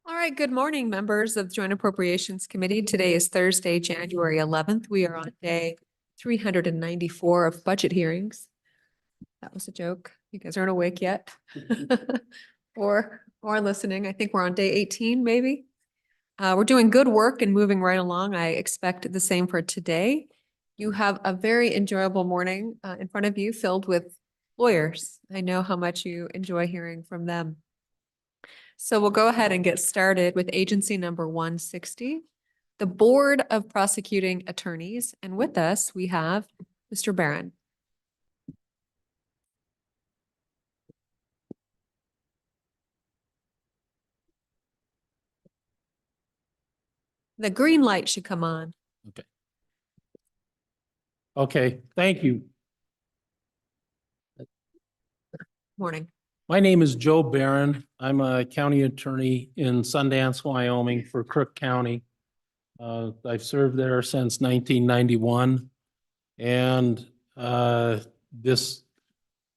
All right, good morning, members of the Joint Appropriations Committee. Today is Thursday, January 11th. We are on day 394 of budget hearings. That was a joke. You guys aren't awake yet. Or listening. I think we're on day 18, maybe. We're doing good work and moving right along. I expect the same for today. You have a very enjoyable morning in front of you filled with lawyers. I know how much you enjoy hearing from them. So we'll go ahead and get started with agency number 160, the Board of Prosecuting Attorneys. And with us, we have Mr. Barron. The green light should come on. Okay, thank you. Morning. My name is Joe Barron. I'm a county attorney in Sundance, Wyoming for Crook County. I've served there since 1991. And this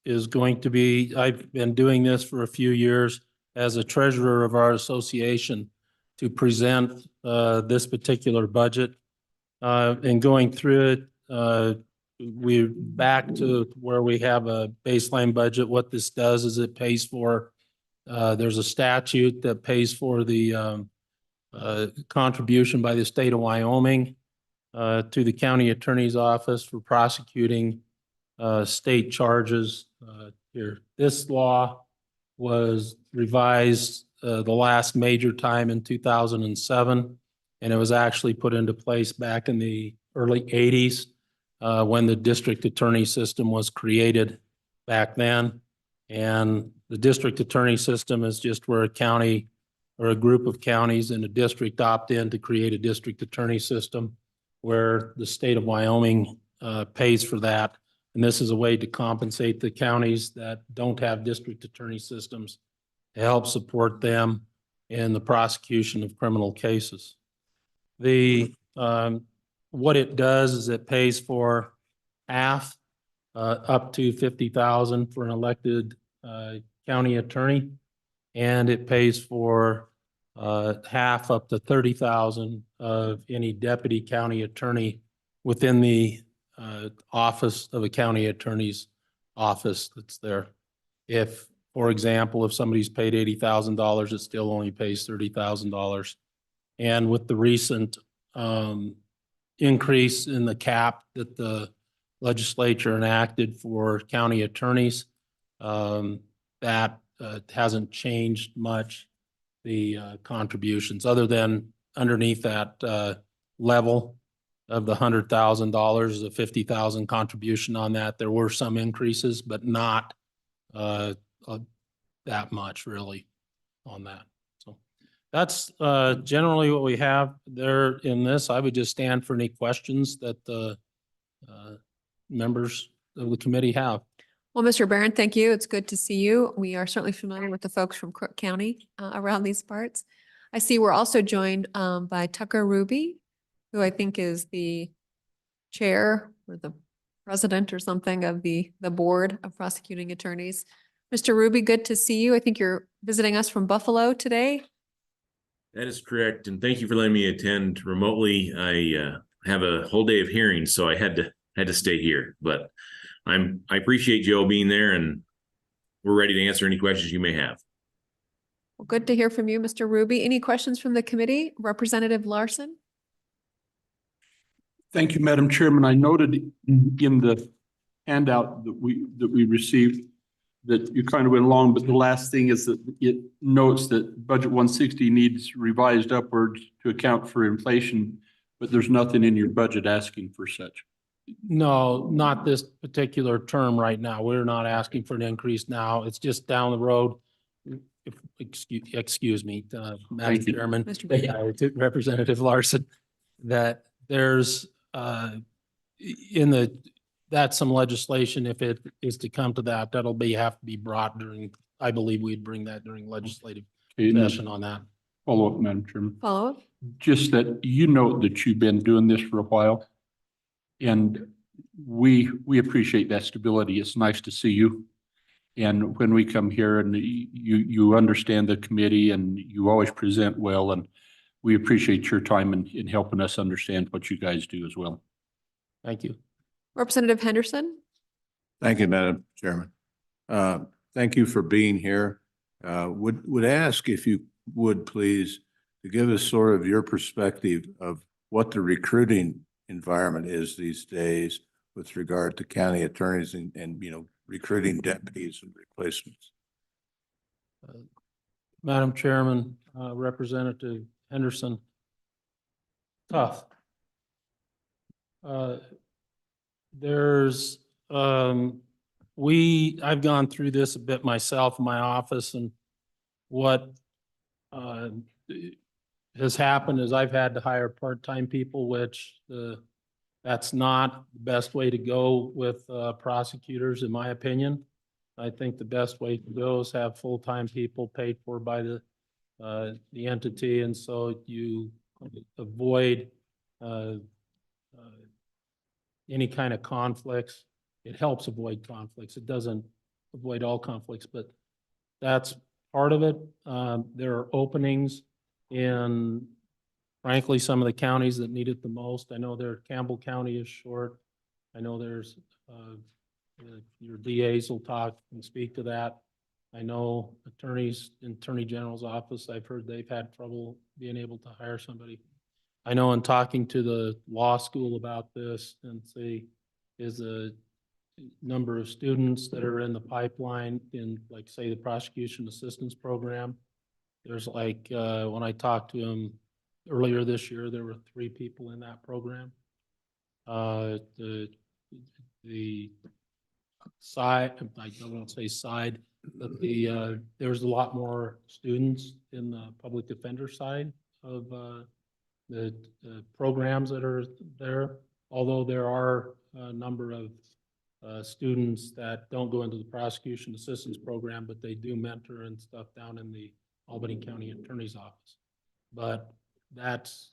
is going to be, I've been doing this for a few years as a treasurer of our association to present this particular budget. And going through it, we're back to where we have a baseline budget. What this does is it pays for, there's a statute that pays for the contribution by the state of Wyoming to the county attorney's office for prosecuting state charges here. This law was revised the last major time in 2007, and it was actually put into place back in the early 80s. When the district attorney system was created back then. And the district attorney system is just where a county or a group of counties in a district opt in to create a district attorney system where the state of Wyoming pays for that. And this is a way to compensate the counties that don't have district attorney systems to help support them in the prosecution of criminal cases. What it does is it pays for half up to $50,000 for an elected county attorney, and it pays for half up to $30,000 of any deputy county attorney within the office of a county attorney's office that's there. If, for example, if somebody's paid $80,000, it still only pays $30,000. And with the recent increase in the cap that the legislature enacted for county attorneys, that hasn't changed much the contributions other than underneath that level of the $100,000, the $50,000 contribution on that. There were some increases, but not that much really on that. That's generally what we have there in this. I would just stand for any questions that the members of the committee have. Well, Mr. Barron, thank you. It's good to see you. We are certainly familiar with the folks from Crook County around these parts. I see we're also joined by Tucker Ruby, who I think is the chair or the president or something of the Board of Prosecuting Attorneys. Mr. Ruby, good to see you. I think you're visiting us from Buffalo today. That is correct. And thank you for letting me attend remotely. I have a whole day of hearings, so I had to stay here, but I appreciate Joe being there, and we're ready to answer any questions you may have. Well, good to hear from you, Mr. Ruby. Any questions from the committee? Representative Larson? Thank you, Madam Chairman. I noted in the handout that we received that you kind of went along, but the last thing is that it notes that budget 160 needs revised upwards to account for inflation, but there's nothing in your budget asking for such. No, not this particular term right now. We're not asking for an increase now. It's just down the road. Excuse me, Madam Chairman, Representative Larson, that there's that's some legislation. If it is to come to that, that'll have to be brought during, I believe we'd bring that during legislative session on that. Follow up, Madam Chairman. Follow up. Just that you note that you've been doing this for a while, and we appreciate that stability. It's nice to see you. And when we come here and you understand the committee and you always present well, and we appreciate your time in helping us understand what you guys do as well. Thank you. Representative Henderson? Thank you, Madam Chairman. Thank you for being here. Would ask if you would please to give us sort of your perspective of what the recruiting environment is these days with regard to county attorneys and recruiting deputies and replacements. Madam Chairman, Representative Henderson. Tough. There's, I've gone through this a bit myself in my office, and what has happened is I've had to hire part-time people, which that's not the best way to go with prosecutors, in my opinion. I think the best way to go is have full-time people paid for by the entity, and so you avoid any kind of conflicts. It helps avoid conflicts. It doesn't avoid all conflicts, but that's part of it. There are openings in, frankly, some of the counties that need it the most. I know Campbell County is short. I know there's your DAs will talk and speak to that. I know attorneys in Attorney General's office, I've heard they've had trouble being able to hire somebody. I know in talking to the law school about this and see is a number of students that are in the pipeline in, like, say, the prosecution assistance program. There's like, when I talked to them earlier this year, there were 3 people in that program. The side, I don't want to say side, but there's a lot more students in the public defender side of the programs that are there, although there are a number of students that don't go into the prosecution assistance program, but they do mentor and stuff down in the Albany County Attorney's Office. But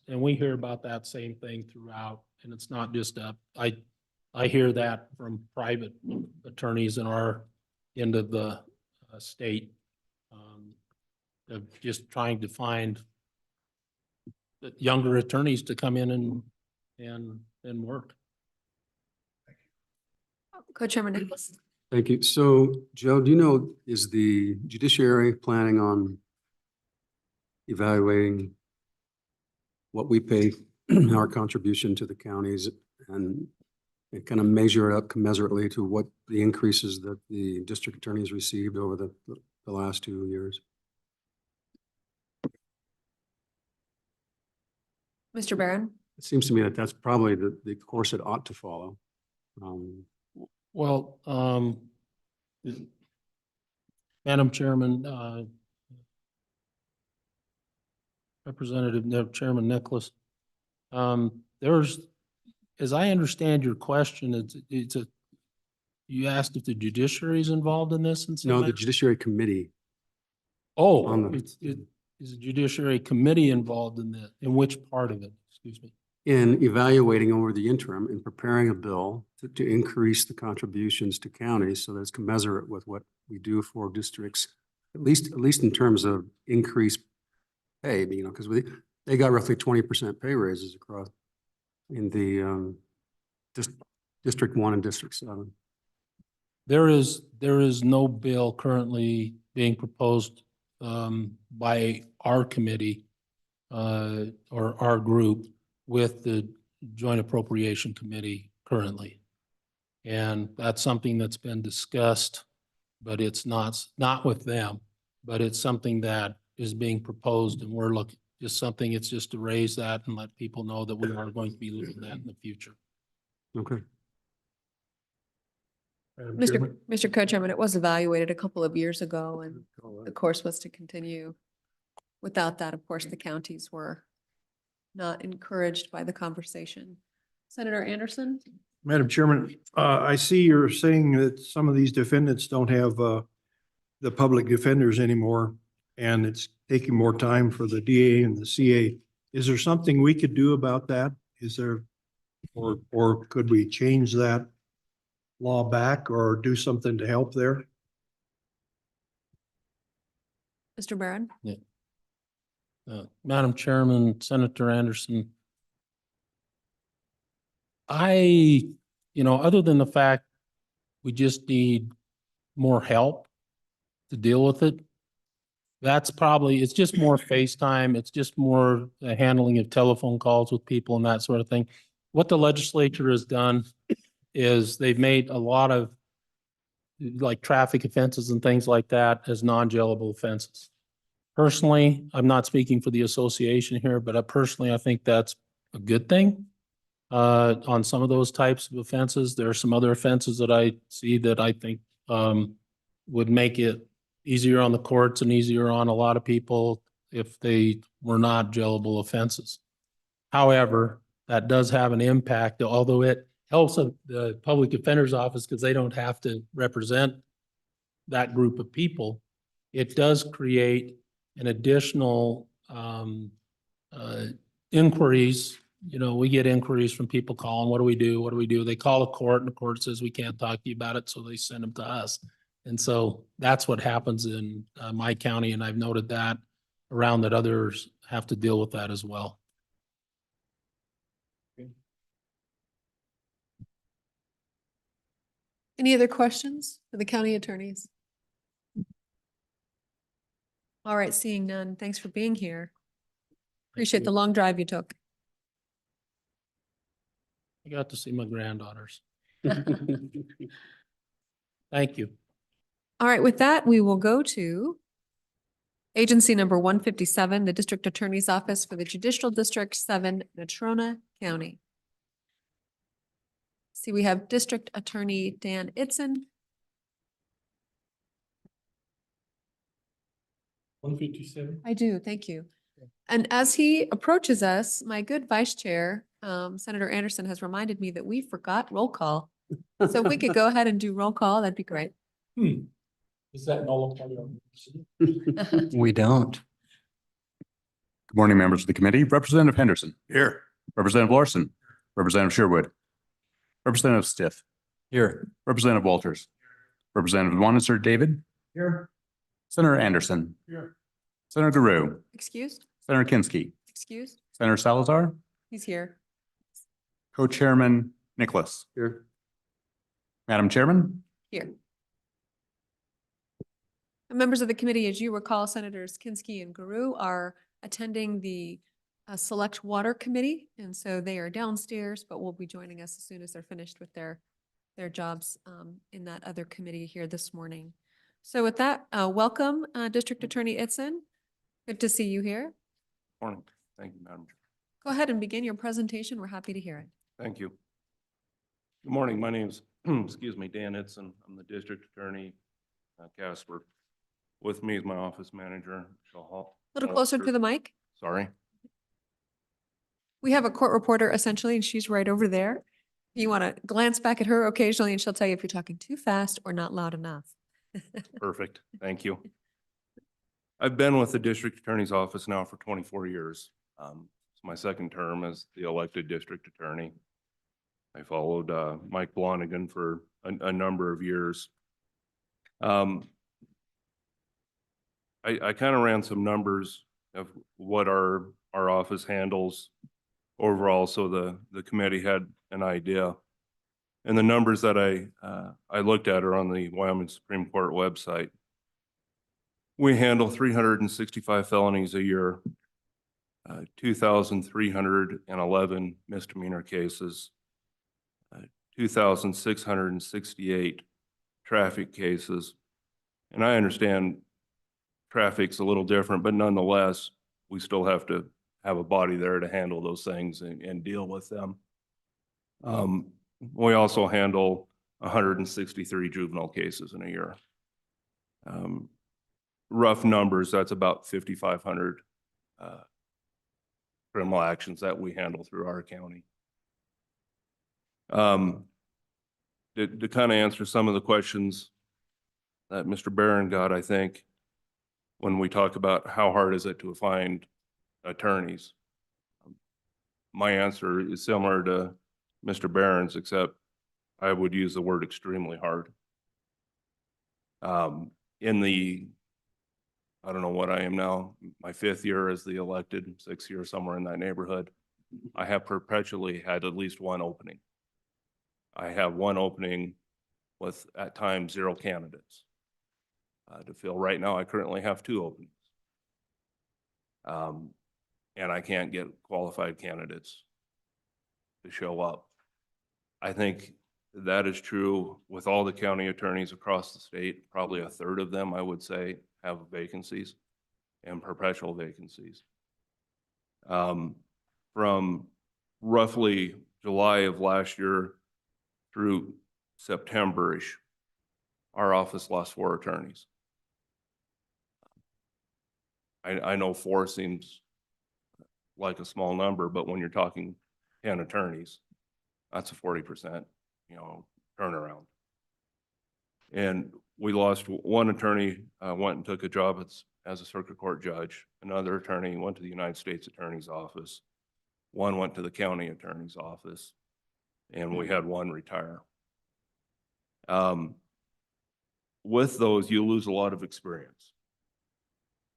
and we hear about that same thing throughout, and it's not just I hear that from private attorneys in our end of the state, of just trying to find younger attorneys to come in and work. Co-Chairman Nicholas? Thank you. So, Joe, do you know, is the judiciary planning on evaluating what we pay, our contribution to the counties, and kind of measure it up commensurately to what the increases that the district attorneys received over the last 2 years? Mr. Barron? It seems to me that that's probably the course it ought to follow. Well, Madam Chairman, Representative Chairman Nicholas, there's, as I understand your question, you asked if the judiciary is involved in this and so. No, the Judiciary Committee. Oh, on is the Judiciary Committee involved in that? In which part of it? Excuse me. In evaluating over the interim and preparing a bill to increase the contributions to counties so that it's commensurate with what we do for districts, at least in terms of increased pay, because they got roughly 20% pay raises across in the District 1 and District 7. There is no bill currently being proposed by our committee or our group with the Joint Appropriation Committee currently. And that's something that's been discussed, but it's not with them, but it's something that is being proposed, and we're looking, it's just to raise that and let people know that we are going to be looking at that in the future. Okay. Mr. Co-Chairman, it was evaluated a couple of years ago, and the course was to continue. Without that, of course, the counties were not encouraged by the conversation. Senator Anderson? Madam Chairman, I see you're saying that some of these defendants don't have the public defenders anymore, and it's taking more time for the DA and the CA. Is there something we could do about that? Is there, or could we change that law back or do something to help there? Mr. Barron? Madam Chairman, Senator Anderson. Other than the fact we just need more help to deal with it, it's just more FaceTime. It's just more handling of telephone calls with people and that sort of thing. What the legislature has done is they've made a lot of like traffic offenses and things like that as non-jailable offenses. Personally, I'm not speaking for the association here, but personally, I think that's a good thing. On some of those types of offenses, there are some other offenses that I see that I think would make it easier on the courts and easier on a lot of people if they were not jailable offenses. However, that does have an impact, although it helps the public defender's office because they don't have to represent that group of people. It does create an additional inquiries. We get inquiries from people calling, what do we do? What do we do? They call the court and the court says, we can't talk to you about it. So they send them to us. And so that's what happens in my county. And I've noted that around that others have to deal with that as well. Any other questions for the county attorneys? All right, seeing none. Thanks for being here. Appreciate the long drive you took. I got to see my granddaughters. Thank you. All right, with that, we will go to agency number 157, the District Attorney's Office for the Judicial District 7, Natrona County. See, we have District Attorney Dan Itzen. 157. I do, thank you. And as he approaches us, my good Vice Chair, Senator Anderson, has reminded me that we forgot roll call. So if we could go ahead and do roll call, that'd be great. Is that nullify? We don't. Good morning, members of the committee. Representative Henderson. Here. Representative Larson. Representative Sherwood. Representative Stiff. Here. Representative Walters. Representative Wannister David. Here. Senator Anderson. Here. Senator Guru. Excused? Senator Kinski. Excused? Senator Salazar. He's here. Co-chairman Nicholas. Here. Madam Chairman. Here. Members of the committee, as you recall, Senators Kinski and Guru are attending the Select Water Committee. And so they are downstairs, but will be joining us as soon as they're finished with their jobs in that other committee here this morning. So with that, welcome, District Attorney Itzen. Good to see you here. Morning. Thank you, Madam Chair. Go ahead and begin your presentation. We're happy to hear it. Thank you. Good morning. My name's, excuse me, Dan Itzen. I'm the district attorney, Casper. With me is my office manager, Michelle Hall. A little closer to the mic. Sorry. We have a court reporter essentially, and she's right over there. You want to glance back at her occasionally and she'll tell you if you're talking too fast or not loud enough. Perfect. Thank you. I've been with the district attorney's office now for 24 years. It's my second term as the elected district attorney. I followed Mike Blonigan for a number of years. I kind of ran some numbers of what our office handles overall, so the committee had an idea. And the numbers that I looked at are on the Wyoming Supreme Court website. We handle 365 felonies a year, 2,311 misdemeanor cases, 2,668 traffic cases. And I understand traffic's a little different, but nonetheless, we still have to have a body there to handle those things and deal with them. We also handle 163 juvenile cases in a year. Rough numbers, that's about 5,500 criminal actions that we handle through our county. To kind of answer some of the questions that Mr. Barron got, I think, when we talk about how hard is it to find attorneys, my answer is similar to Mr. Barron's, except I would use the word extremely hard. In the I don't know what I am now, my 5th year as the elected, 6th year, somewhere in that neighborhood. I have perpetually had at least one opening. I have one opening with at times 0 candidates. To fill right now, I currently have 2 openings. And I can't get qualified candidates to show up. I think that is true with all the county attorneys across the state. Probably a third of them, I would say, have vacancies and perpetual vacancies. From roughly July of last year through September-ish, our office lost 4 attorneys. I know 4 seems like a small number, but when you're talking 10 attorneys, that's a 40%, turnaround. And we lost one attorney, went and took a job as a circuit court judge. Another attorney went to the United States Attorney's Office. One went to the county attorney's office, and we had one retire. With those, you lose a lot of experience,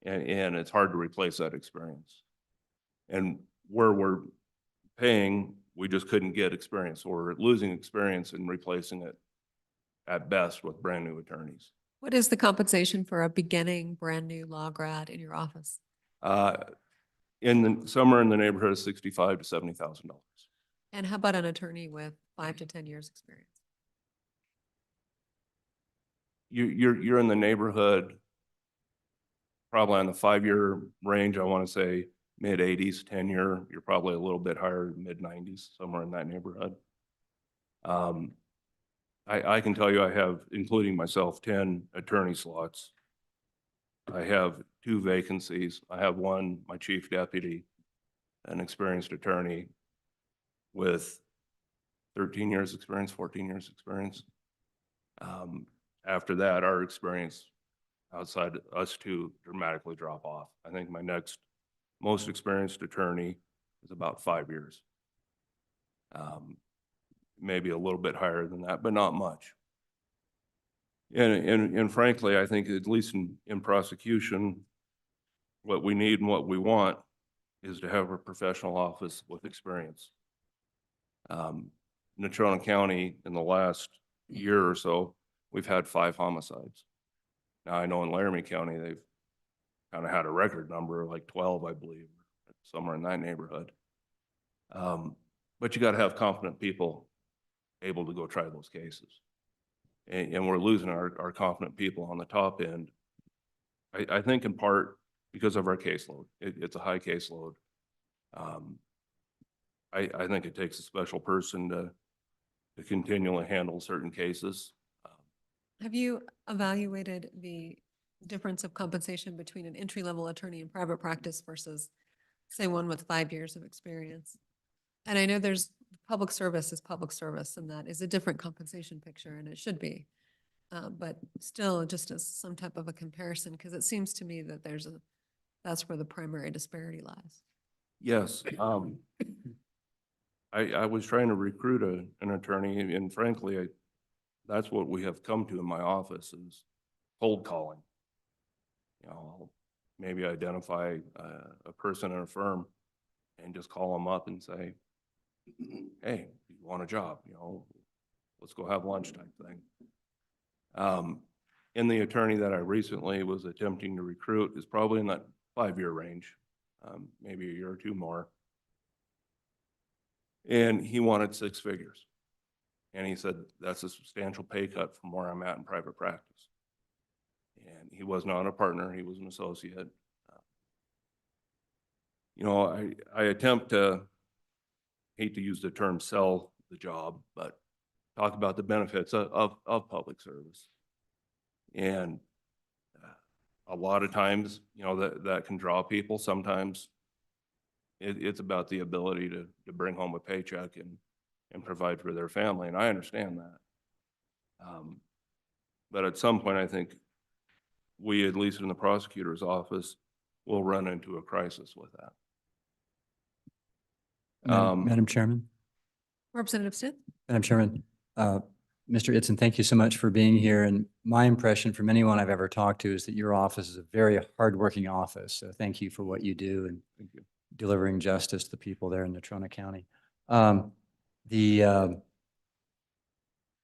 and it's hard to replace that experience. And where we're paying, we just couldn't get experience, or we're losing experience and replacing it at best with brand new attorneys. What is the compensation for a beginning brand new law grad in your office? Somewhere in the neighborhood of $65,000 to $70,000. And how about an attorney with 5 to 10 years experience? You're in the neighborhood, probably on the 5-year range. I want to say mid-80s, 10-year. You're probably a little bit higher, mid-90s, somewhere in that neighborhood. I can tell you I have, including myself, 10 attorney slots. I have 2 vacancies. I have one, my chief deputy, an experienced attorney with 13 years experience, 14 years experience. After that, our experience outside us 2 dramatically drop off. I think my next most experienced attorney is about 5 years. Maybe a little bit higher than that, but not much. And frankly, I think at least in prosecution, what we need and what we want is to have a professional office with experience. Natrona County, in the last year or so, we've had 5 homicides. Now, I know in Laramie County, they've kind of had a record number, like 12, I believe, somewhere in that neighborhood. But you got to have competent people able to go try those cases. And we're losing our competent people on the top end. I think in part because of our caseload. It's a high caseload. I think it takes a special person to continually handle certain cases. Have you evaluated the difference of compensation between an entry-level attorney in private practice versus, say, one with 5 years of experience? And I know there's public service is public service, and that is a different compensation picture, and it should be. But still, just as some type of a comparison, because it seems to me that that's where the primary disparity lies. Yes. I was trying to recruit an attorney, and frankly, that's what we have come to in my office is cold calling. I'll maybe identify a person in a firm and just call them up and say, hey, you want a job? Let's go have lunch type thing. And the attorney that I recently was attempting to recruit is probably in that 5-year range, maybe a year or 2 more. And he wanted 6 figures. And he said, that's a substantial pay cut from where I'm at in private practice. And he was not a partner, he was an associate. I attempt to, hate to use the term sell the job, but talk about the benefits of public service. And a lot of times, that can draw people. Sometimes it's about the ability to bring home a paycheck and provide for their family. And I understand that. But at some point, I think we, at least in the prosecutor's office, will run into a crisis with that. Madam Chairman, Representative Stitt? Madam Chairman, Mr. Itzen, thank you so much for being here. And my impression from anyone I've ever talked to is that your office is a very hardworking office. So thank you for what you do and delivering justice to the people there in Natrona County.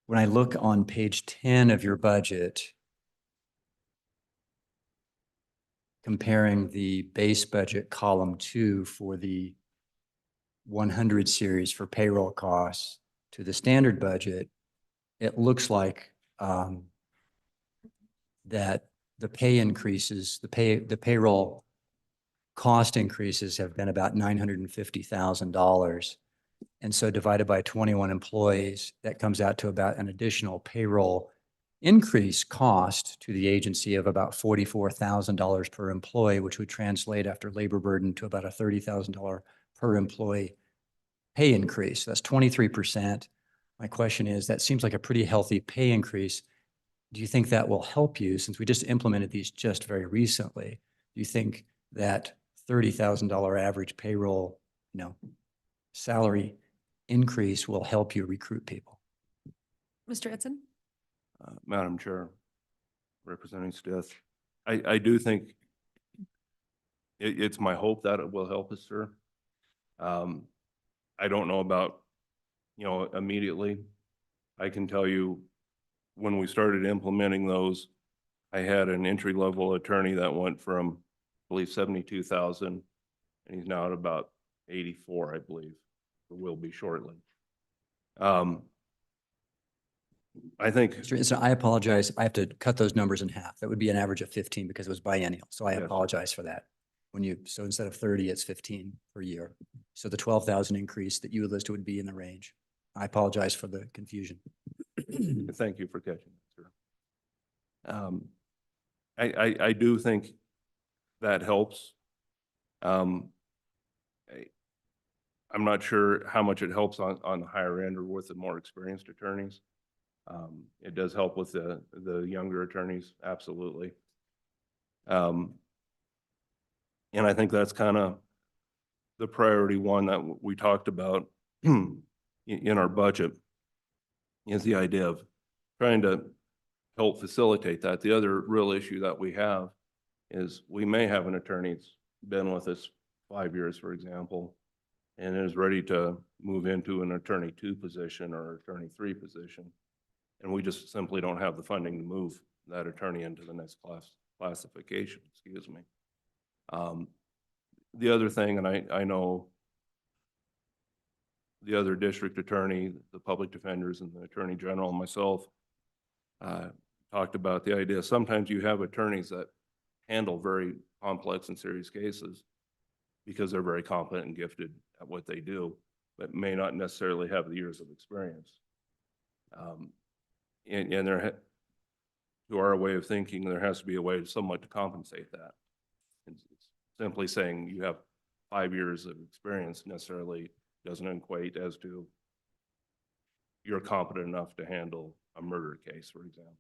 When I look on page 10 of your budget, comparing the base budget column 2 for the 100 series for payroll costs to the standard budget, it looks like that the pay increases, the payroll cost increases have been about $950,000. And so divided by 21 employees, that comes out to about an additional payroll increase cost to the agency of about $44,000 per employee, which would translate after labor burden to about a $30,000 per employee pay increase. That's 23%. My question is, that seems like a pretty healthy pay increase. Do you think that will help you, since we just implemented these just very recently? Do you think that $30,000 average payroll, salary increase will help you recruit people? Mr. Itzen? Madam Chair, Representing Stith, I do think it's my hope that it will help us, sir. I don't know about, immediately. I can tell you when we started implementing those, I had an entry-level attorney that went from, I believe, 72,000, and he's now at about 84, I believe, or will be shortly. I think. Mr. Itzen, I apologize. I have to cut those numbers in half. That would be an average of 15 because it was biennial. So I Yes. apologize for that. So instead of 30, it's 15 per year. So the 12,000 increase that you listed would be in the range. I apologize for the confusion. Thank you for catching that, sir. I do think that helps. I'm not sure how much it helps on the higher end or with the more experienced attorneys. It does help with the younger attorneys, absolutely. And I think that's kind of the priority one that we talked about in our budget, is the idea of trying to help facilitate that. The other real issue that we have is we may have an attorney that's been with us 5 years, for example, and is ready to move into an attorney 2 position or attorney 3 position. And we just simply don't have the funding to move that attorney into the next classification, excuse me. The other thing, and I know the other district attorney, the public defenders, and the attorney general, and myself talked about the idea. Sometimes you have attorneys that handle very complex and serious cases because they're very competent and gifted at what they do, but may not necessarily have the years of experience. And there, to our way of thinking, there has to be a way somewhat to compensate that. It's simply saying you have 5 years of experience necessarily doesn't equate as to you're competent enough to handle a murder case, for example.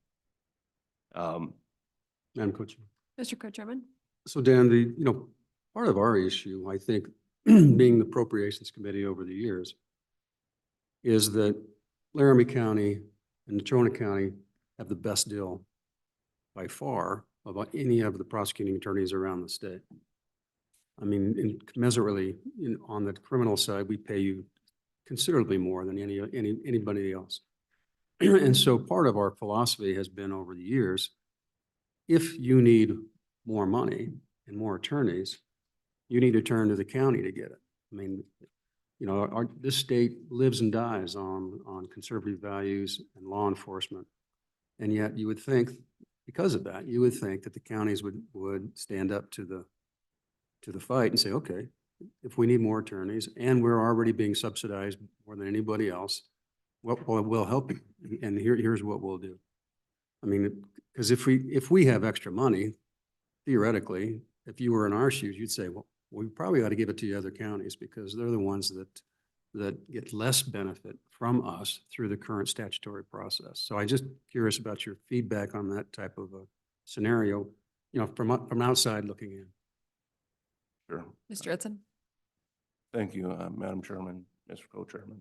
Madam Co-Chair. Mr. Co-Chairman? So Dan, part of our issue, I think, being the Appropriations Committee over the years, is that Laramie County and Natrona County have the best deal by far of any of the prosecuting attorneys around the state. I mean, commensurately, on the criminal side, we pay you considerably more than anybody else. And so part of our philosophy has been over the years, if you need more money and more attorneys, you need to turn to the county to get it. I mean, this state lives and dies on conservative values and law enforcement. And yet you would think, because of that, you would think that the counties would stand up to the fight and say, okay, if we need more attorneys and we're already being subsidized more than anybody else, well, we'll help you. And here's what we'll do. I mean, because if we have extra money, theoretically, if you were in our shoes, you'd say, well, we probably ought to give it to the other counties because they're the ones that get less benefit from us through the current statutory process. So I'm just curious about your feedback on that type of a scenario, from outside looking in. Sure. Mr. Itzen? Thank you, Madam Chairman, Mr. Co-Chairman.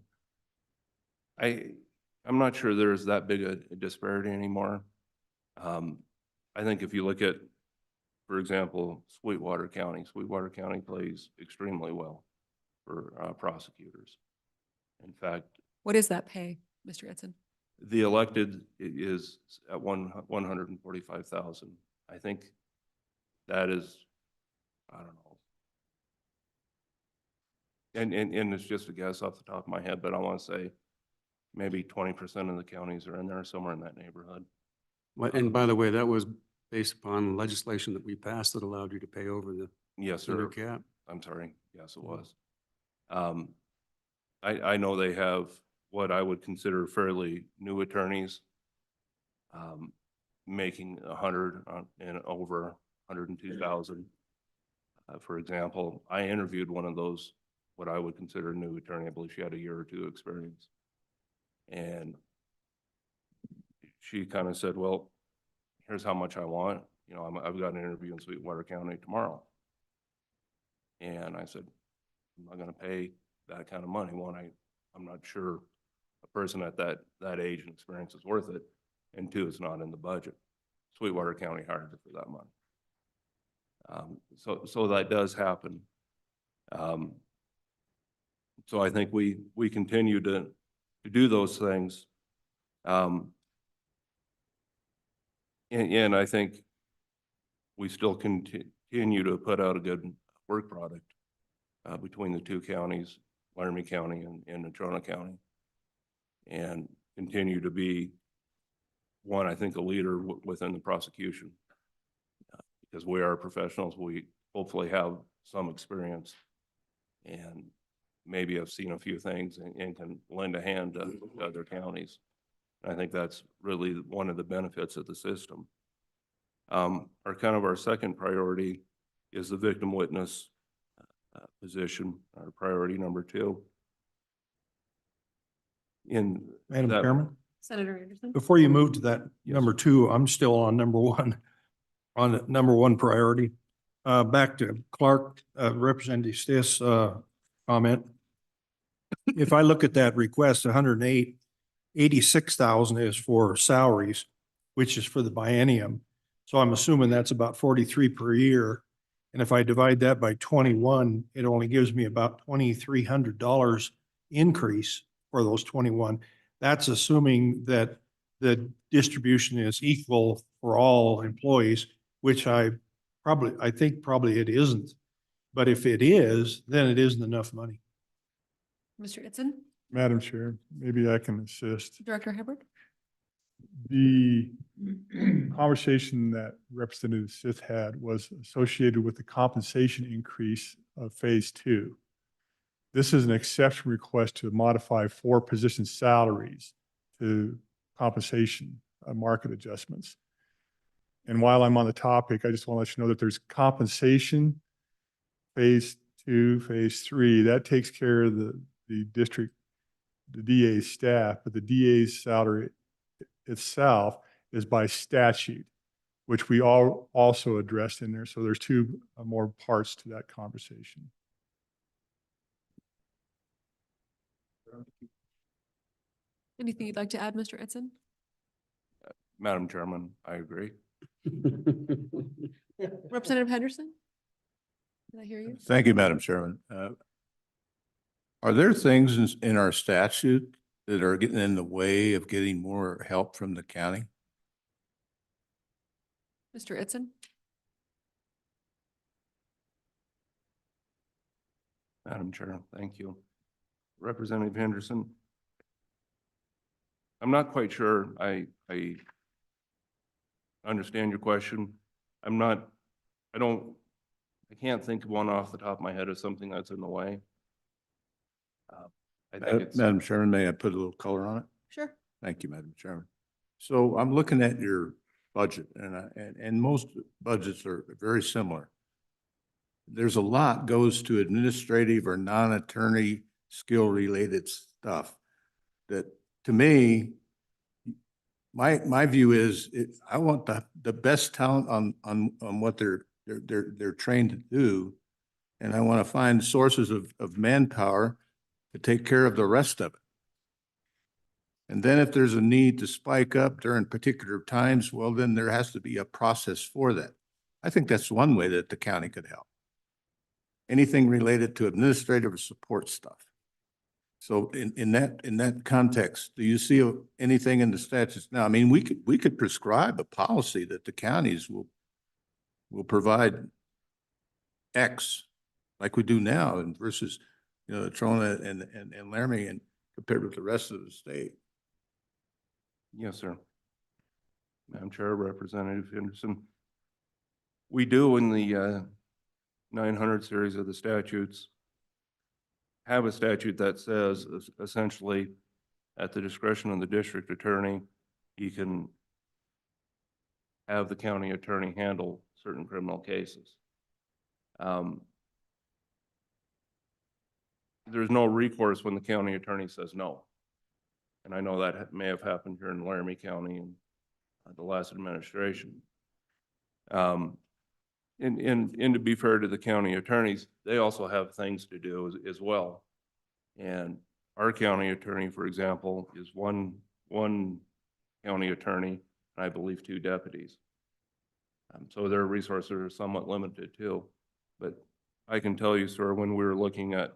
I I'm not sure there's that big a disparity anymore. I think if you look at, for example, Sweetwater County plays extremely well for prosecutors. In fact, What is that pay, Mr. Edson? the elected is at 145,000. I think that is, I don't know. And it's just a guess off the top of my head, but I want to say maybe 20% of the counties are in there, somewhere in that neighborhood. And by the way, that was based upon legislation that we passed that allowed you to pay over the Yes, under sir. cap. I'm sorry. Yes, it was. I know they have what I would consider fairly new attorneys, making 100 and over 102,000. For example, I interviewed one of those, what I would consider a new attorney. I believe she had a year or two experience. And she kind of said, well, here's how much I want. You know, I've got an interview in Sweetwater County tomorrow. And I said, I'm not going to pay that kind of money. One, I'm not sure a person at that age and experience is worth it. And two, it's not in the budget. Sweetwater County hired her for that money. So that does happen. So I think we continue to do those things. And I think we still continue to put out a good work product between the two counties, Laramie County and Natrona County, and continue to be one, I think, a leader within the prosecution. Because we are professionals, we hopefully have some experience and maybe have seen a few things and can lend a hand to other counties. I think that's really one of the benefits of the system. Our second priority is the victim witness position, our priority number 2. Madam Chairman, Senator Anderson? before you move to that Yes. number 2, I'm still on number 1, on the number 1 priority. Back to Clark, Representative Stiss, comment. If I look at that request, 86,000 is for salaries, which is for the biennium. So I'm assuming that's about 43 per year. And if I divide that by 21, it only gives me about $2,300 increase for those 21. That's assuming that the distribution is equal for all employees, which I think probably it isn't. But if it is, then it isn't enough money. Mr. Edson? Madam Chair, maybe I can assist. Director Hubbard? The conversation that Representative Sith had was associated with the compensation increase of phase 2. This is an exception request to modify 4 position salaries to compensation market adjustments. And while I'm on the topic, I just want to let you know that there's compensation, phase 2, phase 3, that takes care of the district, the DA's staff, but the DA's salary itself is by statute, which we all also addressed in there. So there's 2 more parts to that conversation. Anything you'd like to add, Mr. Edson? Madam Chairman, I agree. Representative Henderson? Did I hear you? Thank you, Madam Chairman. Are there things in our statute that are getting in the way of getting more help from the county? Mr. Edson? Madam Chair, thank you. Representative Henderson, I'm not quite sure I understand your question. I can't think of one off the top of my head of something that's in the way. I think it's, Madam Chairman, may I put a little color on it? Sure. Thank you, Madam Chairman. So I'm looking at your budget and most budgets are very similar. There's a lot goes to administrative or non-attorney skill related stuff that, to me, my view is I want the best talent on what they're trained to do. And I want to find sources of manpower to take care of the rest of it. And then if there's a need to spike up during particular times, well, then there has to be a process for that. I think that's one way that the county could help. Anything related to administrative or support stuff. So in that context, do you see anything in the statutes? Now, I mean, we could prescribe a policy that the counties will provide X like we do now and versus, you know, Trona and Laramie and compared with the rest of the state. Yes, sir. Madam Chair, Representative Henderson. We do in the 900 series of the statutes have a statute that says essentially at the discretion of the district attorney, he can have the county attorney handle certain criminal cases. There's no recourse when the county attorney says no. And I know that may have happened here in Laramie County in the last administration. And to be fair to the county attorneys, they also have things to do as well. And our county attorney, for example, is one county attorney, and I believe 2 deputies. So their resources are somewhat limited too. But I can tell you, sir, when we were looking at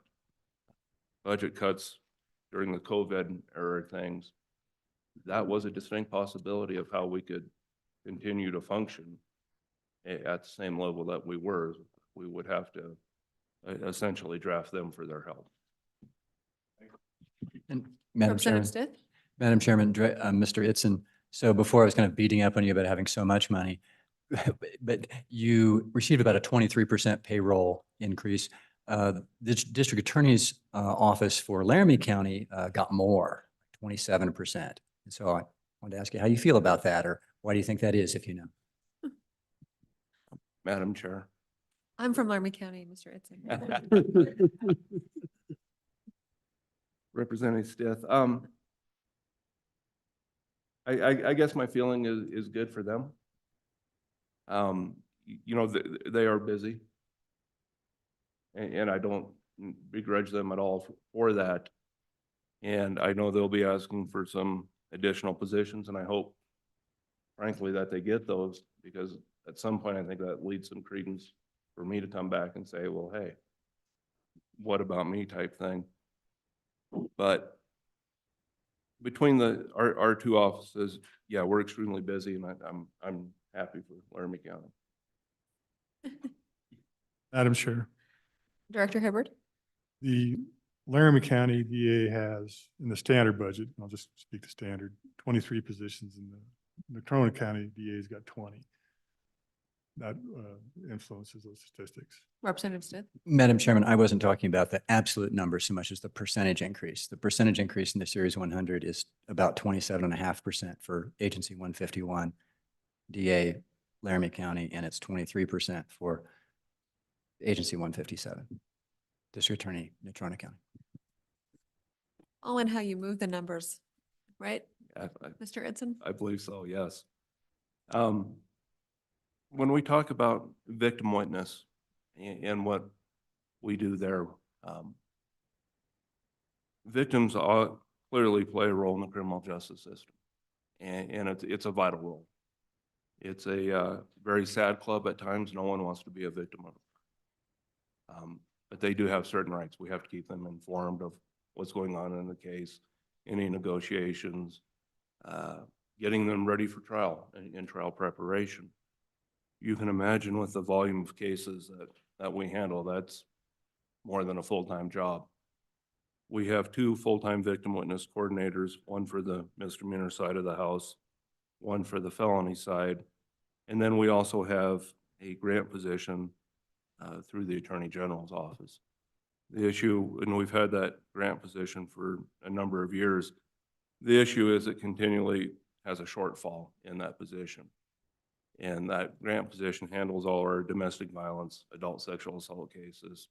budget cuts during the COVID era things, that was a distinct possibility of how we could continue to function at the same level that we were. We would have to essentially draft them for their help. And Madam Chairman, Representative Stith? Madam Chairman, Mr. Itzen, so before I was kind of beating up on you about having so much money, but you received about a 23% payroll increase. The district attorney's office for Laramie County got more, 27%. And so I wanted to ask you how you feel about that, or why do you think that is, if you know? Madam Chair. I'm from Laramie County, Mr. Itzen. Representative Stith. I guess my feeling is good for them. You know, they are busy. And I don't begrudge them at all for that. And I know they'll be asking for some additional positions, and I hope, frankly, that they get those, because at some point I think that leads some credence for me to come back and say, well, hey, what about me type thing. But between our 2 offices, yeah, we're extremely busy, and I'm happy for Laramie County. Madam Chair, Director Hibbard? the Laramie County DA has in the standard budget, I'll just speak the standard, 23 positions, and the Trona County DA's got 20. That influences those statistics. Representative Stith? Madam Chairman, I wasn't talking about the absolute number so much as the percentage increase. The percentage increase in the Series 100 is about 27.5% for Agency 151, DA Laramie County, and it's 23% for Agency 157, District Attorney Natrona County. All in how you move the numbers, right, I Mr. Itzen? believe so, yes. When we talk about victim witness and what we do there, victims all clearly play a role in the criminal justice system, and it's a vital role. It's a very sad club at times. No one wants to be a victim of it. But they do have certain rights. We have to keep them informed of what's going on in the case, any negotiations, getting them ready for trial and trial preparation. You can imagine with the volume of cases that we handle, that's more than a full-time job. We have 2 full-time victim witness coordinators, one for the misdemeanor side of the house, one for the felony side. And then we also have a grant position through the Attorney General's office. The issue, and we've had that grant position for a number of years, the issue is it continually has a shortfall in that position. And that grant position handles all our domestic violence, adult sexual assault cases.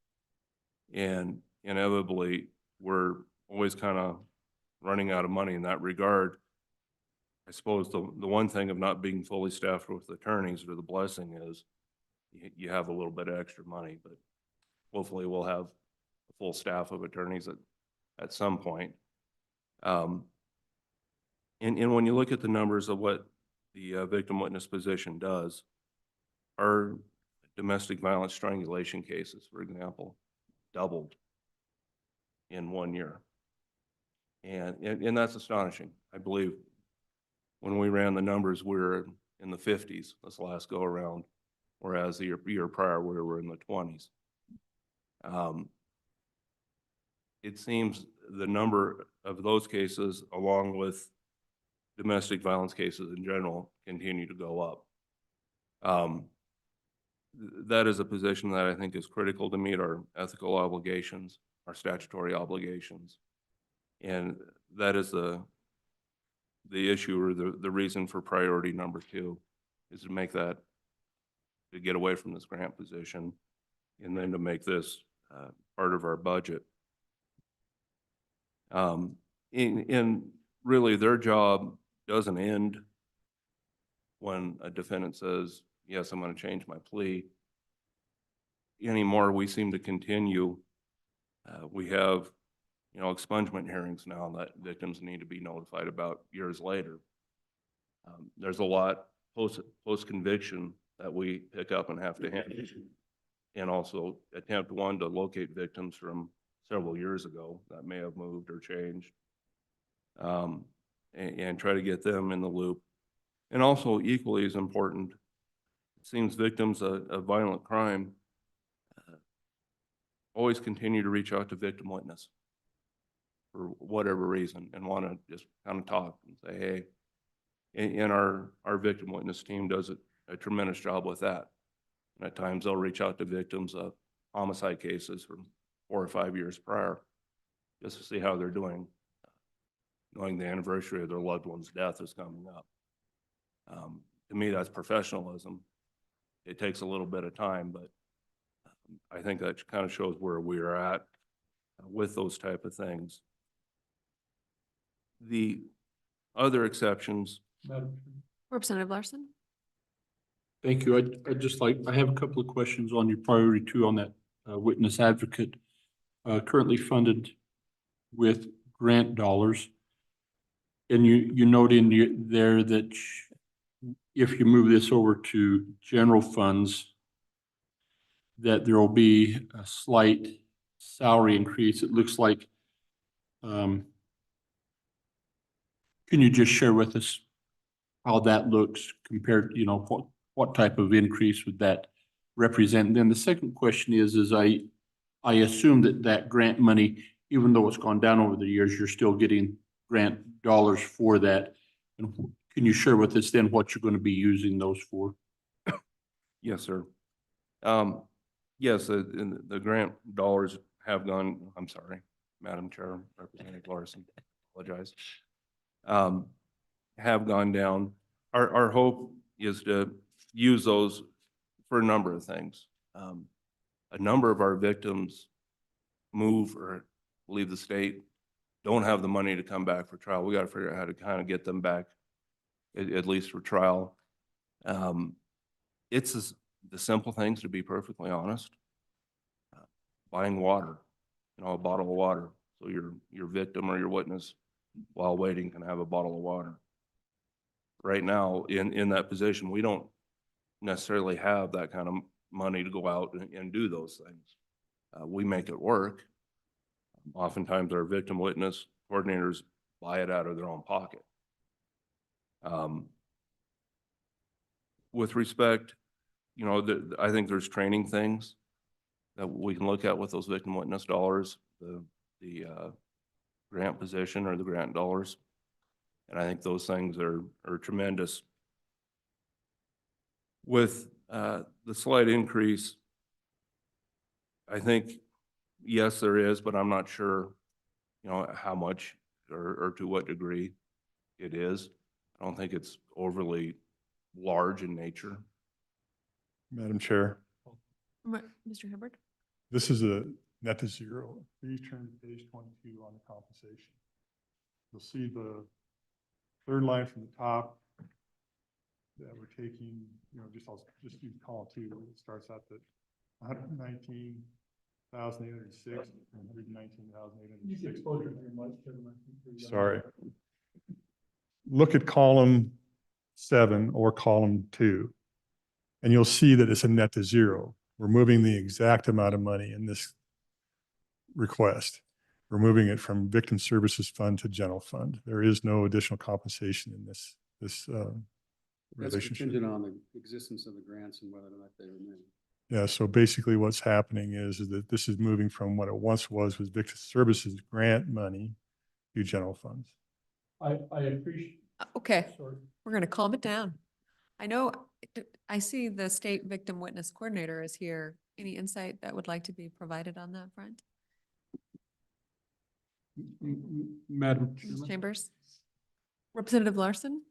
And inevitably, we're always kind of running out of money in that regard. I suppose the one thing of not being fully staffed with attorneys, or the blessing, is you have a little bit of extra money, but hopefully we'll have a full staff of attorneys at some point. And when you look at the numbers of what the victim witness position does, our domestic violence strangulation cases, for example, doubled in 1 year. And that's astonishing. I believe when we ran the numbers, we were in the 50s this last go around, whereas the year prior, we were in the 20s. It seems the number of those cases, along with domestic violence cases in general, continue to go up. That is a position that I think is critical to meet our ethical obligations, our statutory obligations. And that is the issue, or the reason for priority number 2, is to make that, to get away from this grant position, and then to make this part of our budget. And really, their job doesn't end when a defendant says, yes, I'm going to change my plea. Anymore, we seem to continue. We have, expungement hearings now that victims need to be notified about years later. There's a lot post-conviction that we pick up and have to handle, and also attempt one to locate victims from several years ago that may have moved or changed, and try to get them in the loop. And also, equally as important, it seems victims of violent crime always continue to reach out to victim witness for whatever reason, and want to just kind of talk and say, hey, and our victim witness team does a tremendous job with that. And at times they'll reach out to victims of homicide cases from 4 or 5 years prior, just to see how they're doing, knowing the anniversary of their loved one's death is coming up. To me, that's professionalism. It takes a little bit of time, but I think that kind of shows where we're at with those type of things. The other exceptions. Representative Larson? Thank you. I have a couple of questions on your priority 2 on that witness advocate, currently funded with grant dollars. And you note in there that if you move this over to general funds, that there will be a slight salary increase. It looks like, can you just share with us how that looks compared, what type of increase would that represent? And then the second question is I assume that grant money, even though it's gone down over the years, you're still getting grant dollars for that. And can you share with us then what you're going to be using those for? Yes, sir. Yes, the grant dollars have gone, I'm sorry, Madam Chair, Representative Larson, apologize, have gone down. Our hope is to use those for a number of things. A number of our victims move or leave the state, don't have the money to come back for trial. We got to figure out how to kind of get them back, at least for trial. It's the simple things, to be perfectly honest. Buying water, a bottle of water, so your victim or your witness, while waiting, can have a bottle of water. Right now, in that position, we don't necessarily have that kind of money to go out and do those things. We make it work. Oftentimes, our victim witness coordinators buy it out of their own pocket. With respect, I think there's training things that we can look at with those victim witness dollars, the grant position or the grant dollars. And I think those things are tremendous. With the slight increase, I think, yes, there is, but I'm not sure, how much or to what degree it is. I don't think it's overly large in nature. Madam Chair, Mr. Hubbard? this is a net to zero. Please turn to page 22 on the compensation. You'll see the third line from the top that we're taking, I'll just do column 2. It starts out at 119,806 and 119,806. Sorry. look at column 7 or column 2, and you'll see that it's a net to zero. We're moving the exact amount of money in this request. We're moving it from Victim Services Fund to General Fund. There is no additional compensation in this That's relationship. contingent on the existence of the grants and whether or not they remain. Yeah, so basically what's happening is that this is moving from what it once was Victim Services grant money to general funds. I appreciate. Okay, we're going to calm it down. I know, I see the state victim witness coordinator is here. Any insight that would like to be provided on that front? Madam Ms. Chairman. Chambers? Representative Larson?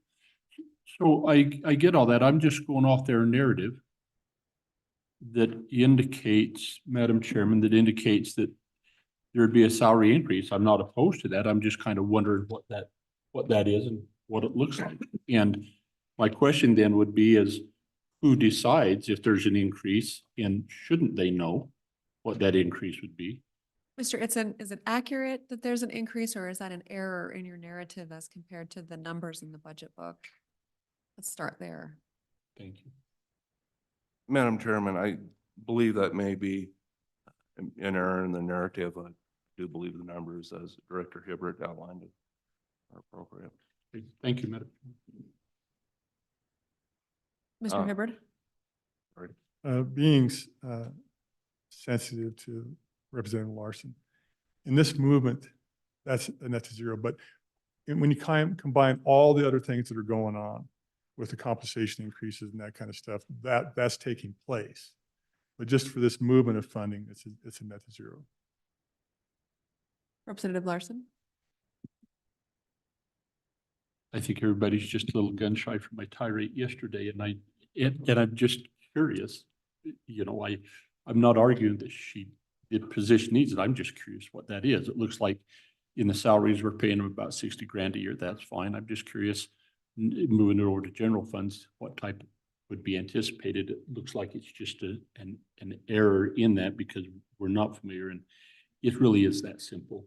So I get all that. I'm just going off their narrative that indicates, Madam Chairman, that indicates that there'd be a salary increase. I'm not opposed to that. I'm just kind of wondering what that is and what it looks like. And my question then would be is who decides if there's an increase, and shouldn't they know what that increase would be? Mr. Itzen, is it accurate that there's an increase, or is that an error in your narrative as compared to the numbers in the budget book? Let's start there. Thank you. Madam Chairman, I believe that may be an error in the narrative. I do believe the numbers, as Director Hibbert outlined it, are appropriate. Thank you, Madam. Mr. Hibbert? Being sensitive to Representative Larson, in this movement, that's a net to zero. But when you combine all the other things that are going on with the compensation increases and that kind of stuff, that's taking place. But just for this movement of funding, it's a net to zero. Representative Larson? I think everybody's just a little gun shy from my tirade yesterday, and I'm just curious. You know, I'm not arguing that the position needs it. I'm just curious what that is. It looks like in the salaries, we're paying them about 60 grand a year. That's fine. I'm just curious, moving it over to general funds, what type would be anticipated? It looks like it's just an error in that because we're not familiar, and it really is that simple.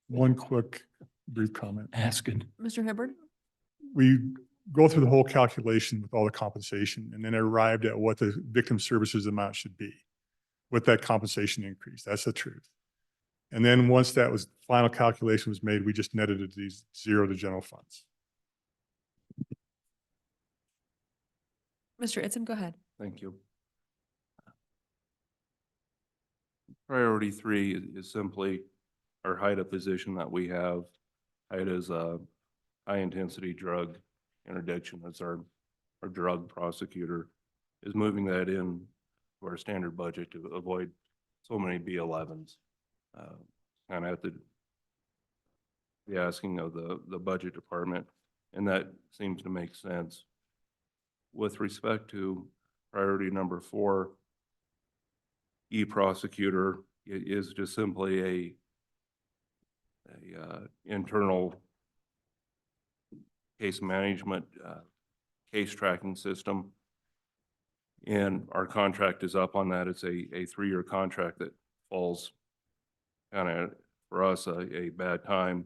One quick brief comment. Asking. Mr. Hibbert? We go through the whole calculation with all the compensation and then arrived at what the victim services amount should be with that compensation increase. That's the truth. And then once that was, final calculation was made, we just netted it to zero to general funds. Mr. Itzen, go ahead. Thank you. Priority 3 is simply our HIDA position that we have. HIDA is a high-intensity drug interdiction. That's our drug prosecutor is moving that in to our standard budget to avoid so many B11s. Kind of at the asking of the budget department, and that seems to make sense. With respect to priority number 4, e-prosecutor is just simply a internal case management, case tracking system. And our contract is up on that. It's a 3-year contract that falls kind of, for us, a bad time.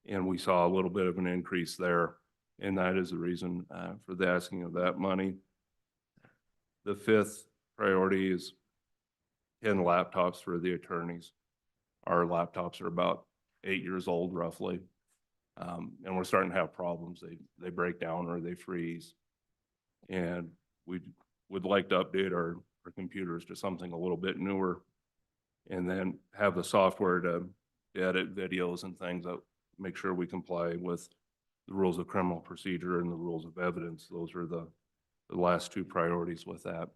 And we saw a little bit of an increase there. And that is the reason for the asking of that money. The 5th priority is 10 laptops for the attorneys. Our laptops are about 8 years old, roughly. And we're starting to have problems. They break down or they freeze. And we would like to update our computers to something a little bit newer, and then have the software to edit videos and things that make sure we comply with the rules of criminal procedure and the rules of evidence. Those are the last 2 priorities with that.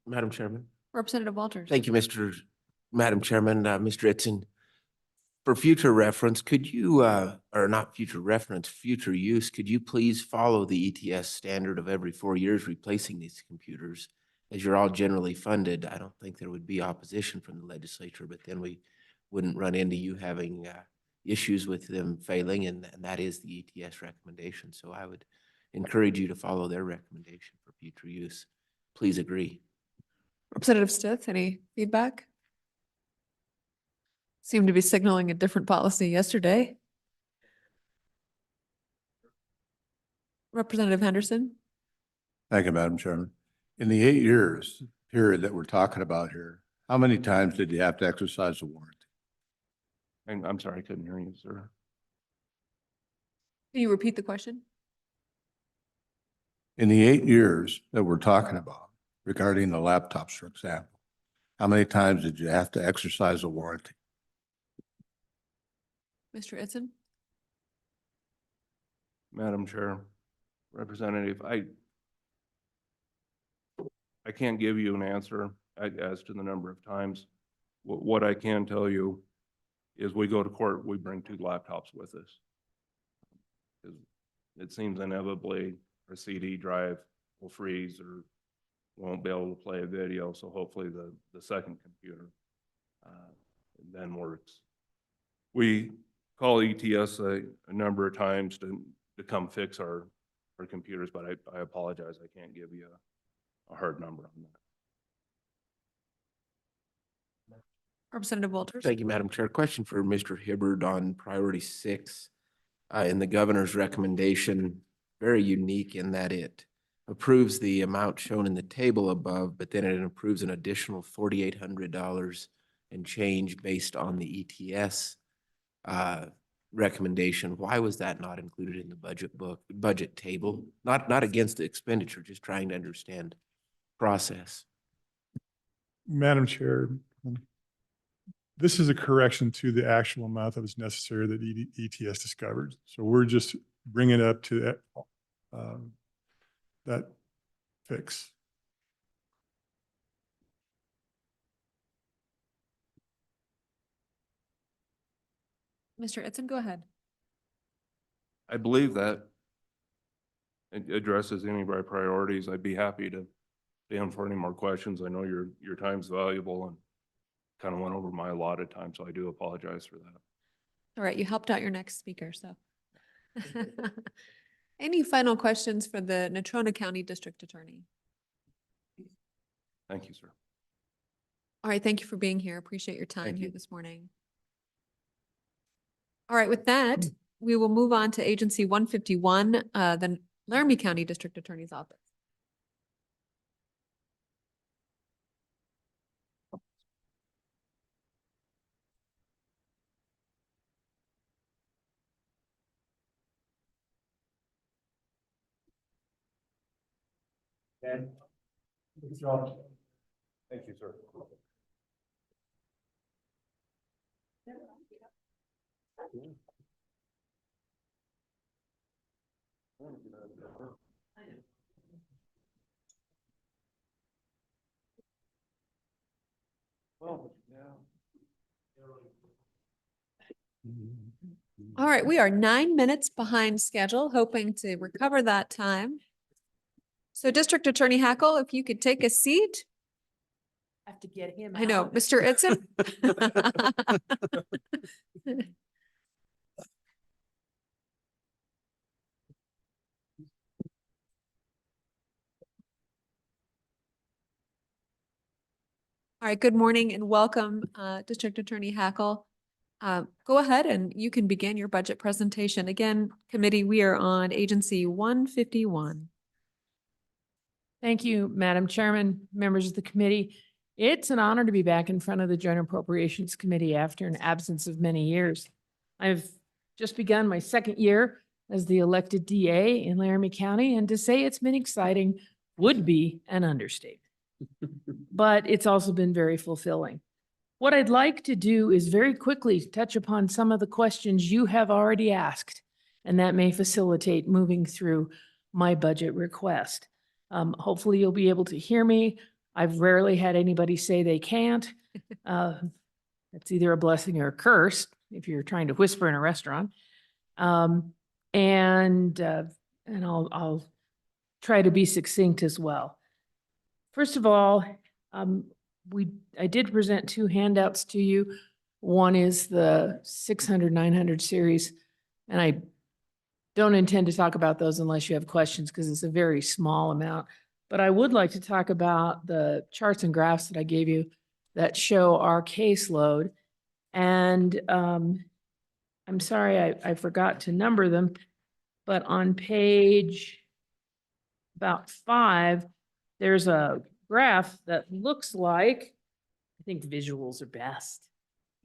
Madam Chairman. Representative Walters? Thank you, Madam Chairman, Mr. Itzen. For future reference, could you, or not future reference, future use, could you please follow the ETS standard of every 4 years replacing these computers? As you're all generally funded, I don't think there would be opposition from the legislature, but then we wouldn't run into you having issues with them failing, and that is the ETS recommendation. So I would encourage you to follow their recommendation for future use. Please agree. Representative Stith, any feedback? Seemed to be signaling a different policy yesterday. Representative Henderson? Thank you, Madam Chairman. In the 8 years period that we're talking about here, how many times did you have to exercise the warranty? And I'm sorry, I couldn't hear you, sir. Can you repeat the question? In the 8 years that we're talking about regarding the laptops, for example, how many times did you have to exercise a warranty? Mr. Eidson? Madam Chair, Representative, I can't give you an answer as to the number of times. What I can tell you is we go to court, we bring 2 laptops with us. It seems inevitably our CD drive will freeze or won't be able to play a video, so hopefully the second computer then works. We call ETS a number of times to come fix our computers, but I apologize, I can't give you a hard number on that. Representative Walters? Thank you, Madam Chair. Question for Mr. Hibbard on priority 6. In the governor's recommendation, very unique in that it approves the amount shown in the table above, but then it approves an additional $4,800 and change based on the ETS recommendation. Why was that not included in the budget table? Not against the expenditure, just trying to understand process. Madam Chair, this is a correction to the actual amount that was necessary that ETS discovered. So we're just bringing it up to that fix. Mr. Eidson, go ahead. I believe that it addresses any of our priorities. I'd be happy to stay on for any more questions. I know your time's valuable and kind of went over my allotted time, so I do apologize for that. All right, you helped out your next speaker, so. Any final questions for the Natrona County District Attorney? Thank you, sir. All right, thank you for being here. Appreciate your time Thank here you. this morning. All right, with that, we will move on to Agency 151, the Laramie County District Attorney's Office. Thank you, sir. All right, we are 9 minutes behind schedule, hoping to recover that time. So District Attorney Hackle, if you could take a seat. Have to get him I know, out. Mr. Eidson. All right, good morning and welcome, District Attorney Hackle. Go ahead and you can begin your budget presentation. Again, committee, we are on Agency 151. Thank you, Madam Chairman, members of the committee. It's an honor to be back in front of the Joint Appropriations Committee after an absence of many years. I've just begun my 2nd year as the elected DA in Laramie County, and to say it's been exciting would be an understatement. But it's also been very fulfilling. What I'd like to do is very quickly touch upon some of the questions you have already asked, and that may facilitate moving through my budget request. Hopefully you'll be able to hear me. I've rarely had anybody say they can't. That's either a blessing or a curse if you're trying to whisper in a restaurant. And I'll try to be succinct as well. First of all, I did present 2 handouts to you. One is the 600, 900 series, and I don't intend to talk about those unless you have questions because it's a very small amount. But I would like to talk about the charts and graphs that I gave you that show our caseload. And I'm sorry, I forgot to number them, but on page about 5, there's a graph that looks like, I think visuals are best.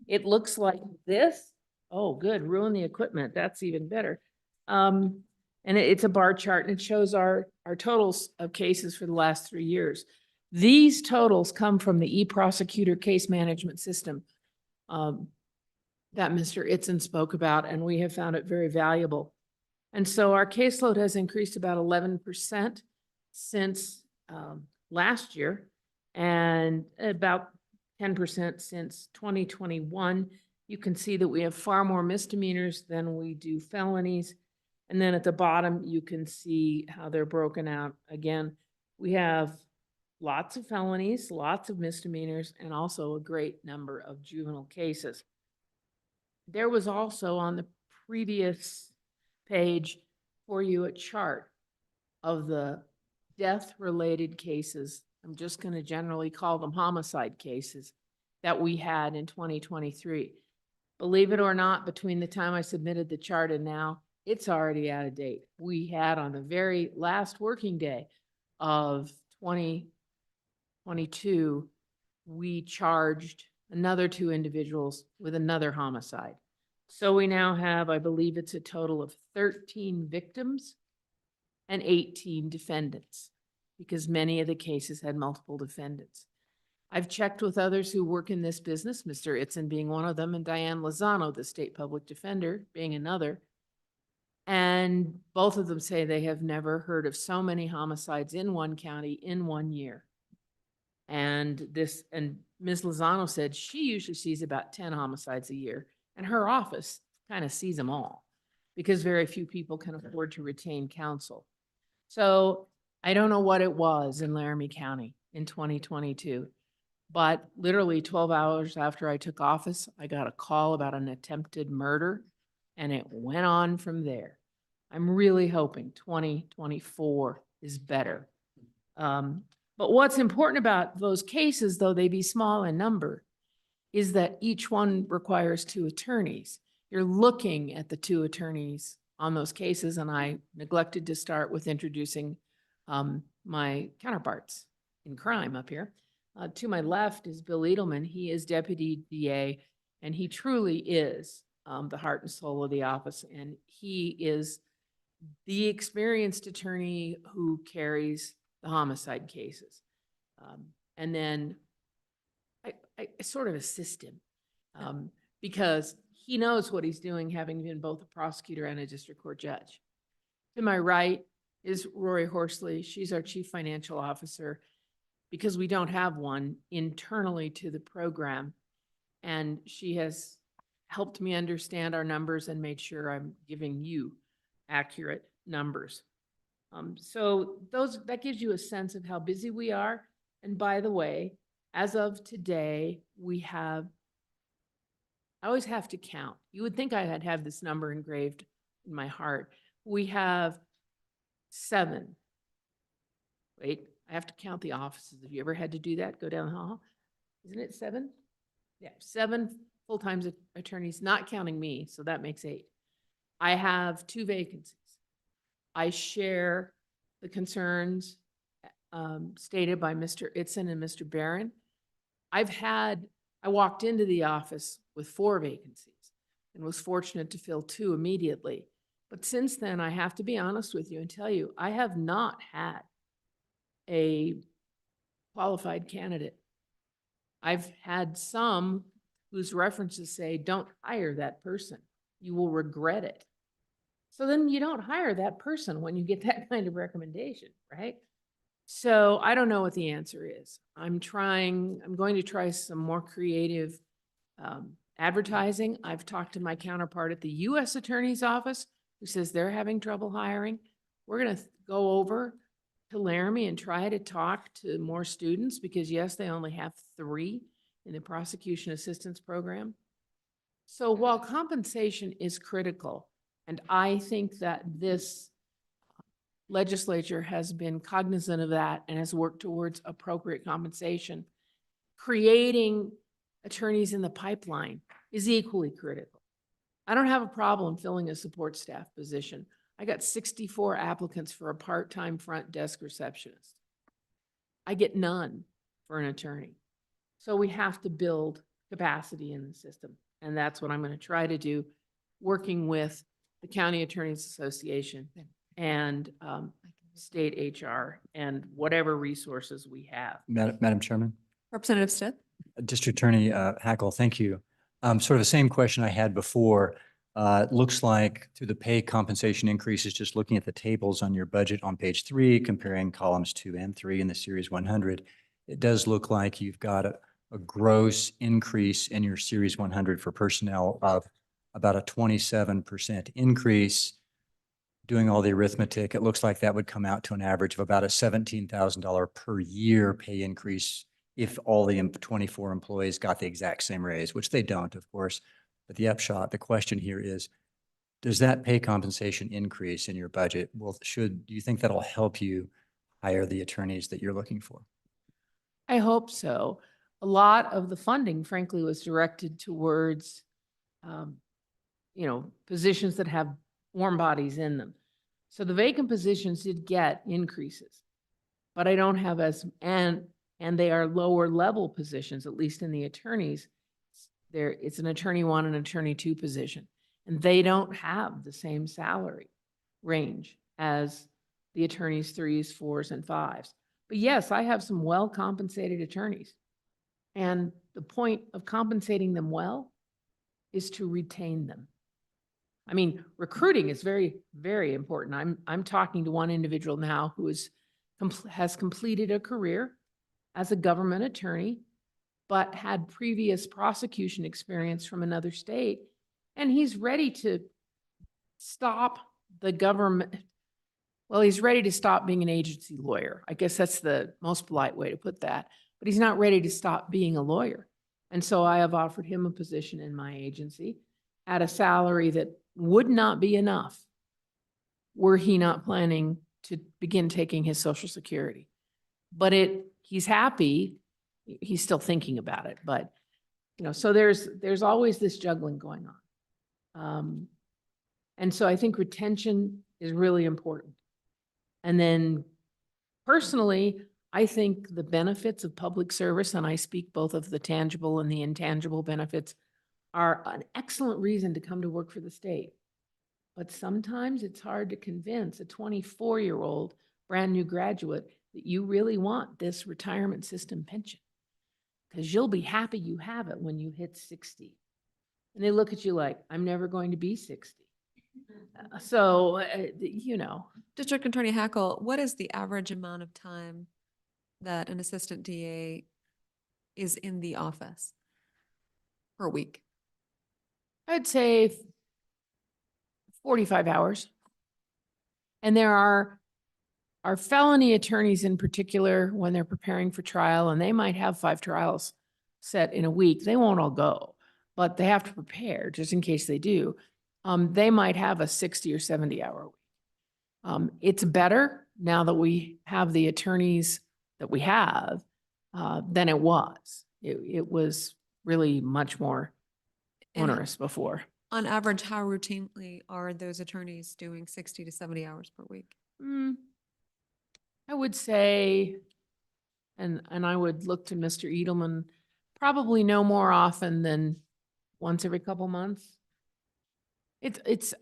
It looks like this. Oh, good, ruin the equipment. That's even better. And it's a bar chart and it shows our totals of cases for the last 3 years. These totals come from the e-prosecutor case management system that Mr. Itzen spoke about, and we have found it very valuable. And so our caseload has increased about 11% since last year and about 10% since 2021. You can see that we have far more misdemeanors than we do felonies. And then at the bottom, you can see how they're broken out. Again, we have lots of felonies, lots of misdemeanors, and also a great number of juvenile cases. There was also on the previous page for you a chart of the death-related cases. I'm just going to generally call them homicide cases that we had in 2023. Believe it or not, between the time I submitted the chart and now, it's already out of date. We had on the very last working day of 2022, we charged another 2 individuals with another homicide. So we now have, I believe it's a total of 13 victims and 18 defendants, because many of the cases had multiple defendants. I've checked with others who work in this business, Mr. Itzen being one of them, and Diane Lozano, the state public defender, being another. And both of them say they have never heard of so many homicides in one county in 1 year. And Ms. Lozano said she usually sees about 10 homicides a year, and her office kind of sees them all because very few people can afford to retain counsel. So I don't know what it was in Laramie County in 2022, but literally 12 hours after I took office, I got a call about an attempted murder, and it went on from there. I'm really hoping 2024 is better. But what's important about those cases, though they be small in number, is that each one requires 2 attorneys. You're looking at the 2 attorneys on those cases, and I neglected to start with introducing my counterparts in crime up here. To my left is Bill Edelman. He is Deputy DA, and he truly is the heart and soul of the office, and he is the experienced attorney who carries the homicide cases. And then I sort of assist him because he knows what he's doing, having been both a prosecutor and a district court judge. To my right is Rory Horsley. She's our chief financial officer because we don't have one internally to the program. And she has helped me understand our numbers and made sure I'm giving you accurate numbers. So that gives you a sense of how busy we are. And by the way, as of today, I always have to count. You would think I'd have this number engraved in my heart. We have 7. Wait, I have to count the offices. Have you ever had to do that? Go down the hall? Isn't it 7? Yeah, 7 full-time attorneys, not counting me, so that makes 8. I have 2 vacancies. I share the concerns stated by Mr. Itzen and Mr. Barron. I walked into the office with 4 vacancies and was fortunate to fill 2 immediately. But since then, I have to be honest with you and tell you, I have not had a qualified candidate. I've had some whose references say, don't hire that person. You will regret it. So then you don't hire that person when you get that kind of recommendation, right? So I don't know what the answer is. I'm going to try some more creative advertising. I've talked to my counterpart at the U.S. Attorney's Office who says they're having trouble hiring. We're going to go over to Laramie and try to talk to more students because yes, they only have 3 in the prosecution assistance program. So while compensation is critical, and I think that this legislature has been cognizant of that and has worked towards appropriate compensation, creating attorneys in the pipeline is equally critical. I don't have a problem filling a support staff position. I got 64 applicants for a part-time front desk receptionist. I get none for an attorney. So we have to build capacity in the system. And that's what I'm going to try to do, working with the County Attorneys Association and state HR and whatever resources we have. Madam Chairman, Representative Stitt? District Attorney Hackle, thank you. Sort of the same question I had before. It looks like through the pay compensation increases, just looking at the tables on your budget on page 3, comparing columns 2 and 3 in the Series 100, it does look like you've got a gross increase in your Series 100 for personnel of about a 27% increase. Doing all the arithmetic, it looks like that would come out to an average of about a $17,000 per year pay increase if all the 24 employees got the exact same raise, which they don't, of course. But the upshot, the question here is, does that pay compensation increase in your budget? Well, do you think that'll help you hire the attorneys that you're looking for? I hope so. A lot of the funding, frankly, was directed towards, positions that have warm bodies in them. So the vacant positions did get increases, but I don't have and they are lower level positions, at least in the attorneys. It's an attorney 1 and attorney 2 position, and they don't have the same salary range as the attorneys 3s, 4s, and 5s. But yes, I have some well-compensated attorneys. And the point of compensating them well is to retain them. I mean, recruiting is very, very important. I'm talking to one individual now who has completed a career as a government attorney, but had previous prosecution experience from another state. And he's ready to stop the government. Well, he's ready to stop being an agency lawyer. I guess that's the most polite way to put that. But he's not ready to stop being a lawyer. And so I have offered him a position in my agency at a salary that would not be enough were he not planning to begin taking his Social Security. But he's happy. He's still thinking about it. But, so there's always this juggling going on. And so I think retention is really important. And then personally, I think the benefits of public service, and I speak both of the tangible and the intangible benefits, are an excellent reason to come to work for the state. But sometimes it's hard to convince a 24-year-old brand new graduate that you really want this retirement system pension, because you'll be happy you have it when you hit 60. And they look at you like, I'm never going to be 60. District Attorney Hackle, what is the average amount of time that an assistant DA is in the office per week? I'd say 45 hours. And there are felony attorneys in particular, when they're preparing for trial, and they might have 5 trials set in a week. They won't all go, but they have to prepare just in case they do. They might have a 60 or 70 hour week. It's better now that we have the attorneys that we have than it was. It was really much more onerous before. On average, how routinely are those attorneys doing 60 to 70 hours per week? I would say, and I would look to Mr. Edelman, probably no more often than once every couple months.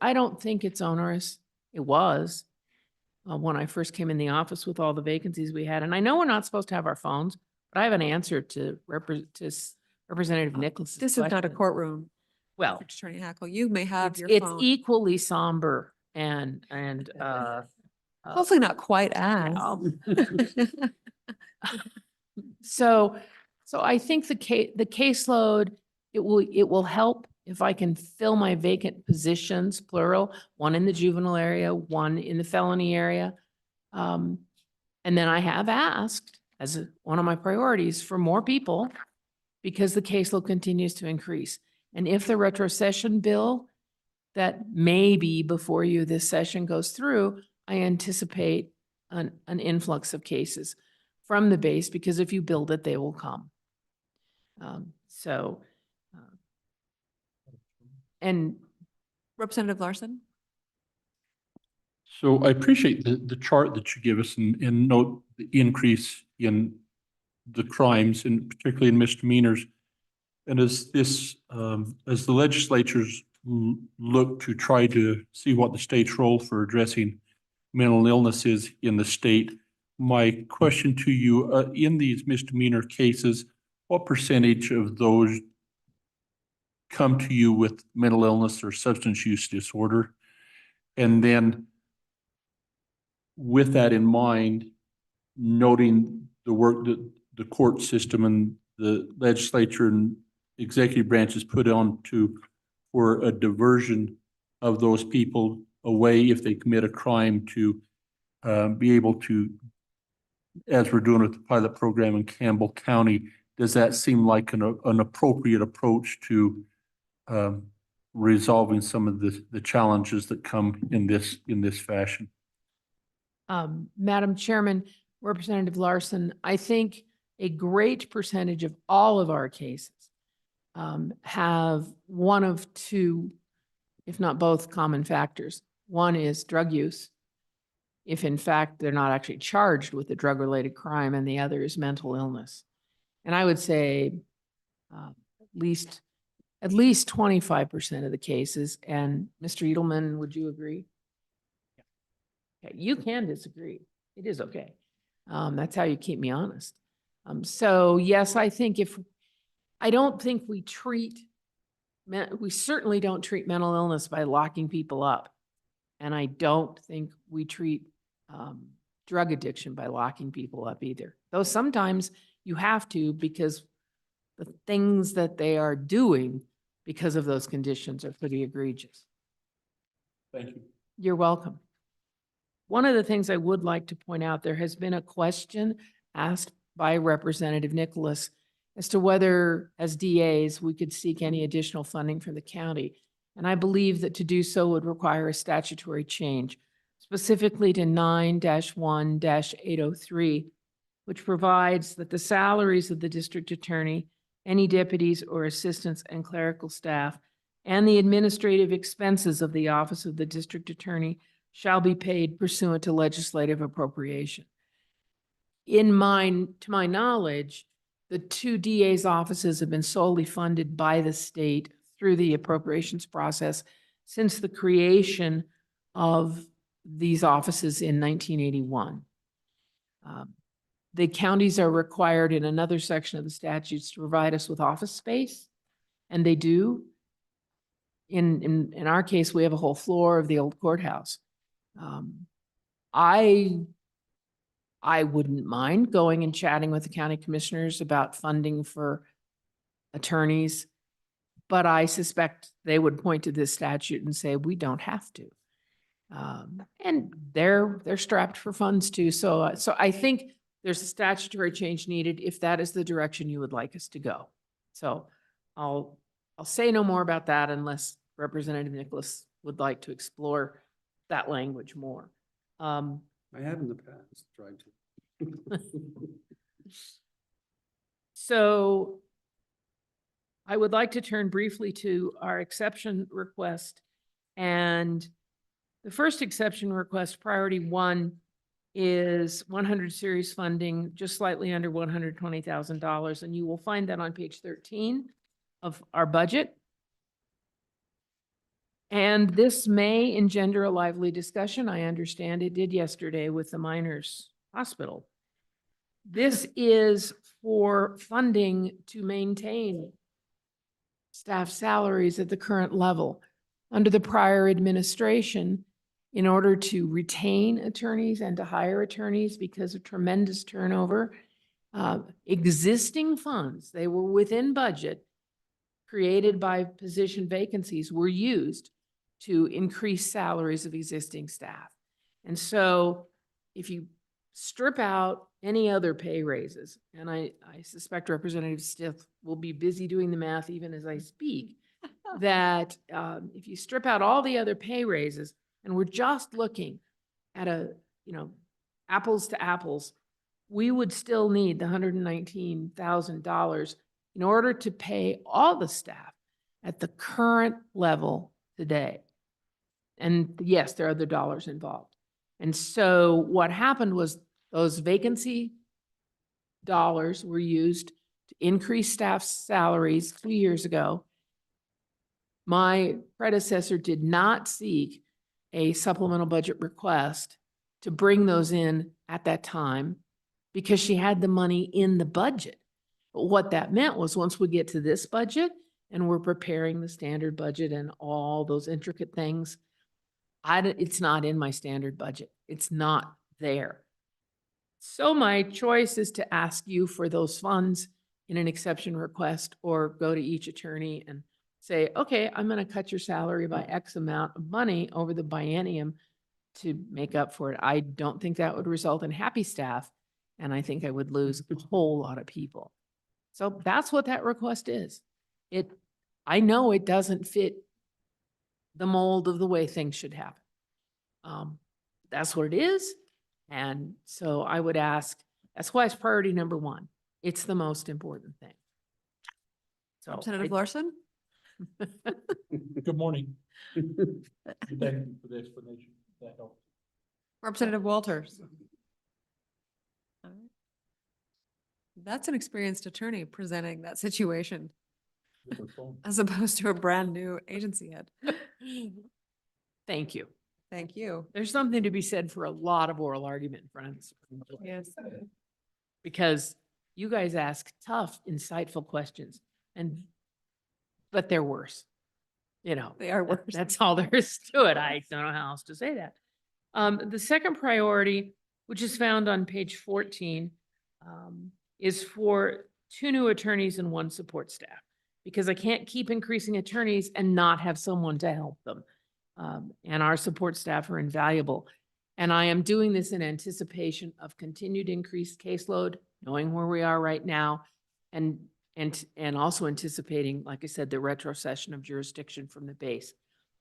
I don't think it's onerous. It was when I first came in the office with all the vacancies we had. And I know we're not supposed to have our phones, but I have an answer to Representative Nicholas. This is not a courtroom. Well, Attorney Hackle, you may have your it's phone. equally somber and Hopefully not quite as. So I think the caseload, it will help if I can fill my vacant positions, plural, 1 in the juvenile area, 1 in the felony area. And then I have asked, as one of my priorities, for more people because the caseload continues to increase. And if the retrocession bill that maybe before you this session goes through, I anticipate an influx of cases from the base, because if you build it, they will come. And Representative Larson? So I appreciate the chart that you give us and note the increase in the crimes and particularly in misdemeanors. And as this, as the legislatures look to try to see what the state's role for addressing mental illness is in the state, my question to you, in these misdemeanor cases, what percentage of those come to you with mental illness or substance use disorder? And then with that in mind, noting the work that the court system and the legislature and executive branches put on to for a diversion of those people away if they commit a crime to be able to, as we're doing with the pilot program in Campbell County, does that seem like an appropriate approach to resolving some of the challenges that come in this fashion? Madam Chairman, Representative Larson, I think a great percentage of all of our cases have one of two, if not both, common factors. One is drug use, if in fact they're not actually charged with a drug-related crime, and the other is mental illness. And I would say at least 25% of the cases. And Mr. Edelman, would you agree? Okay, you can disagree. It is okay. That's how you keep me honest. So yes, I think I don't think we certainly don't treat mental illness by locking people up. And I don't think we treat drug addiction by locking people up either. Though sometimes you have to, because the things that they are doing because of those conditions are pretty egregious. Thank you. You're welcome. One of the things I would like to point out, there has been a question asked by Representative Nicholas as to whether, as DAs, we could seek any additional funding from the county. And I believe that to do so would require a statutory change, specifically to 9-1-803, which provides that the salaries of the district attorney, any deputies or assistants and clerical staff, and the administrative expenses of the office of the district attorney shall be paid pursuant to legislative appropriation. To my knowledge, the two DA's offices have been solely funded by the state through the appropriations process since the creation of these offices in 1981. The counties are required in another section of the statutes to provide us with office space, and they do. In our case, we have a whole floor of the old courthouse. I wouldn't mind going and chatting with the county commissioners about funding for attorneys, but I suspect they would point to this statute and say, we don't have to. And they're strapped for funds too. So I think there's a statutory change needed if that is the direction you would like us to go. So I'll say no more about that unless Representative Nicholas would like to explore that language more. I have in the past tried to. So I would like to turn briefly to our exception request. And the first exception request, priority 1, is 100 series funding, just slightly under $120,000. And you will find that on page 13 of our budget. And this may engender a lively discussion. I understand it did yesterday with the miners hospital. This is for funding to maintain staff salaries at the current level. Under the prior administration, in order to retain attorneys and to hire attorneys because of tremendous turnover, existing funds, they were within budget, created by position vacancies, were used to increase salaries of existing staff. And so if you strip out any other pay raises, and I suspect Representative Stiff will be busy doing the math even as I speak, that if you strip out all the other pay raises, and we're just looking at apples to apples, we would still need the $119,000 in order to pay all the staff at the current level today. And yes, there are other dollars involved. And so what happened was those vacancy dollars were used to increase staff's salaries 2 years ago. My predecessor did not seek a supplemental budget request to bring those in at that time because she had the money in the budget. But what that meant was once we get to this budget and we're preparing the standard budget and all those intricate things, it's not in my standard budget. It's not there. So my choice is to ask you for those funds in an exception request or go to each attorney and say, okay, I'm going to cut your salary by X amount of money over the biennium to make up for it. I don't think that would result in happy staff, and I think I would lose a whole lot of people. So that's what that request is. I know it doesn't fit the mold of the way things should happen. That's what it is. And so I would ask, that's why it's priority number one. It's the most important thing. So Representative Larson? Good morning. Thank you for the explanation. That helps. Representative Walters? All right. That's an experienced attorney presenting that situation as opposed to a brand new agency head. Thank you. Thank you. There's something to be said for a lot of oral argument in front of this. Yes. Because you guys ask tough, insightful questions but they're worse. You know, They are worse. That's all there is to it. I don't know how else to say that. The second priority, which is found on page 14, is for 2 new attorneys and 1 support staff, because I can't keep increasing attorneys and not have someone to help them. And our support staff are invaluable. And I am doing this in anticipation of continued increased caseload, knowing where we are right now, and also anticipating, like I said, the retrocession of jurisdiction from the base.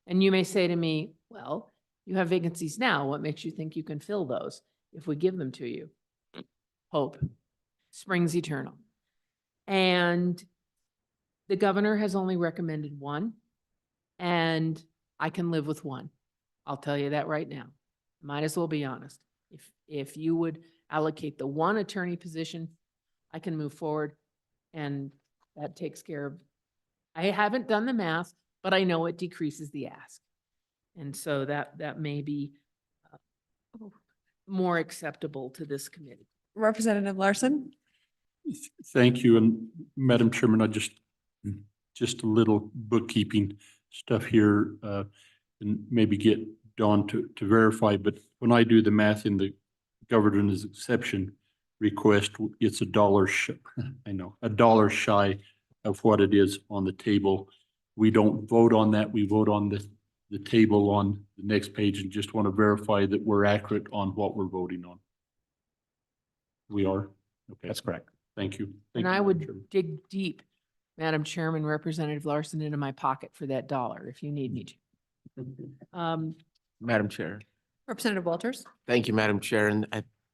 And you may say to me, well, you have vacancies now. What makes you think you can fill those if we give them to you? Hope springs eternal. And the governor has only recommended 1, and I can live with 1. I'll tell you that right now. Might as well be honest. If you would allocate the 1 attorney position, I can move forward, and that takes care of, I haven't done the math, but I know it decreases the ask. And so that may be more acceptable to this committee. Representative Larson? Thank you. And Madam Chairman, I just a little bookkeeping stuff here, and maybe get Dawn to verify, but when I do the math in the governor's exception request, it's $1 shy of what it is on the table. We don't vote on that. We vote on the table on the next page, and just want to verify that we're accurate on what we're voting on. We are? Okay. That's correct. Thank you. And I would dig deep, Madam Chairman, Representative Larson, into my pocket for that $1 if you need me to. Madam Chair. Representative Walters? Thank you, Madam Chair. And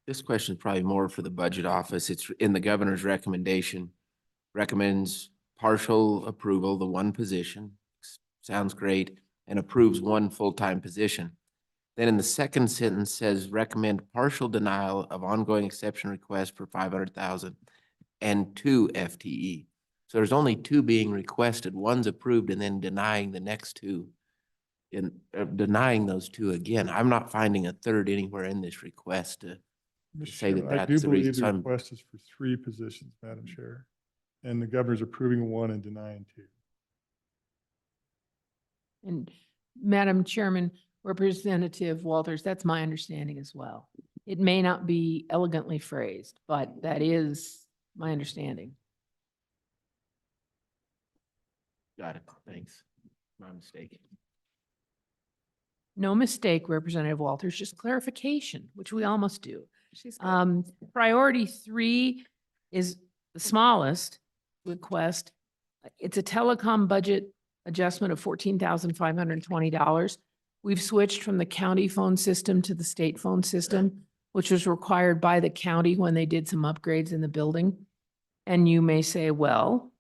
this question is probably more for the budget office. It's in the governor's recommendation. Recommends partial approval, the 1 position. Sounds great. And approves 1 full-time position. Then in the second sentence says recommend partial denial of ongoing exception request for 500,000 and 2 FTE. So there's only 2 being requested. 1's approved and then denying the next 2. In denying those 2 again. I'm not finding a 3rd anywhere in this request to say that I that's do the reason. believe So the I'm, request is for 3 positions, Madam Chair. And the governor's approving 1 and denying 2. And Madam Chairman, Representative Walters, that's my understanding as well. It may not be elegantly phrased, but that is my understanding. got it. Thanks. My mistake. No mistake, Representative Walters, just clarification, which we almost do. She's good. Priority 3 is the smallest request. It's a telecom budget adjustment of $14,520. We've switched from the county phone system to the state phone system, which was required by the county when they did some upgrades in the building. And you may say, well,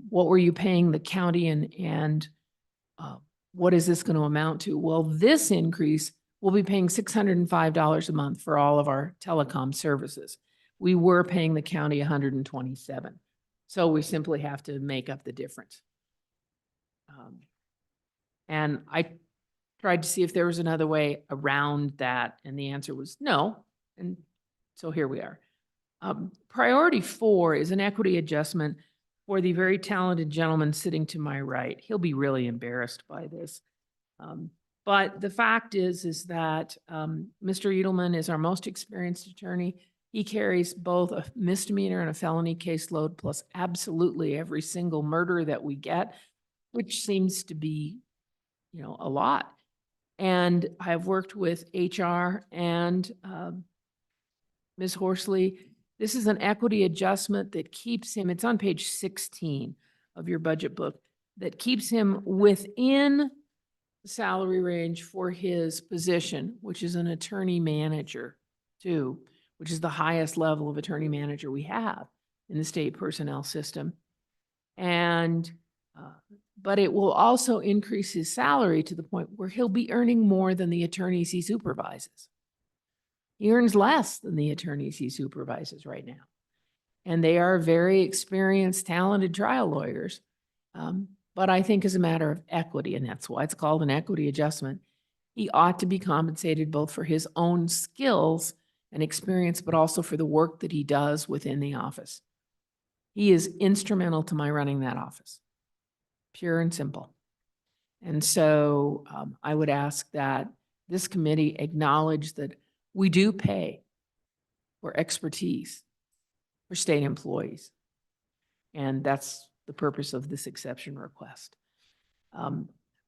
what were you paying the county and what is this going to amount to? Well, this increase will we'll be paying $605 a month for all of our telecom services. We were paying the county $127. So we simply have to make up the difference. And I tried to see if there was another way around that, and the answer was no. And so here we are. Priority 4 is an equity adjustment for the very talented gentleman sitting to my right. He'll be really embarrassed by this. But the fact is that Mr. Edelman is our most experienced attorney. He carries both a misdemeanor and a felony caseload, plus absolutely every single murder that we get, which seems to be, you know, a lot. And I've worked with HR and Ms. Horsley. This is an equity adjustment that keeps him, it's on page 16 of your budget book, that keeps him within the salary range for his position, which is an attorney manager too, which is the highest level of attorney manager we have in the state personnel system. And, but it will also increase his salary to the point where he'll be earning more than the attorneys he supervises. He earns less than the attorneys he supervises right now. And they are very experienced, talented trial lawyers. But I think as a matter of equity, and that's why it's called an equity adjustment, he ought to be compensated both for his own skills and experience, but also for the work that he does within the office. He is instrumental to my running that office, pure and simple. And so I would ask that this committee acknowledge that we do pay for expertise for state employees. And that's the purpose of this exception request.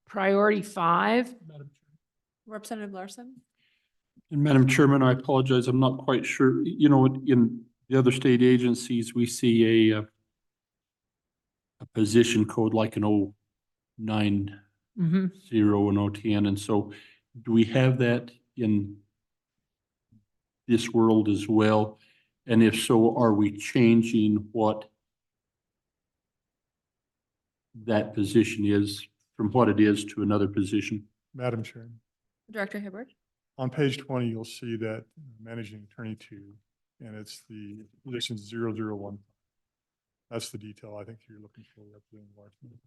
Priority 5. Representative Larson? And Madam Chairman, I apologize, I'm not quite sure, you know, in the other state agencies, we see a position code like an 090 and 010, and so do we have that in this world as well? And if so, are we changing what that position is from what it is to another position? Madam Chairman, Director Hibbert? on page 20, you'll see that managing attorney 2, and it's the position 001. That's the detail I think you're looking for, Representative Larson.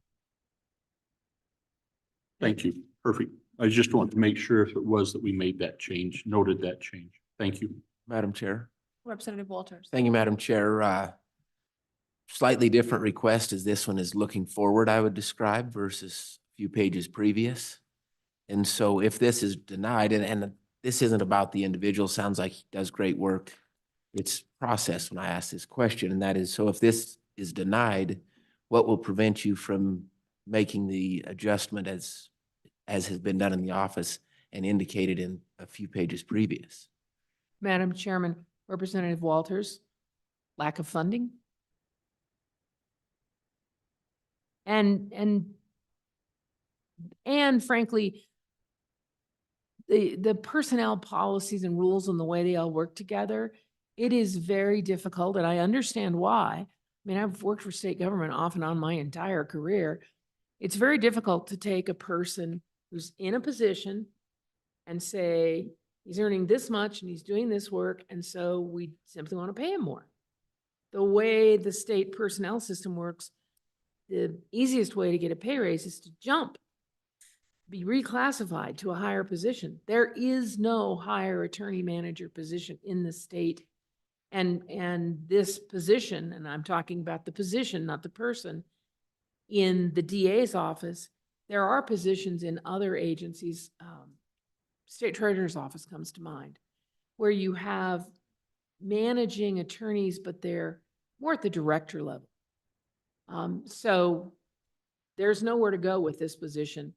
Thank you. Perfect. I just wanted to make sure if it was that we made that change, noted that change. Thank you. Madam Chair. Representative Walters? Thank you, Madam Chair. Slightly different request as this one is looking forward, I would describe, versus a few pages previous. And so if this is denied, and this isn't about the individual, sounds like he does great work. It's process when I ask this question, and that is, so if this is denied, what will prevent you from making the adjustment as has been done in the office and indicated in a few pages previous? Madam Chairman, Representative Walters, lack of funding. And frankly, the personnel policies and rules and the way they all work together, it is very difficult, and I understand why. I mean, I've worked for state government off and on my entire career. It's very difficult to take a person who's in a position and say, he's earning this much and he's doing this work, and so we simply want to pay him more. The way the state personnel system works, the easiest way to get a pay raise is to jump, be reclassified to a higher position. There is no higher attorney manager position in the state. And this position, and I'm talking about the position, not the person, in the DA's office, there are positions in other agencies, State Treasurer's Office comes to mind, where you have managing attorneys, but they're more at the director level. So there's nowhere to go with this position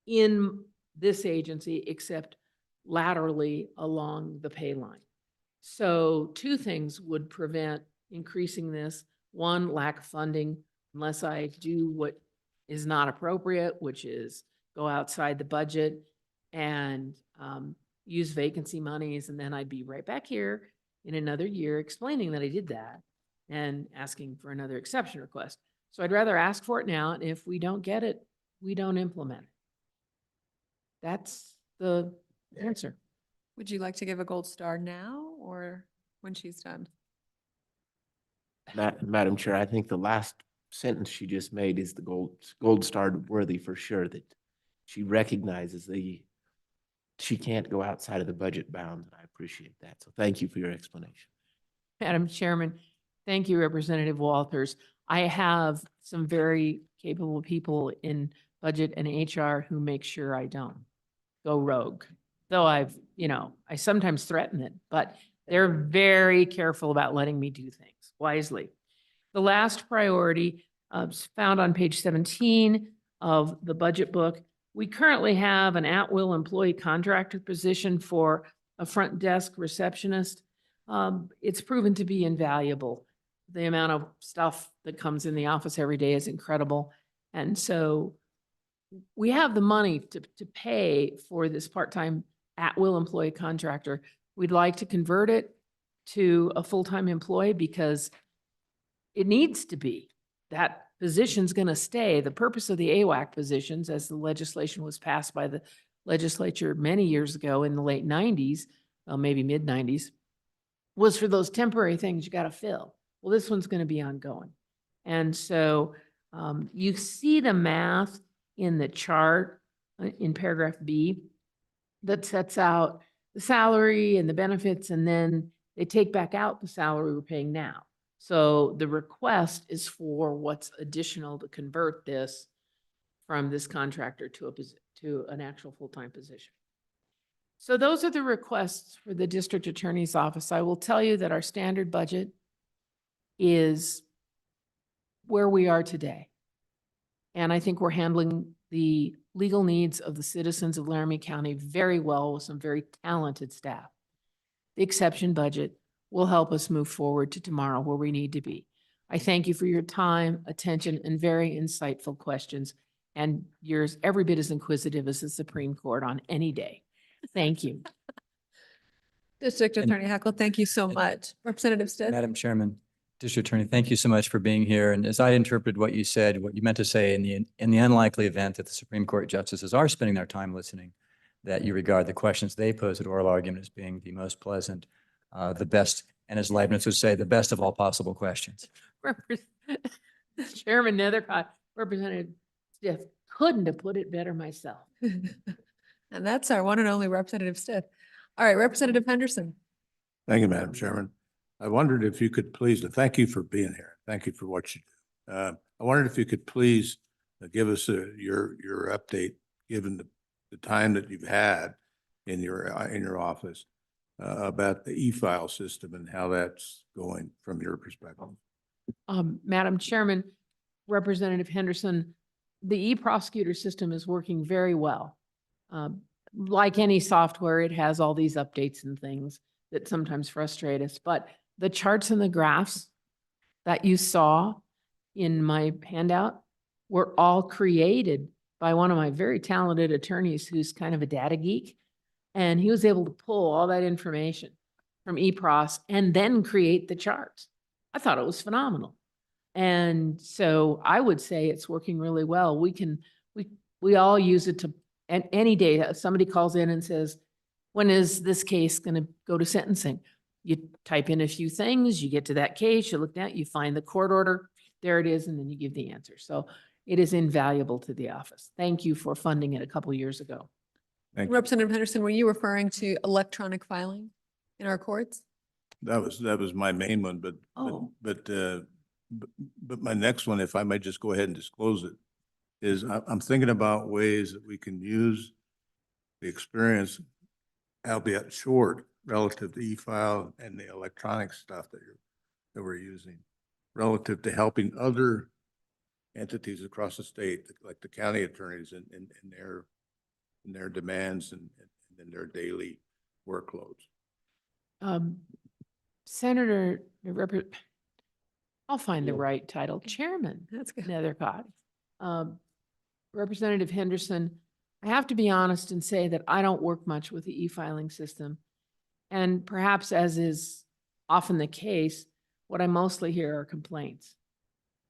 in this agency except laterally along the pay line. So two things would prevent increasing this. One, lack of funding, unless I do what is not appropriate, which is go outside the budget and use vacancy monies, and then I'd be right back here in another year explaining that I did that and asking for another exception request. So I'd rather ask for it now, and if we don't get it, we don't implement it. That's the answer. Would you like to give a gold star now or when she's done? Madam Chair, I think the last sentence she just made is the gold star worthy for sure, that she recognizes she can't go outside of the budget bounds. I appreciate that. So thank you for your explanation. Madam Chairman, thank you, Representative Walters. I have some very capable people in budget and HR who make sure I don't go rogue. Though I sometimes threaten it, but they're very careful about letting me do things wisely. The last priority is found on page 17 of the budget book. We currently have an at-will employee contractor position for a front desk receptionist. It's proven to be invaluable. The amount of stuff that comes in the office every day is incredible. And so we have the money to pay for this part-time at-will employee contractor. We'd like to convert it to a full-time employee because it needs to be. That position's going to stay. The purpose of the AWAC positions, as the legislation was passed by the legislature many years ago in the late 90s, maybe mid 90s, was for those temporary things you got to fill. Well, this one's going to be ongoing. And so you see the math in the chart in paragraph B that sets out the salary and the benefits, and then they take back out the salary we're paying now. So the request is for what's additional to convert this from this contractor to an actual full-time position. So those are the requests for the district attorney's office. I will tell you that our standard budget is where we are today. And I think we're handling the legal needs of the citizens of Laramie County very well with some very talented staff. The exception budget will help us move forward to tomorrow where we need to be. I thank you for your time, attention, and very insightful questions. And you're every bit as inquisitive as the Supreme Court on any day. Thank you. District And- Attorney Hackle, thank you so much. Representative Stitt? Madam Chairman, District Attorney, thank you so much for being here. And as I interpreted what you said, what you meant to say in the unlikely event that the Supreme Court justices are spending their time listening, that you regard the questions they pose at oral argument as being the most pleasant, the best, and as Leibniz would say, the best of all possible questions. Chairman Nethercott, Representative Stiff, couldn't have put it better myself. And that's our one and only Representative Stitt. All right, Representative Henderson. Thank you, Madam Chairman. I wondered if you could please, and thank you for being here. Thank you for what you do. I wondered if you could please give us your update, given the time that you've had in your office, about the e-file system and how that's going from your perspective. Madam Chairman, Representative Henderson, the e-prosecutor system is working very well. Like any software, it has all these updates and things that sometimes frustrate us, but the charts and the graphs that you saw in my handout were all created by one of my very talented attorneys who's kind of a data geek. And he was able to pull all that information from ePros and then create the charts. I thought it was phenomenal. And so I would say it's working really well. We all use it to, and any day if somebody calls in and says, when is this case going to go to sentencing? You type in a few things, you get to that case, you look at, you find the court order, there it is, and then you give the answer. So it is invaluable to the office. Thank you for funding it a couple of years ago. Thank you. Representative Henderson, were you referring to electronic filing in our courts? That was my main one, but my next one, if I might just go ahead and disclose it, is I'm thinking about ways that we can use the experience, albeit short, relative to e-file and the electronic stuff that we're using, relative to helping other entities across the state, like the county attorneys in their demands and in their daily workloads. Senator, I'll find the right title, Chairman That's good. Nethercott. Representative Henderson, I have to be honest and say that I don't work much with the e-filing system. And perhaps as is often the case, what I mostly hear are complaints.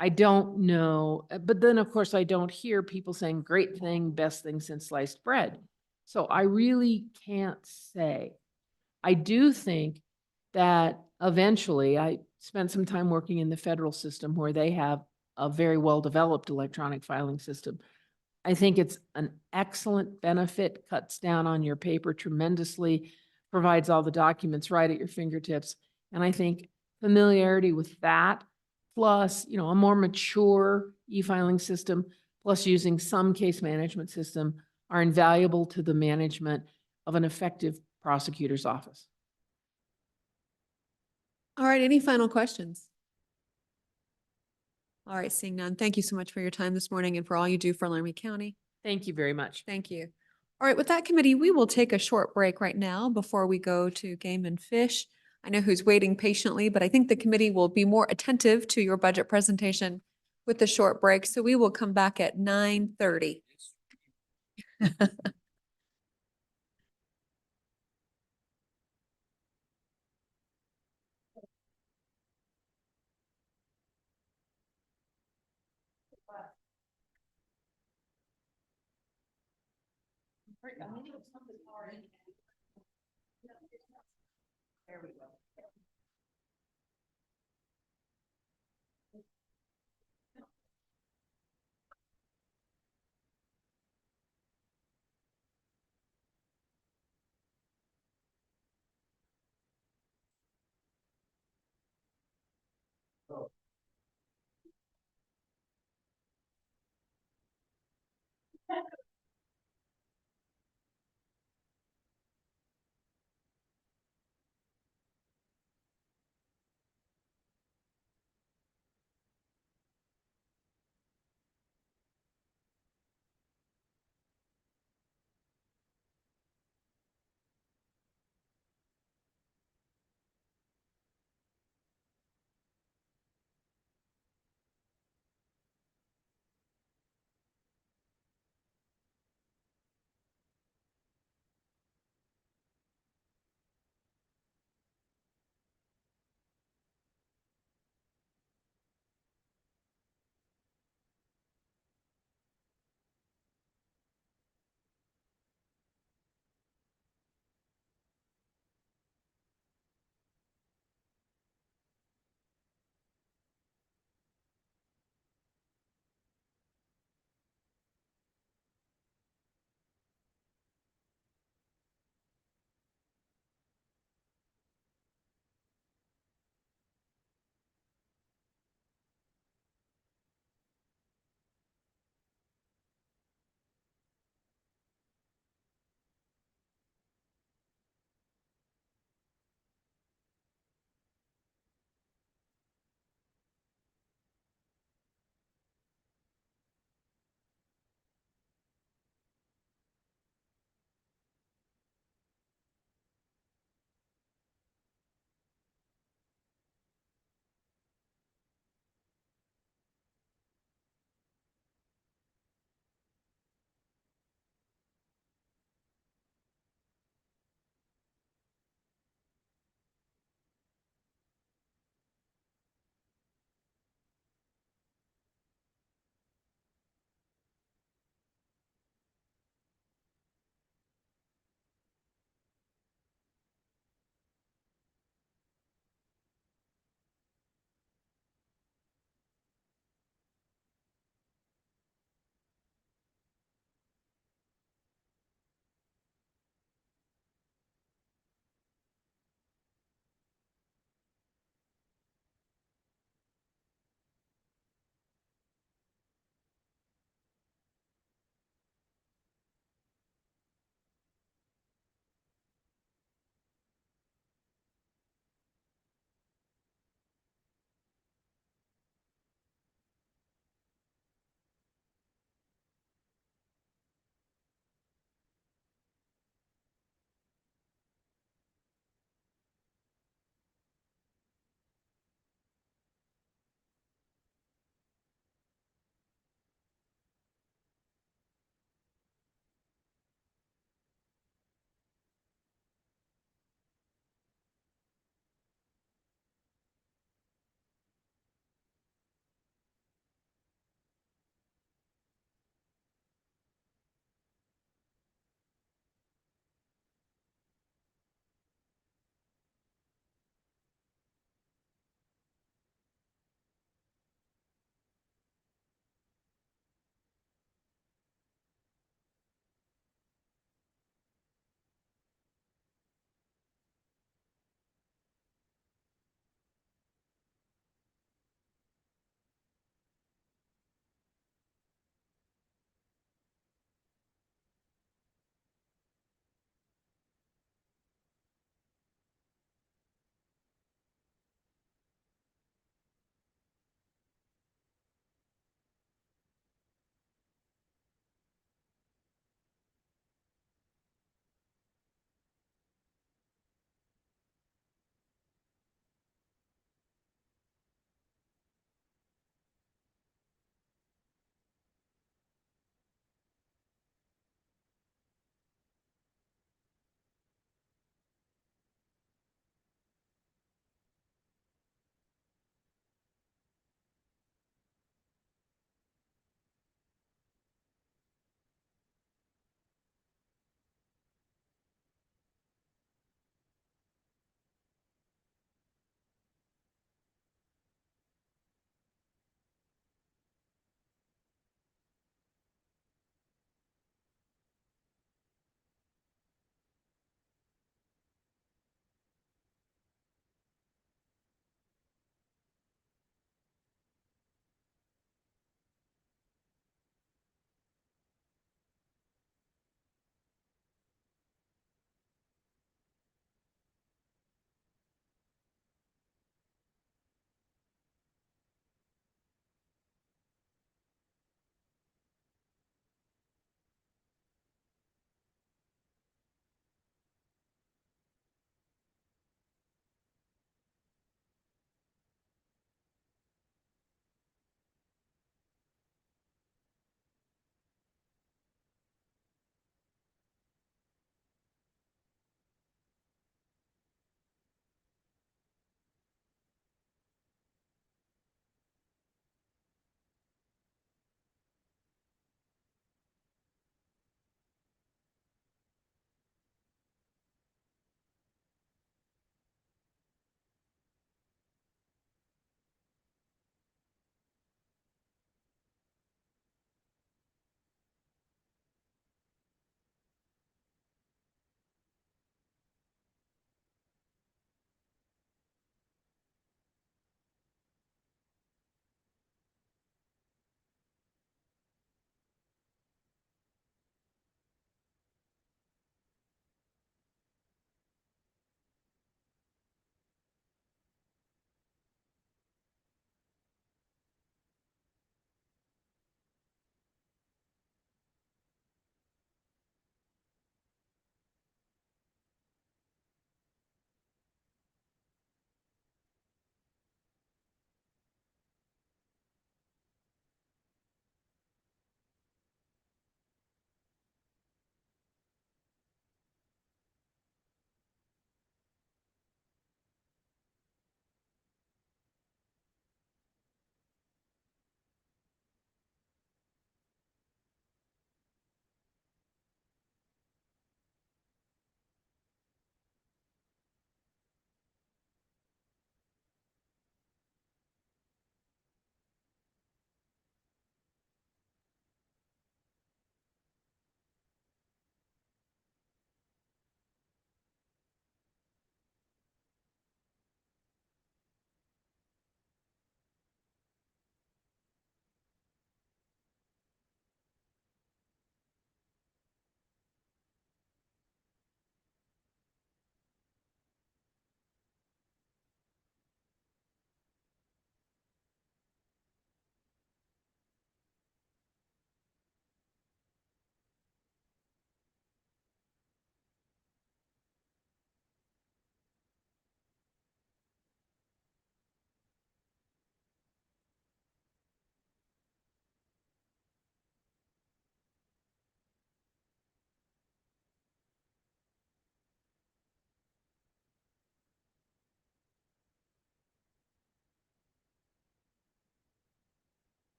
I don't know, but then of course I don't hear people saying great thing, best thing since sliced bread. So I really can't say. I do think that eventually, I spent some time working in the federal system where they have a very well-developed electronic filing system. I think it's an excellent benefit, cuts down on your paper tremendously, provides all the documents right at your fingertips. And I think familiarity with that, plus, a more mature e-filing system, plus using some case management system are invaluable to the management of an effective prosecutor's office. All right, any final questions? All right, seeing none. Thank you so much for your time this morning and for all you do for Laramie County. Thank you very much. Thank you. All right, with that committee, we will take a short break right now before we go to Game and Fish. I know who's waiting patiently, but I think the committee will be more attentive to your budget presentation with the short break. So we will come back at 9:30. There we go.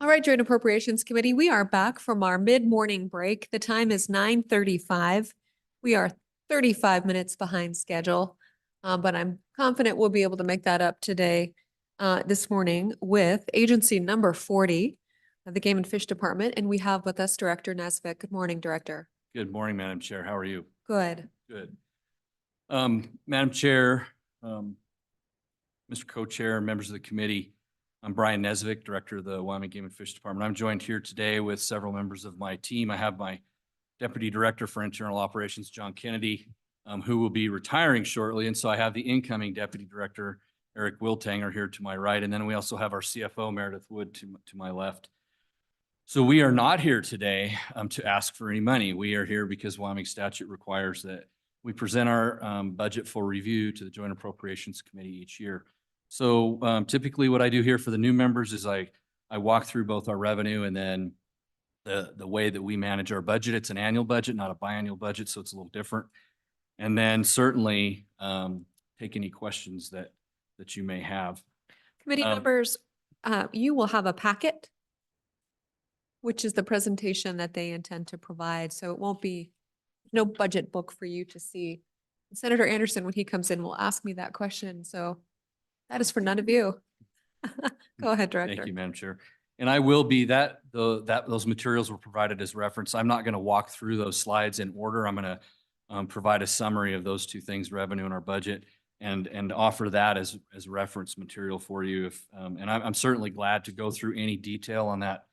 All right, Joint Appropriations Committee, we are back from our mid-morning break. The time is 9:35. We are 35 minutes behind schedule, but I'm confident we'll be able to make that up today, this morning with agency number 40 of the Game and Fish Department. And we have with us Director Nesbitt. Good morning, Director. Good morning, Madam Chair. How are you? Good. Good. Madam Chair, Mr. Co-Chair, members of the committee, I'm Brian Nesvik, Director of the Wyoming Game and Fish Department. I'm joined here today with several members of my team. I have my Deputy Director for Internal Operations, John Kennedy, who will be retiring shortly. And so I have the incoming Deputy Director, Eric Wiltanger, here to my right. And then we also have our CFO, Meredith Wood, to my left. So we are not here today to ask for any money. We are here because Wyoming statute requires that we present our budget for review to the Joint Appropriations Committee each year. So typically what I do here for the new members is I walk through both our revenue and then the way that we manage our budget. It's an annual budget, not a biannual budget, so it's a little different. And then certainly take any questions that you may have. Committee members, you will have a packet, which is the presentation that they intend to provide. So it won't be no budget book for you to see. Senator Anderson, when he comes in, will ask me that question. So that is for none of you. Go ahead, Director. Thank you, Madam Chair. And I will be those materials were provided as reference. I'm not going to walk through those slides in order. I'm going to provide a summary of those two things, revenue and our budget, and offer that as reference material for you. And I'm certainly glad to go through any detail on that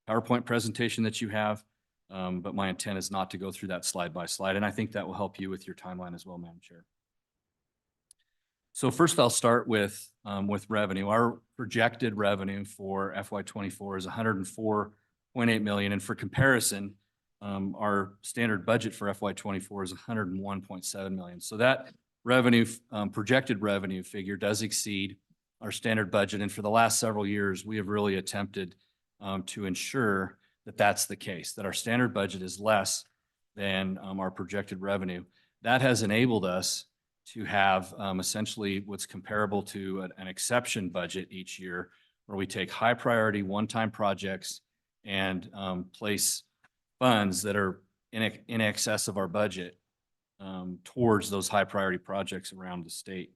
PowerPoint presentation that you have. But my intent is not to go through that slide by slide. And I think that will help you with your timeline as well, Madam Chair. So first I'll start with revenue. Our projected revenue for FY24 is $104.8 million. And for comparison, our standard budget for FY24 is $101.7 million. So that revenue, projected revenue figure does exceed our standard budget. And for the last several years, we have really attempted to ensure that that's the case, that our standard budget is less than our projected revenue. That has enabled us to have essentially what's comparable to an exception budget each year, where we take high priority one-time projects and place funds that are in excess of our budget towards those high priority projects around the state.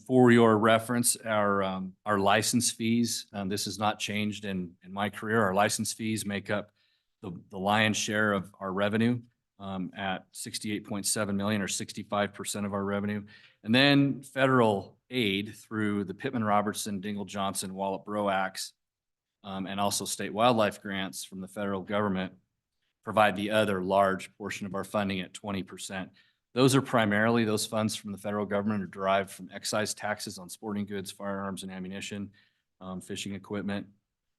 For your reference, our license fees, this has not changed in my career. Our license fees make up the lion's share of our revenue at $68.7 million, or 65% of our revenue. And then federal aid through the Pittman-Robertson, Dingell-Johnson, Wallet-Bro Acts, and also state wildlife grants from the federal government provide the other large portion of our funding at 20%. Those are primarily, those funds from the federal government are derived from excise taxes on sporting goods, firearms and ammunition, fishing equipment.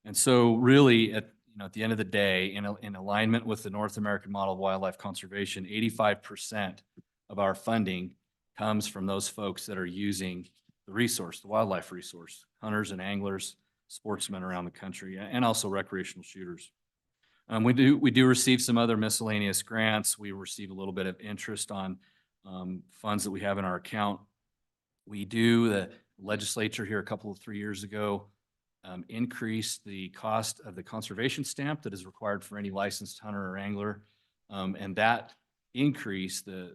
And so really at the end of the day, in alignment with the North American Model of Wildlife Conservation, 85% of our funding comes from those folks that are using the resource, the wildlife resource, hunters and anglers, sportsmen around the country, and also recreational shooters. We do receive some other miscellaneous grants. We receive a little bit of interest on funds that we have in our account. The legislature here a couple of 3 years ago increased the cost of the conservation stamp that is required for any licensed hunter or angler. And that increase, the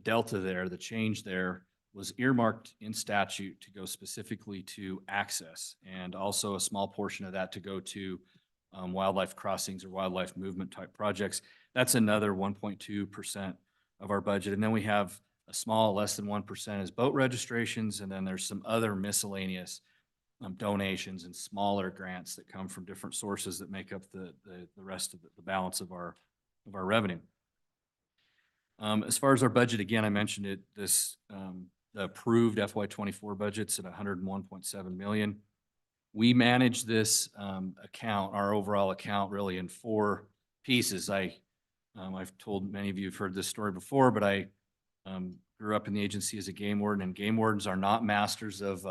delta there, the change there, was earmarked in statute to go specifically to access, and also a small portion of that to go to wildlife crossings or wildlife movement type projects. That's another 1.2% of our budget. And then we have a small, less than 1% as boat registrations. And then there's some other miscellaneous donations and smaller grants that come from different sources that make up the rest of the balance of our revenue. As far as our budget, again, I mentioned it, the approved FY24 budget's at $101.7 million. We manage this account, our overall account, really in four pieces. I've told many of you have heard this story before, but I grew up in the agency as a game warden, and game wardens are not masters of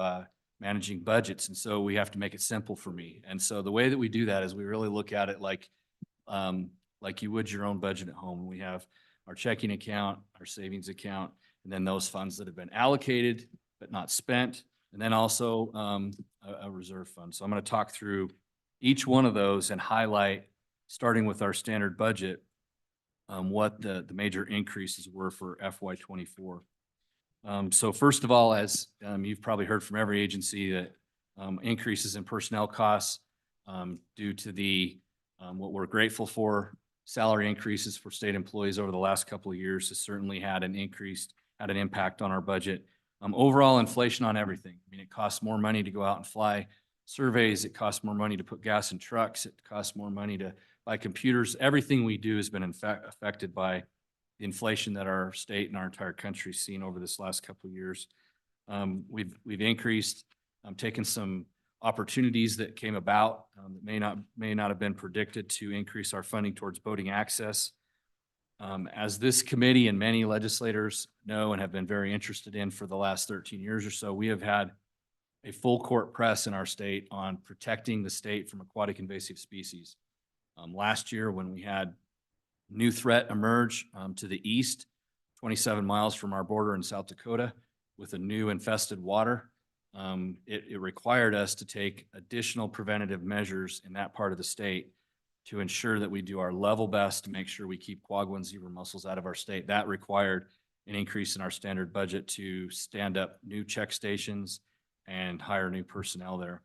managing budgets. And so we have to make it simple for me. And so the way that we do that is we really look at it like you would your own budget at home. We have our checking account, our savings account, and then those funds that have been allocated but not spent. and then also a reserve fund. So I'm going to talk through each one of those and highlight, starting with our standard budget, what the major increases were for FY '24. So first of all, as you've probably heard from every agency, that increases in personnel costs due to the what we're grateful for, salary increases for state employees over the last couple of years has certainly had an impact on our budget. Overall inflation on everything. I mean, it costs more money to go out and fly surveys. It costs more money to put gas in trucks. It costs more money to buy computers. Everything we do has been affected by the inflation that our state and our entire country's seen over this last couple of years. We've increased, taken some opportunities that came about that may not have been predicted to increase our funding towards boating access. As this committee and many legislators know and have been very interested in for the last 13 years or so, we have had a full court press in our state on protecting the state from aquatic invasive species. Last year, when we had new threat emerge to the east, 27 miles from our border in South Dakota, with a new infested water, it required us to take additional preventative measures in that part of the state to ensure that we do our level best to make sure we keep quagga and zebra mussels out of our state. That required an increase in our standard budget to stand up new check stations and hire new personnel there.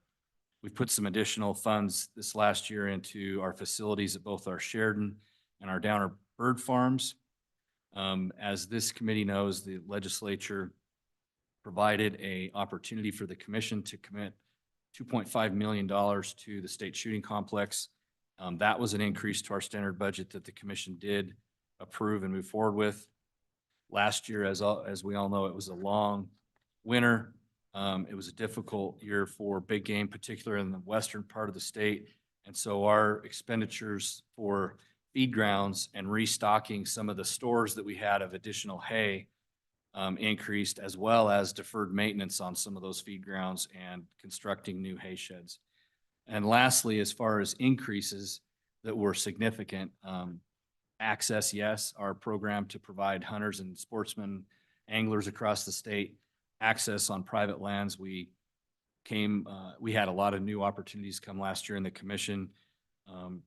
We've put some additional funds this last year into our facilities at both our Sheridan and our Downer bird farms. As this committee knows, the legislature provided an opportunity for the commission to commit $2.5 million to the state shooting complex. That was an increase to our standard budget that the commission did approve and move forward with. Last year, as we all know, it was a long winter. It was a difficult year for big game, particularly in the western part of the state. And so our expenditures for feed grounds and restocking some of the stores that we had of additional hay increased, as well as deferred maintenance on some of those feed grounds and constructing new hay sheds. And lastly, as far as increases that were significant, access, yes, our program to provide hunters and sportsmen, anglers across the state access on private lands. We had a lot of new opportunities come last year, and the commission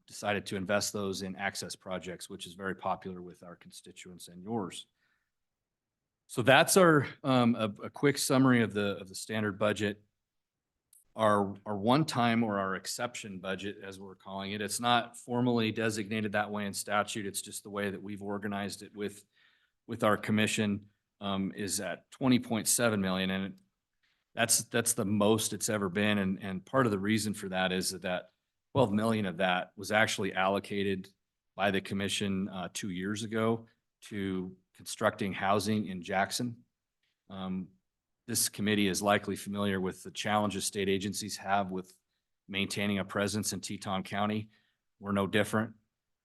decided to invest those in access projects, which is very popular with our constituents and yours. So that's our a quick summary of the standard budget. Our one-time or our exception budget, as we're calling it, it's not formally designated that way in statute. It's just the way that we've organized it with our commission, is at 20.7 million, and that's the most it's ever been. And part of the reason for that is that 12 million of that was actually allocated by the commission 2 years ago to constructing housing in Jackson. This committee is likely familiar with the challenges state agencies have with maintaining a presence in Teton County. We're no different.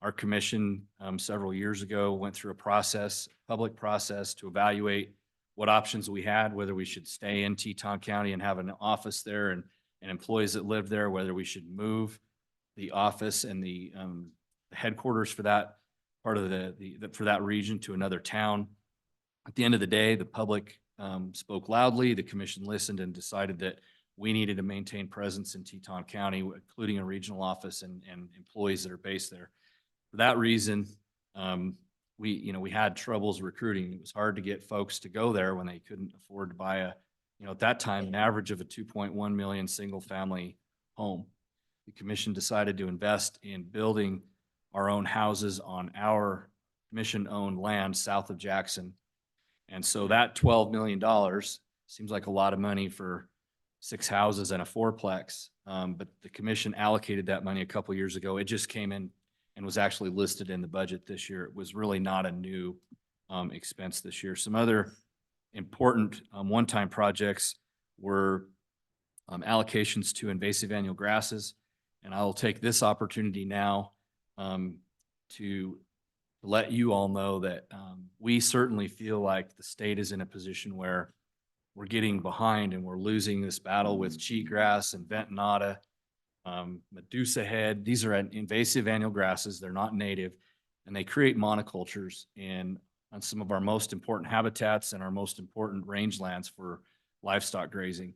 Our commission several years ago went through a public process to evaluate what options we had, whether we should stay in Teton County and have an office there and employees that live there, whether we should move the office and the headquarters for that part of for that region to another town. At the end of the day, the public spoke loudly. The commission listened and decided that we needed to maintain presence in Teton County, including a regional office and employees that are based there. For that reason, we had troubles recruiting. It was hard to get folks to go there when they couldn't afford to buy at that time, an average of a 2.1 million single family home. The commission decided to invest in building our own houses on our commission-owned land south of Jackson. And so that $12 million seems like a lot of money for 6 houses and a fourplex. But the commission allocated that money a couple of years ago. It just came in and was actually listed in the budget this year. It was really not a new expense this year. Some other important one-time projects were allocations to invasive annual grasses. And I'll take this opportunity now to let you all know that we certainly feel like the state is in a position where we're getting behind and we're losing this battle with cheatgrass and ventonata, Medusa head. These are invasive annual grasses. They're not native, and they create monocultures on some of our most important habitats and our most important rangelands for livestock grazing.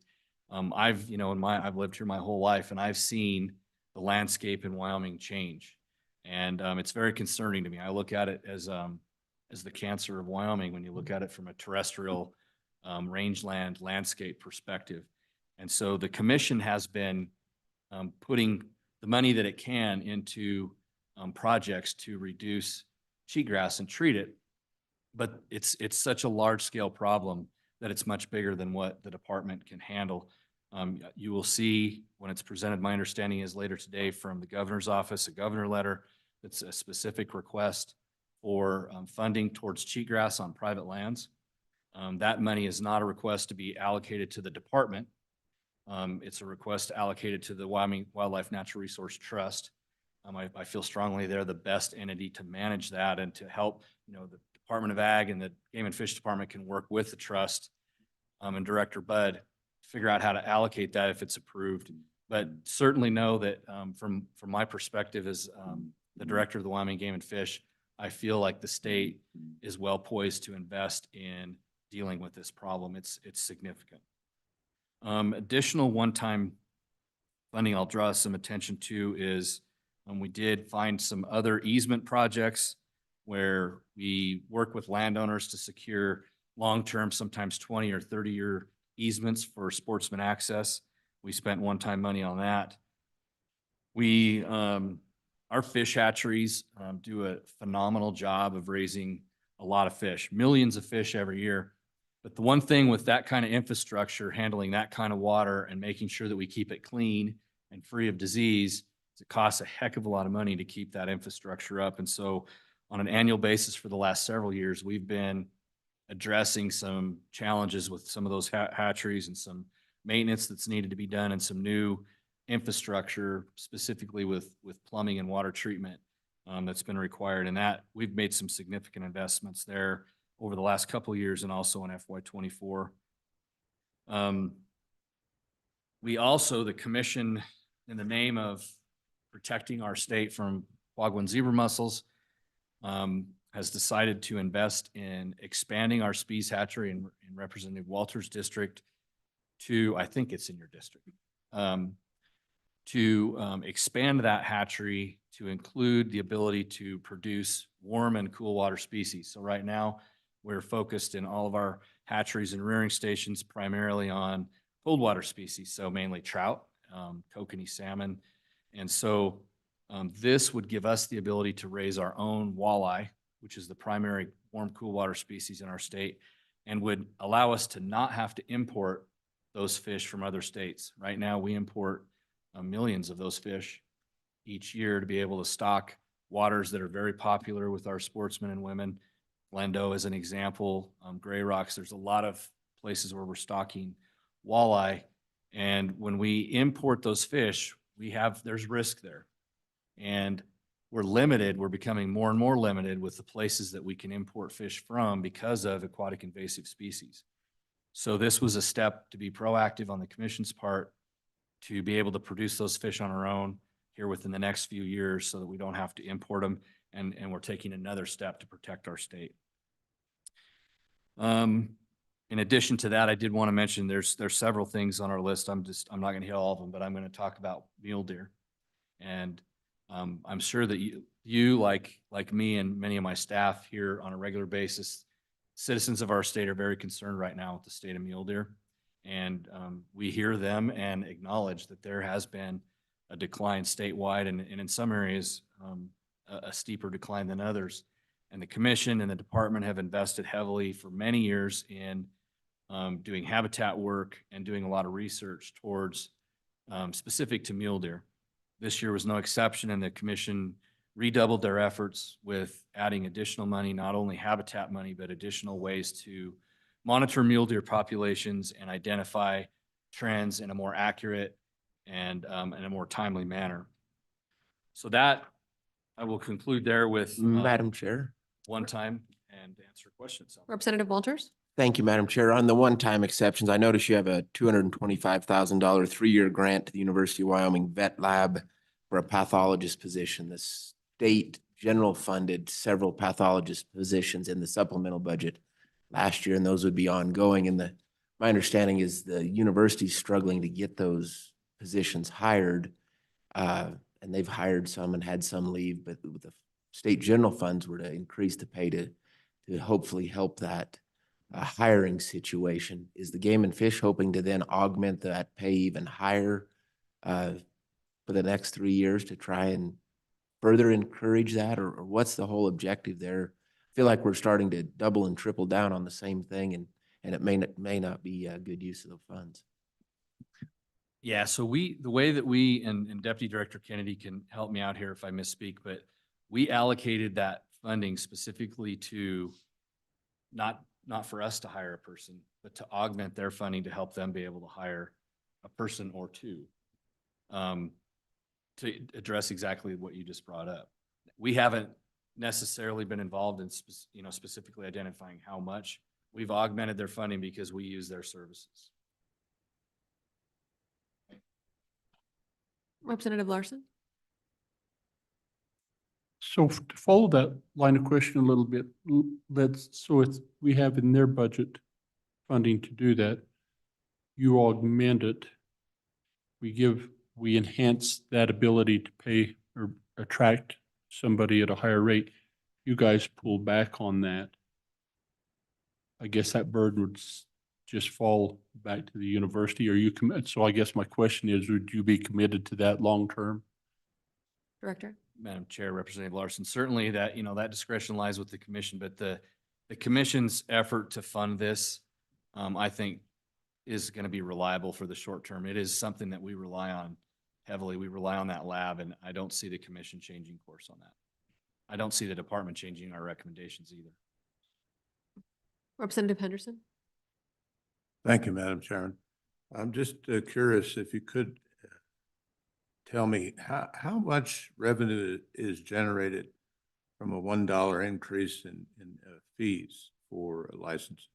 I've, I've lived here my whole life and I've seen the landscape in Wyoming change. And it's very concerning to me. I look at it as the cancer of Wyoming when you look at it from a terrestrial rangeland landscape perspective. And so the commission has been putting the money that it can into projects to reduce cheatgrass and treat it. But it's such a large scale problem that it's much bigger than what the department can handle. You will see when it's presented, my understanding is later today from the governor's office, a governor letter that's a specific request for funding towards cheatgrass on private lands. That money is not a request to be allocated to the department. It's a request allocated to the Wyoming Wildlife Natural Resource Trust. I feel strongly they're the best entity to manage that and to help, the Department of Ag and the Game and Fish Department can work with the trust and Director Bud figure out how to allocate that if it's approved. But certainly know that from my perspective as the director of the Wyoming Game and Fish, I feel like the state is well poised to invest in dealing with this problem. It's significant. Additional one-time funding I'll draw some attention to is we did find some other easement projects where we work with landowners to secure long-term, sometimes 20 or 30-year easements for sportsman access. We spent one-time money on that. We, our fish hatcheries do a phenomenal job of raising a lot of fish, millions of fish every year. But the one thing with that kind of infrastructure, handling that kind of water and making sure that we keep it clean and free of disease, it costs a heck of a lot of money to keep that infrastructure up. And so on an annual basis for the last several years, we've been addressing some challenges with some of those hatcheries and some maintenance that's needed to be done and some new infrastructure, specifically with plumbing and water treatment that's been required. And that we've made some significant investments there over the last couple of years and also in FY24. We also, the commission, in the name of protecting our state from quagga zebra mussels, has decided to invest in expanding our Spees hatchery in Representative Walters' district to, I think it's in your district, to expand that hatchery to include the ability to produce warm and cool water species. So right now, we're focused in all of our hatcheries and rearing stations primarily on cold water species, so mainly trout, kokanee salmon. And so this would give us the ability to raise our own walleye, which is the primary warm, cool water species in our state, and would allow us to not have to import those fish from other states. Right now, we import millions of those fish each year to be able to stock waters that are very popular with our sportsmen and women. Glendo is an example, Gray Rocks. There's a lot of places where we're stocking walleye. And when we import those fish, there's risk there. And we're limited, we're becoming more and more limited with the places that we can import fish from because of aquatic invasive species. So this was a step to be proactive on the commission's part to be able to produce those fish on our own here within the next few years so that we don't have to import them. And we're taking another step to protect our state. In addition to that, I did want to mention there's several things on our list. I'm not going to hit all of them, but I'm going to talk about mule deer. And I'm sure that you like me and many of my staff here on a regular basis, citizens of our state are very concerned right now with the state of mule deer. And we hear them and acknowledge that there has been a decline statewide and in some areas a steeper decline than others. And the commission and the department have invested heavily for many years in doing habitat work and doing a lot of research towards specific to mule deer. This year was no exception, and the commission redoubled their efforts with adding additional money, not only habitat money, but additional ways to monitor mule deer populations and identify trends in a more accurate and in a more timely manner. So that I will conclude there with Madam Chair. one time and answer questions. Representative Walters? Thank you, Madam Chair. On the one-time exceptions, I notice you have a $225,000 three-year grant to the University of Wyoming Vet Lab for a pathologist position. The state general funded several pathologist positions in the supplemental budget last year, and those would be ongoing. And the my understanding is the university's struggling to get those positions hired. And they've hired some and had some leave, but with the state general funds were to increase the pay to hopefully help that hiring situation. Is the Game and Fish hoping to then augment that pay even higher for the next 3 years to try and further encourage that, or what's the whole objective there? I feel like we're starting to double and triple down on the same thing, and it may not be a good use of the funds. Yeah, so the way that we, and Deputy Director Kennedy can help me out here if I misspeak, but we allocated that funding specifically to not for us to hire a person, but to augment their funding to help them be able to hire a person or two. To address exactly what you just brought up. We haven't necessarily been involved in specifically identifying how much. We've augmented their funding because we use their services. Representative Larson? So to follow that line of question a little bit, we have in their budget funding to do that. You augment it. We enhance that ability to pay or attract somebody at a higher rate. You guys pull back on that. I guess that burden would just fall back to the university. Are you committed? So I guess my question is, would you be committed to that long term? Director? Madam Chair, Representative Larson, certainly that, that discretion lies with the commission, but the commission's effort to fund this, I think is going to be reliable for the short term. It is something that we rely on heavily. We rely on that lab, and I don't see the commission changing course on that. I don't see the department changing our recommendations either. Representative Henderson? Thank you, Madam Chairman. I'm just curious if you could tell me how much revenue is generated from a $1 increase in fees for licenses?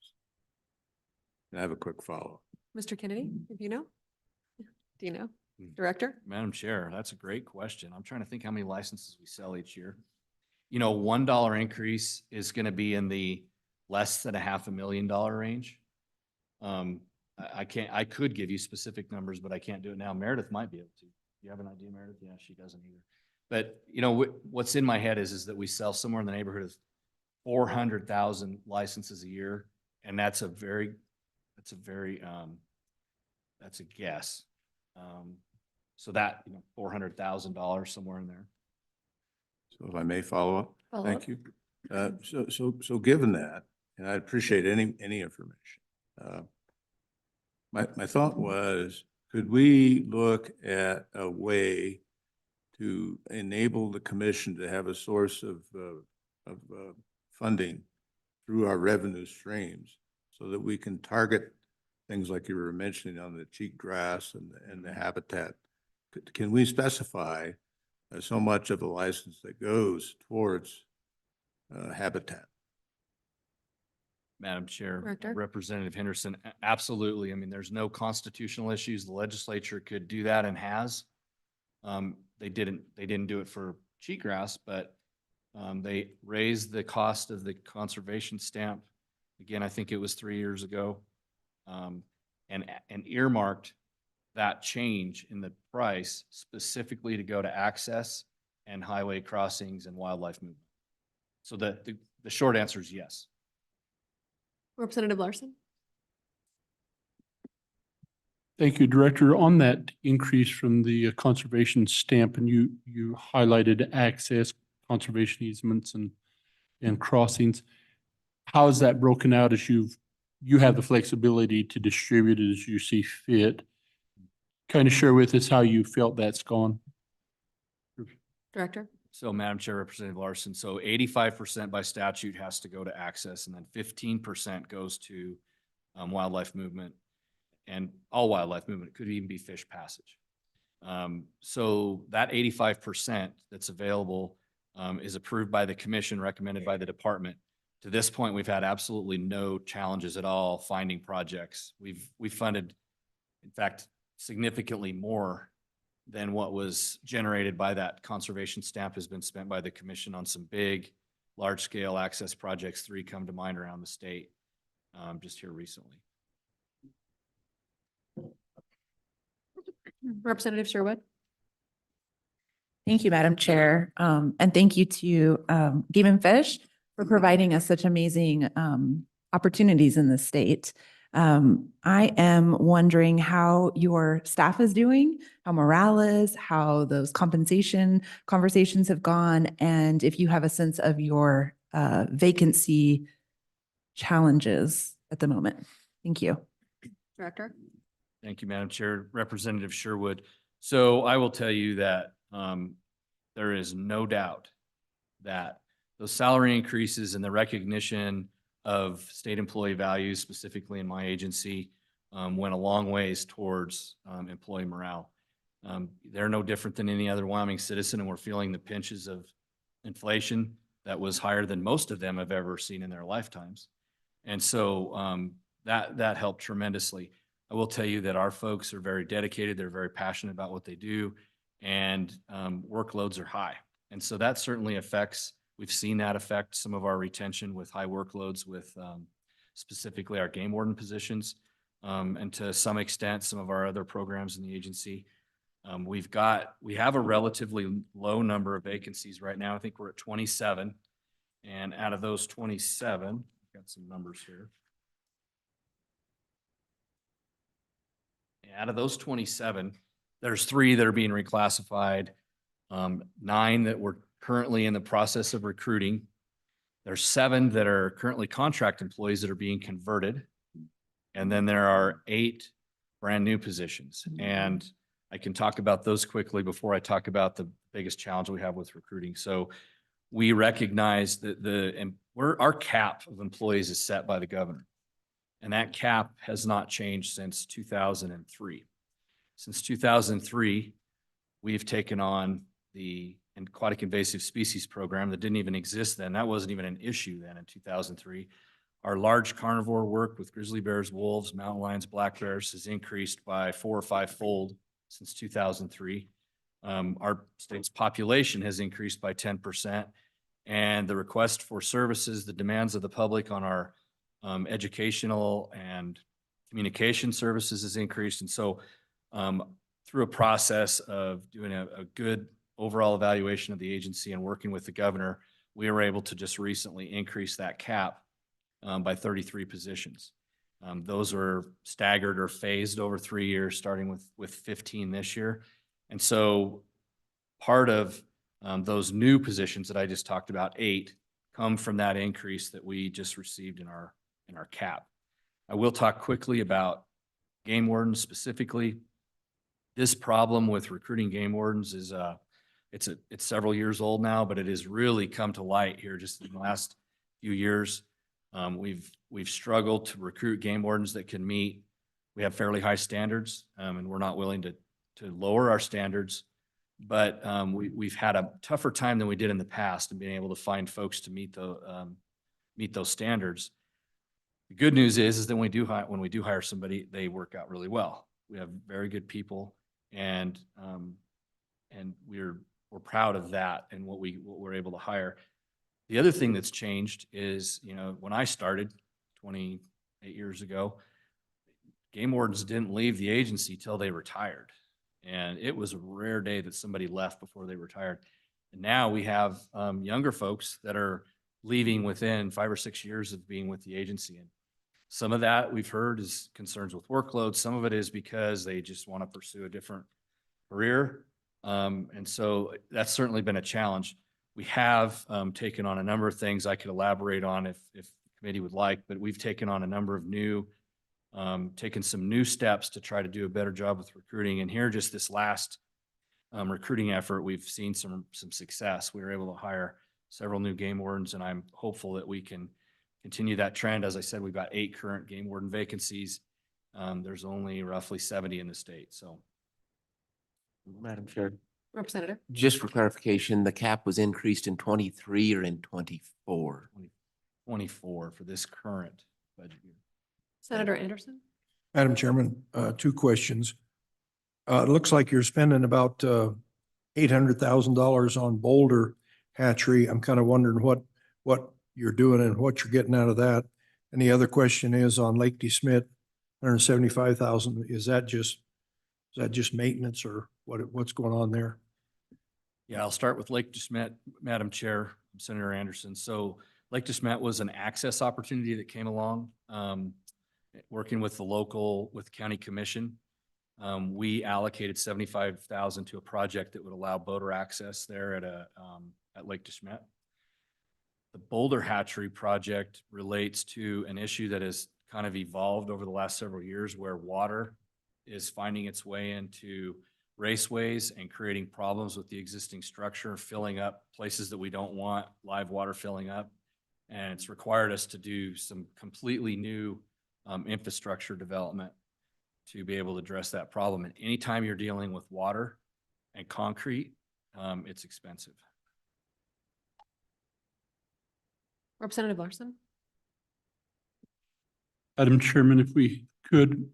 And I have a quick follow-up. Mr. Kennedy, if you know? Do you know? Director? Madam Chair, that's a great question. I'm trying to think how many licenses we sell each year. $1 increase is going to be in the less than $500,000 range. I could give you specific numbers, but I can't do it now. Meredith might be able to. You have an idea, Meredith? Yeah, she doesn't either. But what's in my head is that we sell somewhere in the neighborhood of 400,000 licenses a year, and that's a guess. So that $400,000 somewhere in there. So if I may follow up? Follow Thank up. you. So given that, and I appreciate any information. My thought was, could we look at a way to enable the commission to have a source of funding through our revenue streams so that we can target things like you were mentioning on the cheatgrass and the habitat? Can we specify so much of the license that goes towards habitat? Madam Chair, Director? Representative Henderson, absolutely. I mean, there's no constitutional issues. The legislature could do that and has. They didn't do it for cheatgrass, but they raised the cost of the conservation stamp. Again, I think it was 3 years ago, and earmarked that change in the price specifically to go to access and highway crossings and wildlife movement. So the short answer is yes. Representative Larson? Thank you, Director. On that increase from the conservation stamp, and you highlighted access, conservation easements and crossings. How is that broken out as you have the flexibility to distribute it as you see fit? Kind of share with us how you felt that's gone. Director? So Madam Chair, Representative Larson, so 85% by statute has to go to access, and then 15% goes to wildlife movement, and all wildlife movement. It could even be fish passage. So that 85% that's available is approved by the commission, recommended by the department. To this point, we've had absolutely no challenges at all finding projects. We've funded, in fact, significantly more than what was generated by that conservation stamp has been spent by the commission on some big, large-scale access projects. 3 come to mind around the state just here recently. Representative Sherwood. Thank you, Madam Chair. And thank you to Game and Fish for providing us such amazing opportunities in the state. I am wondering how your staff is doing, how morale is, how those compensation conversations have gone, and if you have a sense of your vacancy challenges at the moment. Thank you. Director. Thank you, Madam Chair. Representative Sherwood. So I will tell you that there is no doubt that those salary increases and the recognition of state employee values, specifically in my agency, went a long ways towards employee morale. They're no different than any other Wyoming citizen, and we're feeling the pinches of inflation that was higher than most of them have ever seen in their lifetimes. And so that helped tremendously. I will tell you that our folks are very dedicated. They're very passionate about what they do, and workloads are high. And so that certainly affects, we've seen that affect some of our retention with high workloads with specifically our game warden positions, and to some extent, some of our other programs in the agency. We have a relatively low number of vacancies right now. I think we're at 27. And out of those 27, I've got some numbers here. Out of those 27, there's 3 that are being reclassified, 9 that we're currently in the process of recruiting. There's 7 that are currently contract employees that are being converted. And then there are 8 brand new positions. And I can talk about those quickly before I talk about the biggest challenge we have with recruiting. So we recognize that our cap of employees is set by the governor. And that cap has not changed since 2003. Since 2003, we've taken on the aquatic invasive species program that didn't even exist then. That wasn't even an issue then in 2003. Our large carnivore work with grizzly bears, wolves, mountain lions, black bears has increased by 4 or 5-fold since 2003. Our state's population has increased by 10%. And the request for services, the demands of the public on our educational and communication services has increased. And so through a process of doing a good overall evaluation of the agency and working with the governor, we were able to just recently increase that cap by 33 positions. Those are staggered or phased over 3 years, starting with 15 this year. And so part of those new positions that I just talked about, 8, come from that increase that we just received in our cap. I will talk quickly about game wardens specifically. This problem with recruiting game wardens is it's several years old now, but it has really come to light here just in the last few years. We've struggled to recruit game wardens that can meet. We have fairly high standards, and we're not willing to lower our standards. But we've had a tougher time than we did in the past in being able to find folks to meet those standards. The good news is that when we do hire somebody, they work out really well. We have very good people, and we're proud of that and what we're able to hire. The other thing that's changed is, when I started 28 years ago, game wardens didn't leave the agency till they retired. And it was a rare day that somebody left before they retired. And now we have younger folks that are leaving within 5 or 6 years of being with the agency. And some of that we've heard is concerns with workload. Some of it is because they just want to pursue a different career. And so that's certainly been a challenge. We have taken on a number of things I could elaborate on if the committee would like, but we've taken on a number of taken some new steps to try to do a better job with recruiting. And here, just this last recruiting effort, we've seen some success. We were able to hire several new game wardens, and I'm hopeful that we can continue that trend. As I said, we've got 8 current game warden vacancies. There's only roughly 70 in the state. So, Madam Chair, Representative. just for clarification, the cap was increased in 23 or in 24? 24 for this current budget year. Senator Anderson. Madam Chairman, 2 questions. It looks like you're spending about $800,000 on Boulder hatchery. I'm kind of wondering what you're doing and what you're getting out of that. And the other question is on Lake DeSmit, $175,000. Is that just Is that just maintenance or what's going on there? Yeah, I'll start with Lake DeSmet, Madam Chair, Senator Anderson. So Lake DeSmet was an access opportunity that came along, working with with county commission. We allocated 75,000 to a project that would allow boater access there at Lake DeSmet. The Boulder Hatchery project relates to an issue that has kind of evolved over the last several years, where water is finding its way into raceways and creating problems with the existing structure, filling up places that we don't want live water filling up. And it's required us to do some completely new infrastructure development to be able to address that problem. And anytime you're dealing with water and concrete, it's expensive. Representative Larson. Madam Chairman, if we could,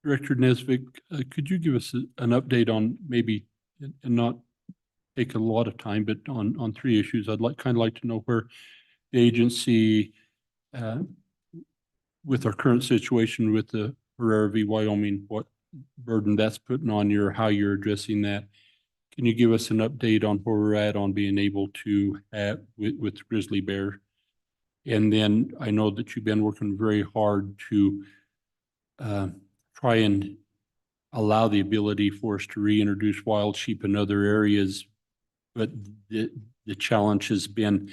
Director Nesvik, could you give us an update on maybe, and not take a lot of time, but on three issues? I'd kind of like to know where the agency, with our current situation with the Herrera v. Wyoming, what burden that's putting on you, or how you're addressing that. Can you give us an update on where we're at on being able to with grizzly bear? And then I know that you've been working very hard to try and allow the ability for us to reintroduce wild sheep in other areas. But the challenge has been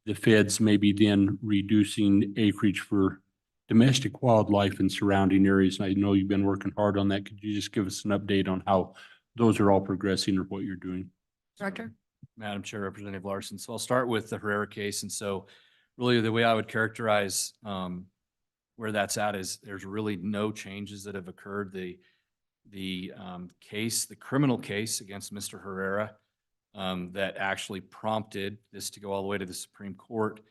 the feds maybe then reducing acreage for domestic wildlife in surrounding areas. And I know you've been working hard on that. Could you just give us an update on how those are all progressing or what you're doing? Director. Madam Chair, Representative Larson. So I'll start with the Herrera case. And so really the way I would characterize where that's at is there's really no changes that have occurred. The case, the criminal case against Mr. Herrera that actually prompted this to go all the way to the Supreme Court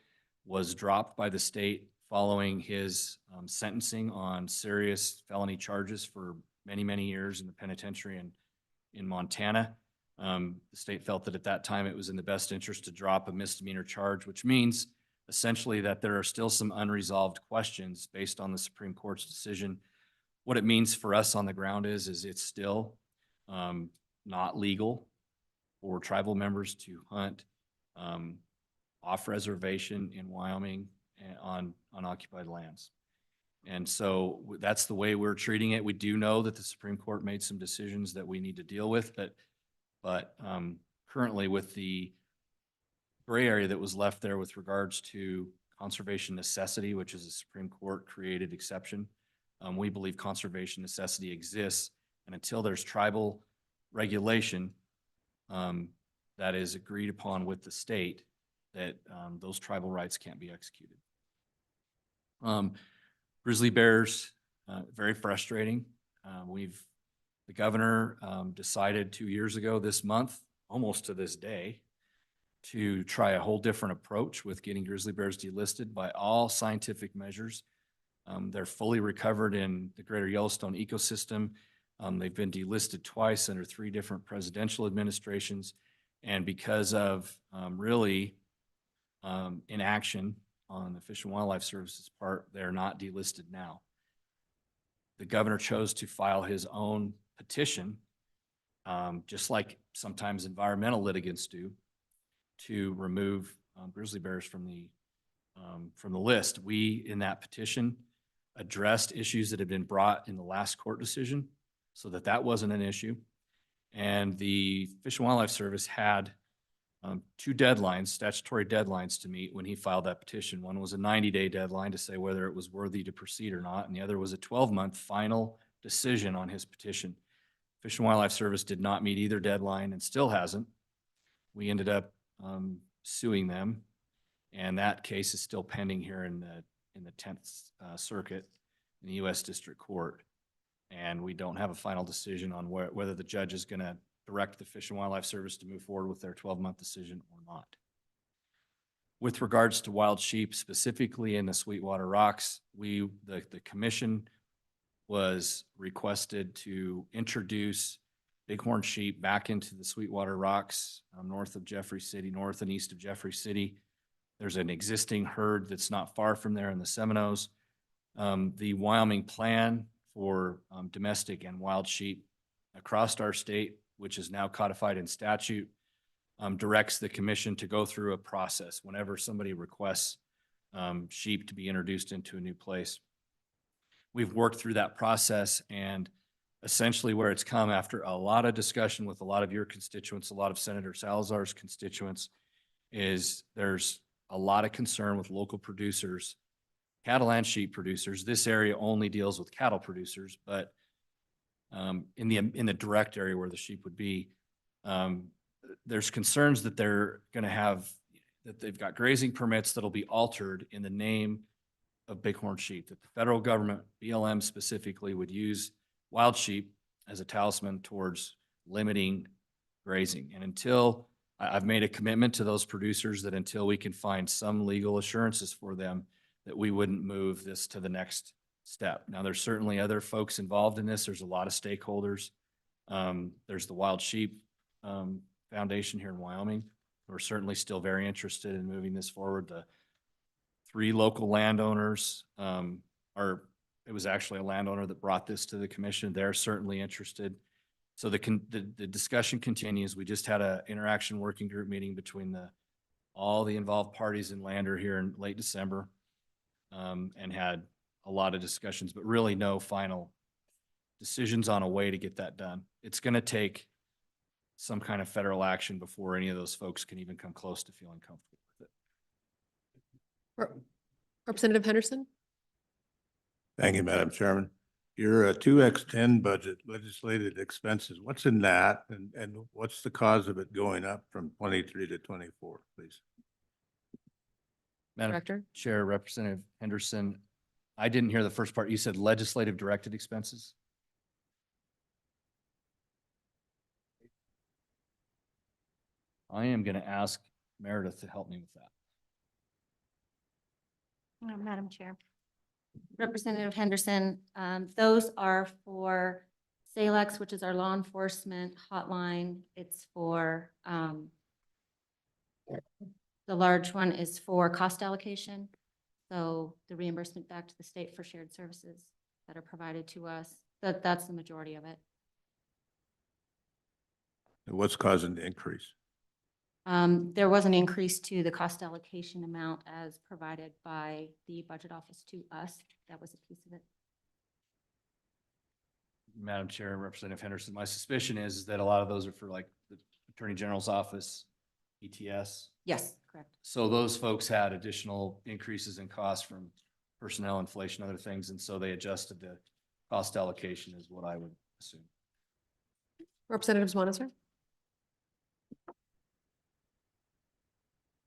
was dropped by the state following his sentencing on serious felony charges for many, many years in the penitentiary in Montana. The state felt that at that time it was in the best interest to drop a misdemeanor charge, which means essentially that there are still some unresolved questions based on the Supreme Court's decision. What it means for us on the ground is it's still not legal for tribal members to hunt off reservation in Wyoming on unoccupied lands. And so that's the way we're treating it. We do know that the Supreme Court made some decisions that we need to deal with, but currently with the gray area that was left there with regards to conservation necessity, which is a Supreme Court created exception, we believe conservation necessity exists. And until there's tribal regulation that is agreed upon with the state, that those tribal rights can't be executed. Grizzly bears, very frustrating. The governor decided 2 years ago this month, almost to this day, to try a whole different approach with getting grizzly bears delisted by all scientific measures. They're fully recovered in the greater Yellowstone ecosystem. They've been delisted twice under 3 different presidential administrations. And because of really inaction on the Fish and Wildlife Service's part, they're not delisted now. The governor chose to file his own petition, just like sometimes environmental litigants do, to remove grizzly bears from the list. We, in that petition, addressed issues that had been brought in the last court decision so that wasn't an issue. And the Fish and Wildlife Service had 2 deadlines, statutory deadlines to meet when he filed that petition. One was a 90-day deadline to say whether it was worthy to proceed or not, and the other was a 12-month final decision on his petition. Fish and Wildlife Service did not meet either deadline and still hasn't. We ended up suing them, and that case is still pending here in the 10th Circuit in the U.S. District Court. And we don't have a final decision on whether the judge is going to direct the Fish and Wildlife Service to move forward with their 12-month decision or not. With regards to wild sheep, specifically in the Sweetwater Rocks, the commission was requested to introduce bighorn sheep back into the Sweetwater Rocks north of Jeffrey City, north and east of Jeffrey City. There's an existing herd that's not far from there in the Seminoes. The Wyoming plan for domestic and wild sheep across our state, which is now codified in statute, directs the commission to go through a process whenever somebody requests sheep to be introduced into a new place. We've worked through that process, and essentially where it's come after a lot of discussion with a lot of your constituents, a lot of Senator Salazar's constituents, is there's a lot of concern with local producers, cattle and sheep producers. This area only deals with cattle producers, but in the direct area where the sheep would be, there's concerns that they're going to have, that they've got grazing permits that'll be altered in the name of bighorn sheep, that the federal government, BLM specifically, would use wild sheep as a talisman towards limiting grazing. And until I've made a commitment to those producers that until we can find some legal assurances for them, that we wouldn't move this to the next step. Now, there's certainly other folks involved in this. There's a lot of stakeholders. There's the Wild Sheep Foundation here in Wyoming. We're certainly still very interested in moving this forward. The 3 local landowners it was actually a landowner that brought this to the commission. They're certainly interested. So the discussion continues. We just had an interaction working group meeting between all the involved parties in Lander here in late December, and had a lot of discussions, but really no final decisions on a way to get that done. It's going to take some kind of federal action before any of those folks can even come close to feeling comfortable with it. Representative Henderson? Thank you, Madam Chairman. Your 2X10 budget, legislative expenses, what's in that? And what's the cause of it going up from 23 to 24, please? Madam Director? Chair, Representative Henderson, I didn't hear the first part. You said legislative directed expenses? I am going to ask Meredith to help me with that. Madam Chair. Representative Henderson, those are for SALEX, which is our law enforcement hotline. It's for, the large one is for cost allocation. So the reimbursement back to the state for shared services that are provided to us, that's the majority of it. And what's causing the increase? There was an increase to the cost allocation amount as provided by the budget office to us. That was a piece of it. Madam Chair and Representative Henderson, my suspicion is that a lot of those are for like the Attorney General's office, ETS. Yes, correct. So those folks had additional increases in costs from personnel inflation, other things, and so they adjusted the cost allocation is what I would assume. Representative Zwanzer?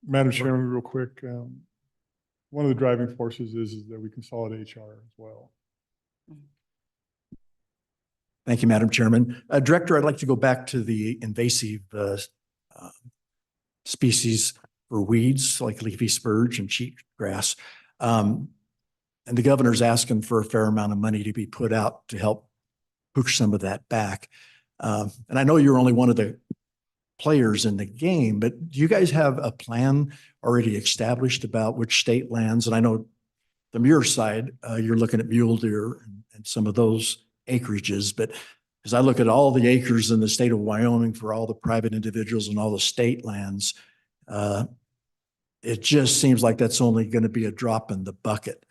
Madam Chairman, real quick, one of the driving forces is that we consolidate HR as well. Thank you, Madam Chairman. Director, I'd like to go back to the invasive species for weeds like leafy spurge and cheatgrass. And the governor's asking for a fair amount of money to be put out to help push some of that back. And I know you're only one of the players in the game, but do you guys have a plan already established about which state lands? And I know from your side, you're looking at mule deer and some of those acreages, but as I look at all the acres in the state of Wyoming for all the private individuals and all the state lands, it just seems like that's only going to be a drop in the bucket.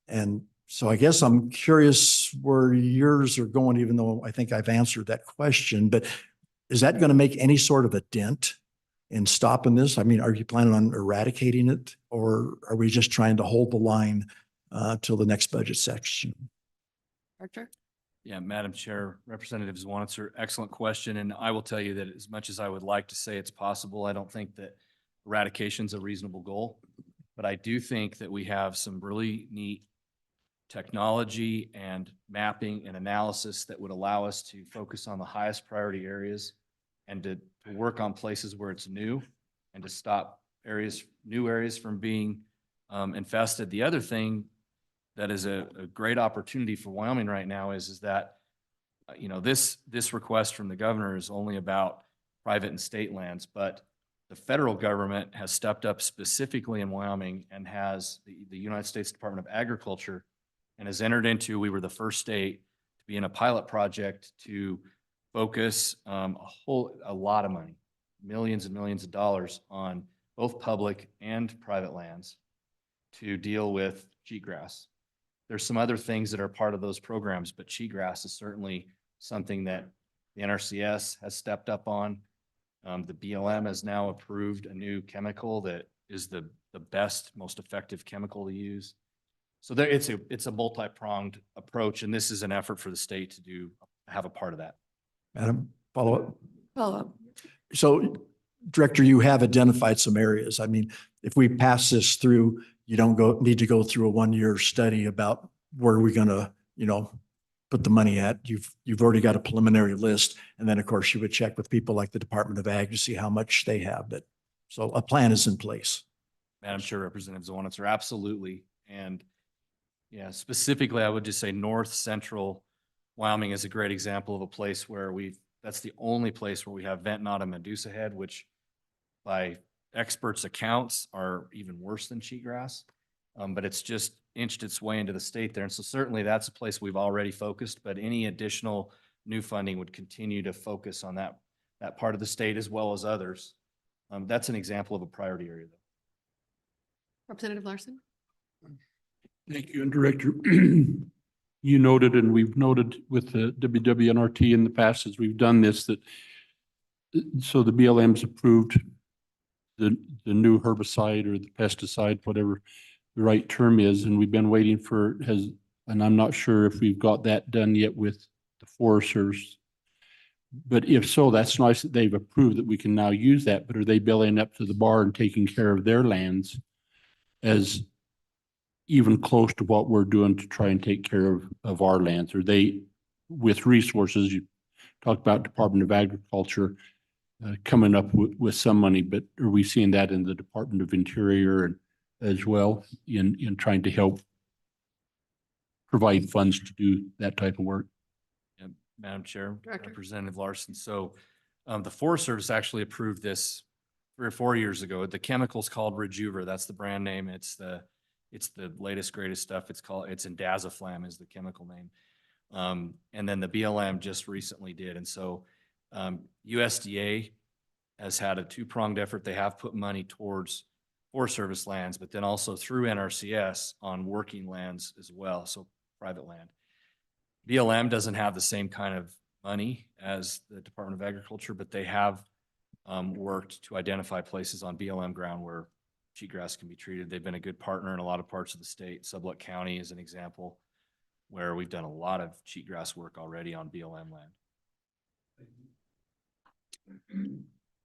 And so I guess I'm curious where yours are going, even though I think I've answered that question, but is that going to make any sort of a dent in stopping this? I mean, are you planning on eradicating it, or are we just trying to hold the line till the next budget section? Director? Yeah, Madam Chair, Representative Zwanzer, excellent question. And I will tell you that as much as I would like to say it's possible, I don't think that eradication is a reasonable goal. But I do think that we have some really neat technology and mapping and analysis that would allow us to focus on the highest priority areas and to work on places where it's new and to stop new areas from being infested. The other thing that is a great opportunity for Wyoming right now is that, this request from the governor is only about private and state lands, but the federal government has stepped up specifically in Wyoming and has the United States Department of Agriculture and has entered into, we were the first state to be in a pilot project to focus a lot of money, millions and millions of dollars on both public and private lands to deal with cheatgrass. There's some other things that are part of those programs, but cheatgrass is certainly something that the NRCS has stepped up on. The BLM has now approved a new chemical that is the best, most effective chemical to use. So there, it's a multi-pronged approach, and this is an effort for the state to have a part of that. Madam, follow up. Follow-up. So Director, you have identified some areas. I mean, if we pass this through, you don't need to go through a 1-year study about where we're going to, put the money at. You've already got a preliminary list. And then of course you would check with people like the Department of Ag to see how much they have. But so a plan is in place. Madam Chair, Representative Zawinitzer, absolutely. And yeah, specifically, I would just say North Central Wyoming is a great example of a place where that's the only place where we have vent knot and Medusa head, which by experts' accounts are even worse than cheatgrass. But it's just inched its way into the state there. And so certainly that's a place we've already focused, but any additional new funding would continue to focus on that part of the state as well as others. That's an example of a priority area though. Representative Larson? Thank you. And Director, you noted, and we've noted with the WWNRT in the past as we've done this, that so the BLM's approved the new herbicide or the pesticide, whatever the right term is, and we've been waiting and I'm not sure if we've got that done yet with the Forest Service. But if so, that's nice that they've approved that we can now use that, but are they bellying up to the bar and taking care of their lands as even close to what we're doing to try and take care of our lands? Are they, with resources, you talked about Department of Agriculture coming up with some money, but are we seeing that in the Department of Interior and as well in trying to help provide funds to do that type of work? Yeah, Madam Chair, Director. Representative Larson. So the Forest Service actually approved this 3 or 4 years ago. The chemical's called Rejuver. That's the brand name. It's the latest, greatest stuff. It's Indaziflam is the chemical name. And then the BLM just recently did. And so USDA has had a two-pronged effort. They have put money towards Forest Service lands, but then also through NRCS on working lands as well, so private land. BLM doesn't have the same kind of money as the Department of Agriculture, but they have worked to identify places on BLM ground where cheatgrass can be treated. They've been a good partner in a lot of parts of the state. Sublette County is an example where we've done a lot of cheatgrass work already on BLM land.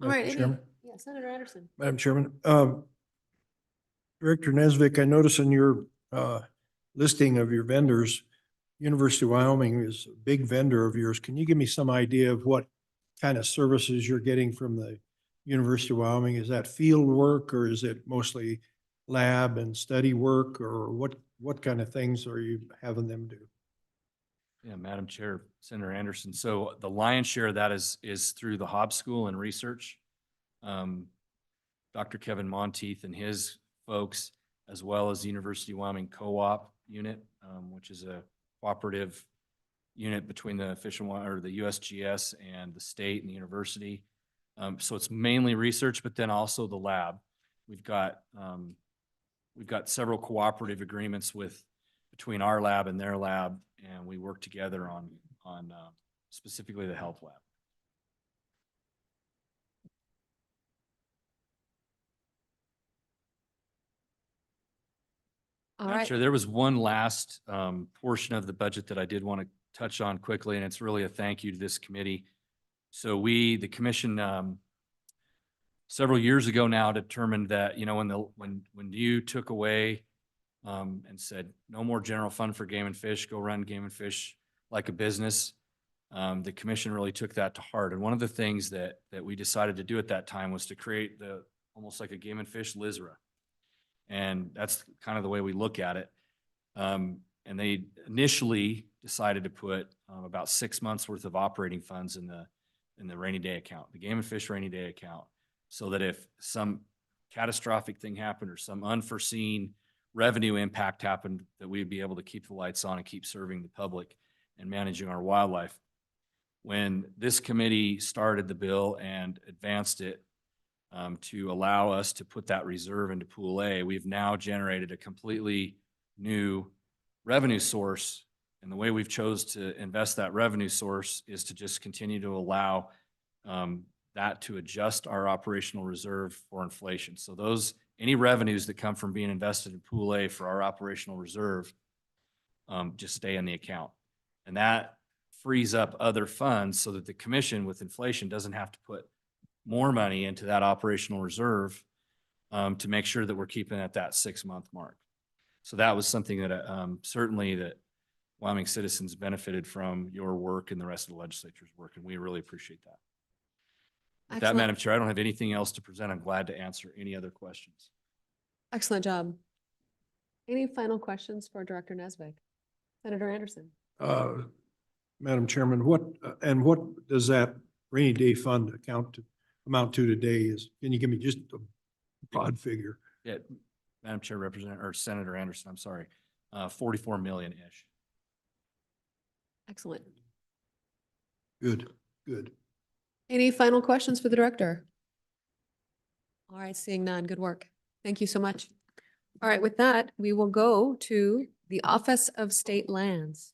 All right. Chairman? Yeah, Senator Anderson. Madam Chairman, Director Nesvik, I notice in your listing of your vendors, University of Wyoming is a big vendor of yours. Can you give me some idea of what kind of services you're getting from the University of Wyoming? Is that field work or is it mostly lab and study work, or what kind of things are you having them do? Yeah, Madam Chair, Senator Anderson. So the lion's share of that is through the Hobbs School and research. Dr. Kevin Monteith and his folks, as well as the University of Wyoming Co-op unit, which is a cooperative unit between the Fish and Wildlife, or the USGS and the state and the university. So it's mainly research, but then also the lab. We've got several cooperative agreements between our lab and their lab, and we work together on specifically the health lab. All right. Sure. There was one last portion of the budget that I did want to touch on quickly, and it's really a thank you to this committee. So the commission, several years ago now, determined that, when you took away and said, no more general fund for game and fish, go run game and fish like a business, the commission really took that to heart. And one of the things that we decided to do at that time was to create almost like a game and fish LISRA. And that's kind of the way we look at it. And they initially decided to put about 6 months worth of operating funds in the rainy day account, the game and fish rainy day account, so that if some catastrophic thing happened or some unforeseen revenue impact happened, that we'd be able to keep the lights on and keep serving the public and managing our wildlife. when this committee started the bill and advanced it to allow us to put that reserve into Pool A, we've now generated a completely new revenue source. And the way we've chose to invest that revenue source is to just continue to allow that to adjust our operational reserve for inflation. So those, any revenues that come from being invested in Pool A for our operational reserve just stay in the account. And that frees up other funds so that the commission with inflation doesn't have to put more money into that operational reserve to make sure that we're keeping at that 6-month mark. So that was something that certainly that Wyoming citizens benefited from your work and the rest of the legislature's work, and we really appreciate that. With that, Excellent. Madam Chair, I don't have anything else to present. I'm glad to answer any other questions. Excellent job. Any final questions for Director Nesbitt? Senator Anderson? Madam Chairman, what does that rainy day fund amount to today? Can you give me just a broad figure? Yeah, Madam Chair, Representative or Senator Anderson, I'm sorry, 44 million-ish. Excellent. Good, good. Any final questions for the director? All right, seeing none, good work. Thank you so much. All right, with that, we will go to the Office of State Lands.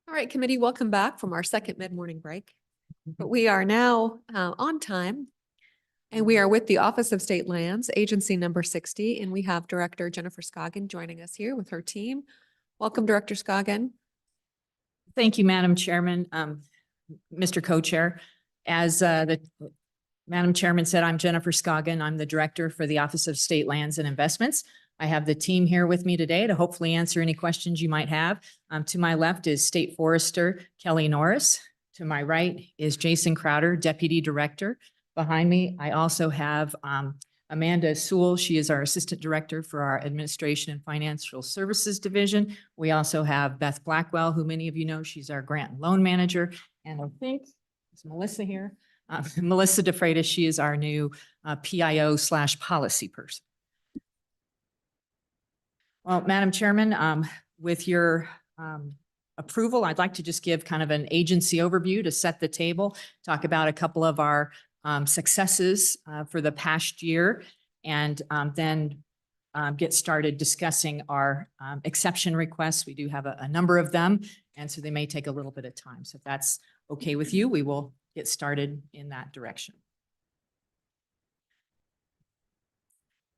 All right, committee, welcome back from our second mid-morning break. But we are now on time. And we are with the Office of State Lands, Agency number 60, and we have Director Jennifer Scoggin joining us here with her team. Welcome, Director Scoggin. Thank you, Madam Chairman. Mr. Co-Chair, as the Madam Chairman said, I'm Jennifer Scoggin. I'm the Director for the Office of State Lands and Investments. I have the team here with me today to hopefully answer any questions you might have. To my left is State Forester Kelly Norris. To my right is Jason Crowder, Deputy Director. Behind me, I also have Amanda Sewell. She is our Assistant Director for our Administration and Financial Services Division. We also have Beth Blackwell, who many of you know. She's our Grant and Loan Manager. And I think, is Melissa here? Melissa DeFreitas, she is our new PIO/policy person. Well, Madam Chairman, with your approval, I'd like to just give kind of an agency overview to set the table, talk about a couple of our successes for the past year, and then get started discussing our exception requests. We do have a number of them, and so they may take a little bit of time. So if that's okay with you, we will get started in that direction.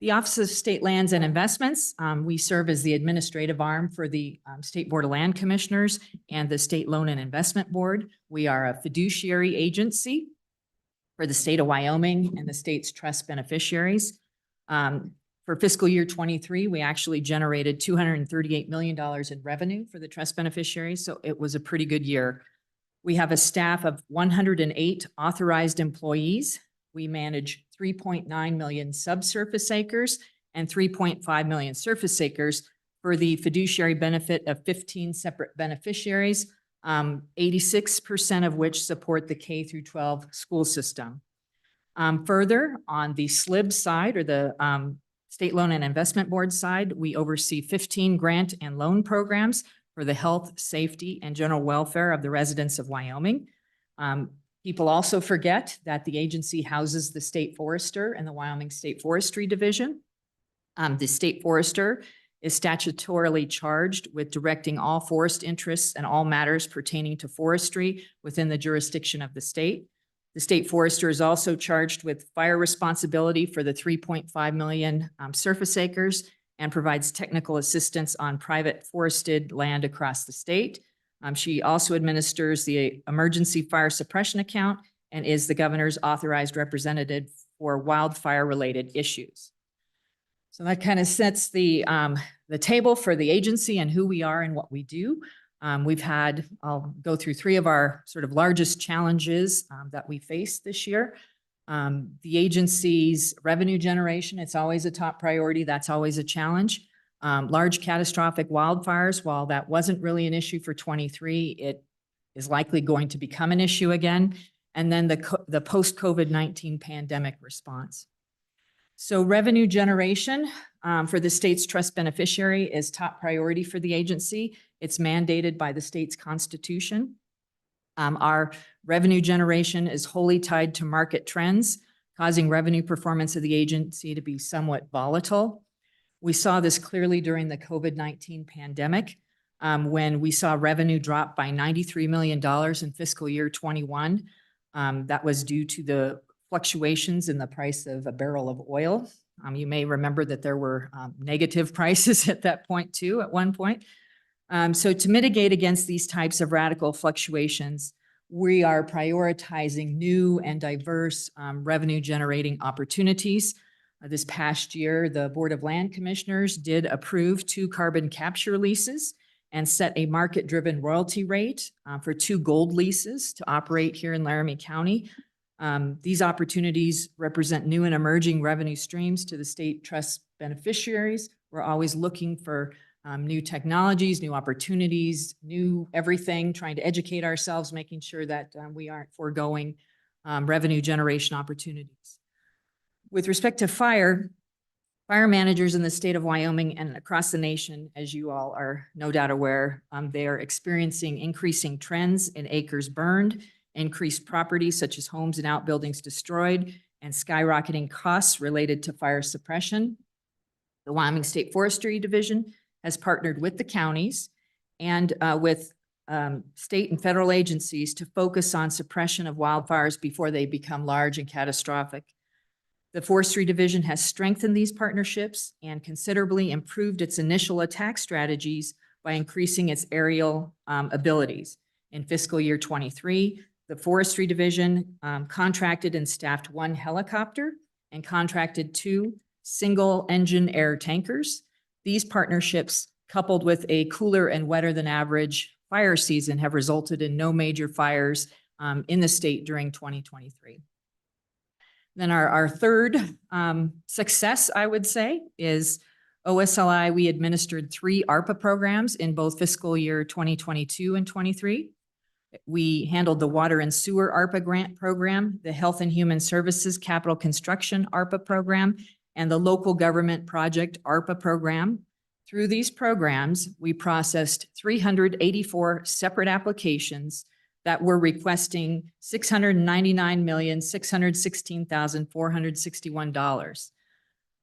The Office of State Lands and Investments, we serve as the administrative arm for the State Board of Land Commissioners and the State Loan and Investment Board. We are a fiduciary agency for the state of Wyoming and the state's trust beneficiaries. For fiscal year 23, we actually generated $238 million in revenue for the trust beneficiaries, so it was a pretty good year. We have a staff of 108 authorized employees. We manage 3.9 million subsurface acres and 3.5 million surface acres for the fiduciary benefit of 15 separate beneficiaries, 86% of which support the K through 12 school system. Further, on the SLIB side, or the State Loan and Investment Board side, we oversee 15 grant and loan programs for the health, safety, and general welfare of the residents of Wyoming. People also forget that the agency houses the State Forester and the Wyoming State Forestry Division. The State Forester is statutorily charged with directing all forest interests and all matters pertaining to forestry within the jurisdiction of the state. The State Forester is also charged with fire responsibility for the 3.5 million surface acres and provides technical assistance on private forested land across the state. She also administers the emergency fire suppression account and is the governor's authorized representative for wildfire-related issues. So that kind of sets the table for the agency and who we are and what we do. I'll go through three of our sort of largest challenges that we faced this year. The agency's revenue generation, it's always a top priority. That's always a challenge. Large catastrophic wildfires, while that wasn't really an issue for 23, it is likely going to become an issue again. And then the post-COVID-19 pandemic response. So revenue generation for the state's trust beneficiary is top priority for the agency. It's mandated by the state's constitution. Our revenue generation is wholly tied to market trends, causing revenue performance of the agency to be somewhat volatile. We saw this clearly during the COVID-19 pandemic, when we saw revenue drop by $93 million in fiscal year 21. That was due to the fluctuations in the price of a barrel of oil. You may remember that there were negative prices at that point too, at one point. So to mitigate against these types of radical fluctuations, we are prioritizing new and diverse revenue generating opportunities. This past year, the Board of Land Commissioners did approve 2 carbon capture leases and set a market-driven royalty rate for 2 gold leases to operate here in Laramie County. These opportunities represent new and emerging revenue streams to the state trust beneficiaries. We're always looking for new technologies, new opportunities, new everything, trying to educate ourselves, making sure that we aren't foregoing revenue generation opportunities. With respect to fire managers in the state of Wyoming and across the nation, as you all are no doubt aware, they are experiencing increasing trends in acres burned, increased property such as homes and outbuildings destroyed, and skyrocketing costs related to fire suppression. The Wyoming State Forestry Division has partnered with the counties and with state and federal agencies to focus on suppression of wildfires before they become large and catastrophic. The Forestry Division has strengthened these partnerships and considerably improved its initial attack strategies by increasing its aerial abilities. In fiscal year 23, the Forestry Division contracted and staffed 1 helicopter and contracted 2 single-engine air tankers. These partnerships, coupled with a cooler and wetter than average fire season, have resulted in no major fires in the state during 2023. Then our third success, I would say, is OSLI. We administered 3 ARPA programs in both fiscal year 2022 and 23. We handled the Water and Sewer ARPA grant program, the Health and Human Services Capital Construction ARPA program, and the Local Government Project ARPA program. Through these programs, we processed 384 separate applications that were requesting $699,616,461.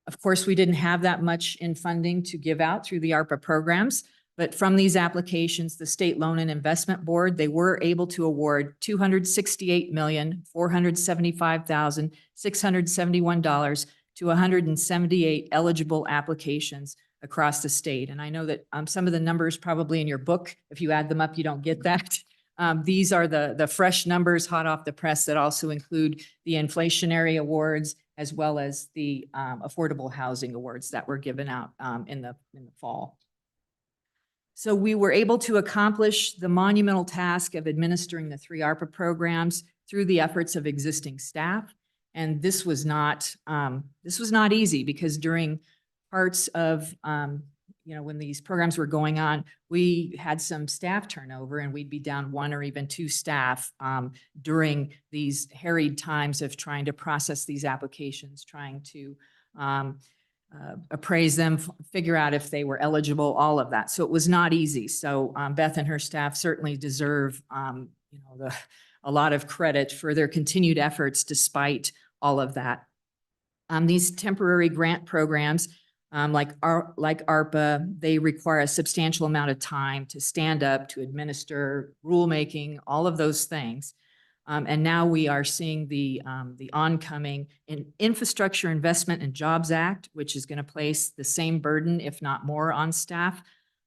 Of course, we didn't have that much in funding to give out through the ARPA programs, but from these applications, the State Loan and Investment Board, they were able to award $268,475,671 to 178 eligible applications across the state. And I know that some of the numbers probably in your book, if you add them up, you don't get that. These are the fresh numbers hot off the press that also include the inflationary awards as well as the affordable housing awards that were given out in the fall. So we were able to accomplish the monumental task of administering the 3 ARPA programs through the efforts of existing staff. And this was not easy, because during parts of when these programs were going on, we had some staff turnover and we'd be down 1 or even 2 staff during these harried times of trying to process these applications, trying to appraise them, figure out if they were eligible, all of that. So it was not easy. So Beth and her staff certainly deserve a lot of credit for their continued efforts despite all of that. These temporary grant programs, like ARPA, they require a substantial amount of time to stand up, to administer, rulemaking, all of those things. And now we are seeing the oncoming Infrastructure Investment and Jobs Act, which is going to place the same burden, if not more, on staff.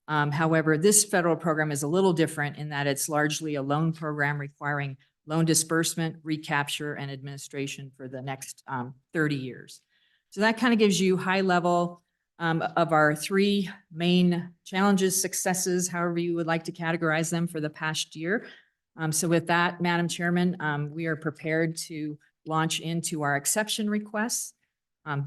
However, this federal program is a little different in that it's largely a loan program requiring loan disbursement, recapture, and administration for the next 30 years. So that kind of gives you high level of our 3 main challenges, successes, however you would like to categorize them, for the past year. So with that, Madam Chairman, we are prepared to launch into our exception requests.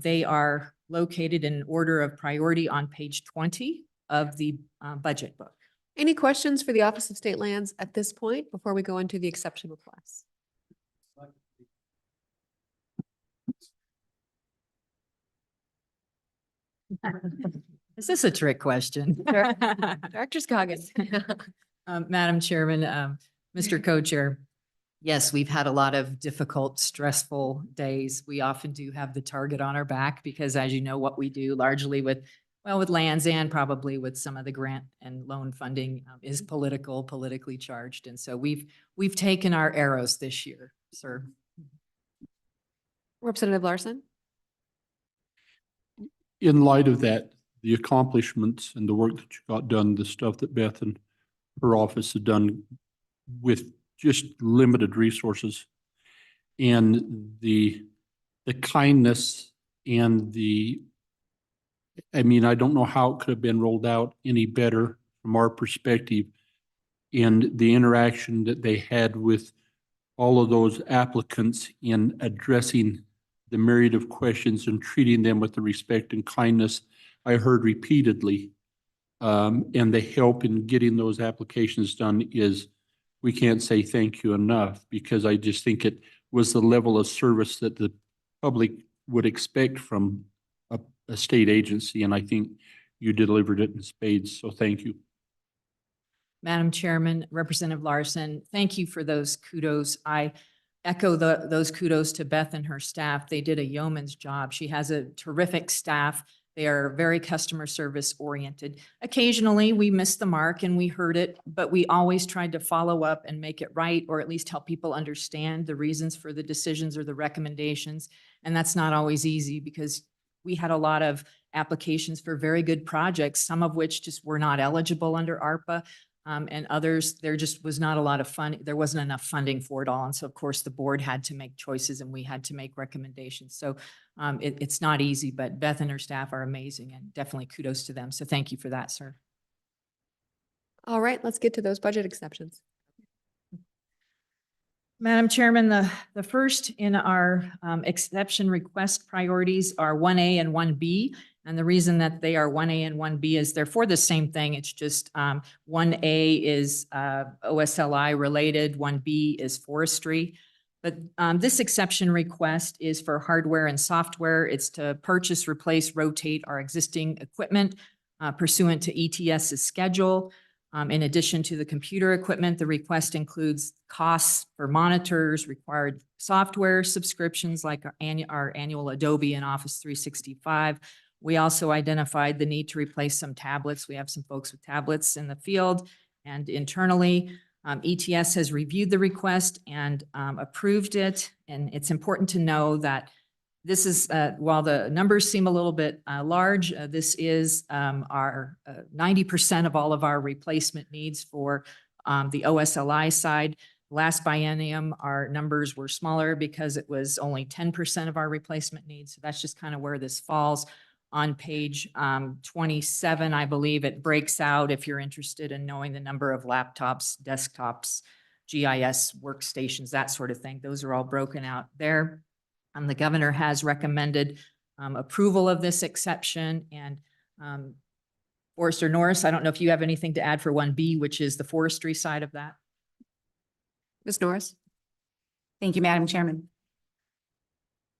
They are located in order of priority on page 20 of the budget book. Any questions for the Office of State Lands at this point before we go into the exception requests? Is this a trick question? Director Scoggins. Madam Chairman, Mr. Co-Chair, yes, we've had a lot of difficult, stressful days. We often do have the target on our back because, as you know, what we do largely with lands and probably with some of the grant and loan funding is politically charged. And so we've taken our arrows this year, sir. Representative Larson. In light of that, the accomplishments and the work that you got done, the stuff that Beth and her office have done with just limited resources, and the kindness and I don't know how it could have been rolled out any better from our perspective, and the interaction that they had with all of those applicants in addressing the myriad of questions and treating them with the respect and kindness I heard repeatedly. And the help in getting those applications done we can't say thank you enough, because I just think it was the level of service that the public would expect from a state agency. And I think you delivered it in spades. So thank you. Madam Chairman, Representative Larson, thank you for those kudos. I echo those kudos to Beth and her staff. They did a yeoman's job. She has a terrific staff. They are very customer service oriented. Occasionally, we missed the mark and we heard it, but we always tried to follow up and make it right, or at least help people understand the reasons for the decisions or the recommendations. And that's not always easy because we had a lot of applications for very good projects, some of which just were not eligible under ARPA. And others, there just was not a lot of fun. There wasn't enough funding for it all. And so of course the board had to make choices and we had to make recommendations. So it's not easy, but Beth and her staff are amazing and definitely kudos to them. So thank you for that, sir. All right, let's get to those budget exceptions. Madam Chairman, the first in our exception request priorities are 1A and 1B. And the reason that they are 1A and 1B is they're for the same thing. It's just 1A is OSLI related, 1B is forestry. But this exception request is for hardware and software. It's to purchase, replace, rotate our existing equipment pursuant to ETS's schedule. In addition to the computer equipment, the request includes costs for monitors, required software subscriptions like our annual Adobe and Office 365. We also identified the need to replace some tablets. We have some folks with tablets in the field and internally. ETS has reviewed the request and approved it. And it's important to know that this is, while the numbers seem a little bit large, this is our 90% of all of our replacement needs for the OSLI side. Last biennium, our numbers were smaller because it was only 10% of our replacement needs. So that's just kind of where this falls. On page 27, I believe it breaks out, if you're interested in knowing the number of laptops, desktops, GIS workstations, that sort of thing. Those are all broken out there. The governor has recommended approval of this exception. And Forester Norris, I don't know if you have anything to add for 1B, which is the forestry side of that. Ms. Norris? Thank you, Madam Chairman.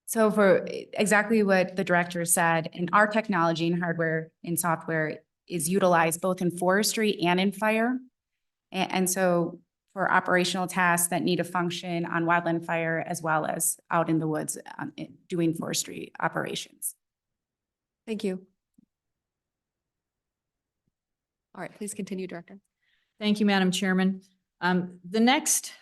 So for exactly what the director said, and our technology and hardware and software is utilized both in forestry and in fire. And so for operational tasks that need a function on wildland fire, as well as out in the woods doing forestry operations. Thank you. All right, please continue, Director. Thank you, Madam Chairman. The next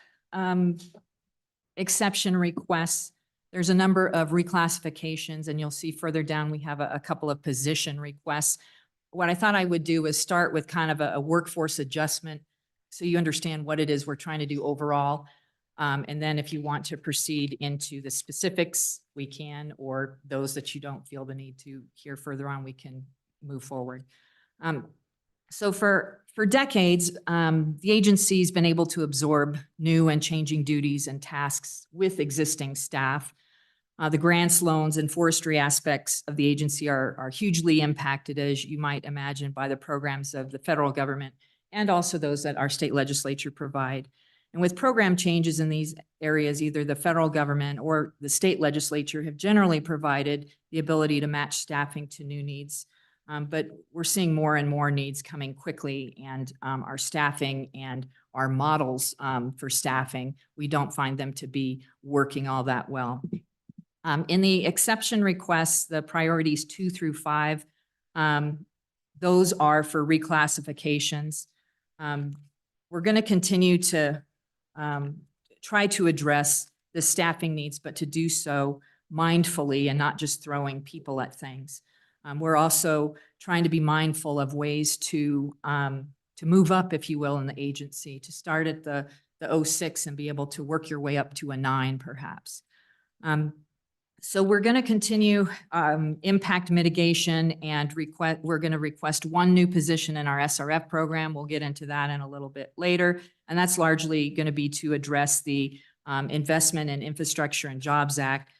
exception requests, there's a number of reclassifications, and you'll see further down we have a couple of position requests. What I thought I would do is start with kind of a workforce adjustment so you understand what it is we're trying to do overall. And then if you want to proceed into the specifics, we can, or those that you don't feel the need to hear further on, we can move forward. So for decades, the agency's been able to absorb new and changing duties and tasks with existing staff. The grants, loans, and forestry aspects of the agency are hugely impacted, as you might imagine, by the programs of the federal government and also those that our state legislature provide. And with program changes in these areas, either the federal government or the state legislature have generally provided the ability to match staffing to new needs. But we're seeing more and more needs coming quickly, and our staffing and our models for staffing, we don't find them to be working all that well. In the exception requests, the priorities 2 through 5, those are for reclassifications. We're going to continue to try to address the staffing needs, but to do so mindfully and not just throwing people at things. We're also trying to be mindful of ways to move up, if you will, in the agency, to start at the 06 and be able to work your way up to a 9, perhaps. So we're going to continue impact mitigation and we're going to request 1 new position in our SRF program. We'll get into that in a little bit later. And that's largely going to be to address the Investment in Infrastructure and Jobs Act.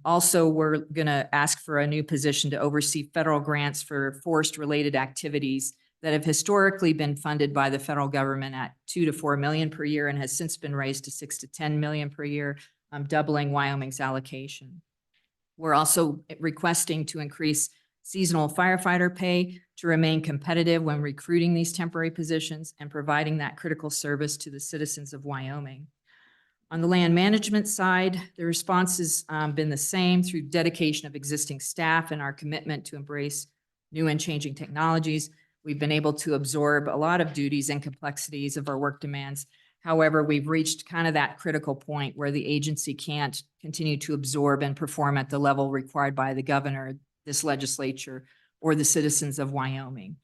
Also, we're going to ask for a new position to oversee federal grants for forest-related activities that have historically been funded by the federal government at $2 to $4 million per year and has since been raised to $6 to $10 million per year, doubling Wyoming's allocation. We're also requesting to increase seasonal firefighter pay to remain competitive when recruiting these temporary positions and providing that critical service to the citizens of Wyoming. On the land management side, the response has been the same through dedication of existing staff and our commitment to embrace new and changing technologies. We've been able to absorb a lot of duties and complexities of our work demands. However, we've reached kind of that critical point where the agency can't continue to absorb and perform at the level required by the governor, this legislature, or the citizens of Wyoming.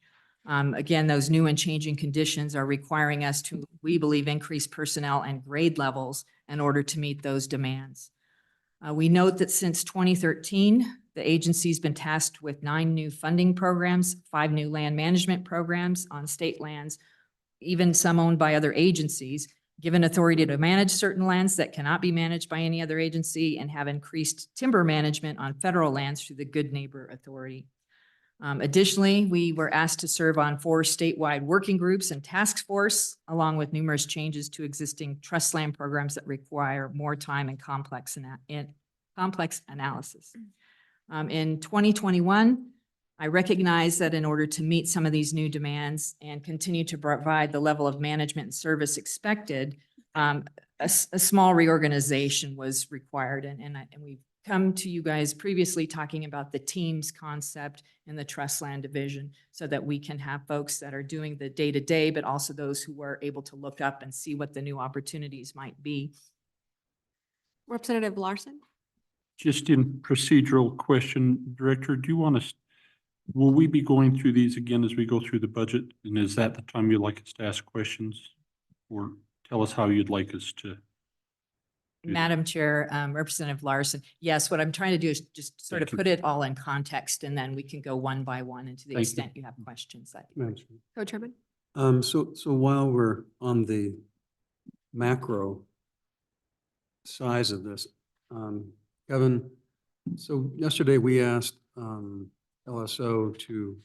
Again, those new and changing conditions are requiring us to, we believe, increase personnel and grade levels in order to meet those demands. We note that since 2013, the agency's been tasked with 9 new funding programs, 5 new land management programs on state lands, even some owned by other agencies, given authority to manage certain lands that cannot be managed by any other agency, and have increased timber management on federal lands through the Good Neighbor Authority. Additionally, we were asked to serve on 4 statewide working groups and task force, along with numerous changes to existing trust land programs that require more time and complex analysis. In 2021, I recognize that in order to meet some of these new demands and continue to provide the level of management and service expected, a small reorganization was required. And we've come to you guys previously talking about the teams concept in the trust land division so that we can have folks that are doing the day-to-day, but also those who are able to look up and see what the new opportunities might be. Representative Larson? Just in procedural question, Director, do you want us, will we be going through these again as we go through the budget? And is that the time you'd like us to ask questions? Or tell us how you'd like us to? Madam Chair, Representative Larson, yes, what I'm trying to do is just sort of put it all in context, and then we can go one by one, and to the extent you have questions. Co-chairman? So while we're on the macro size of this, Kevin, so yesterday we asked LSO to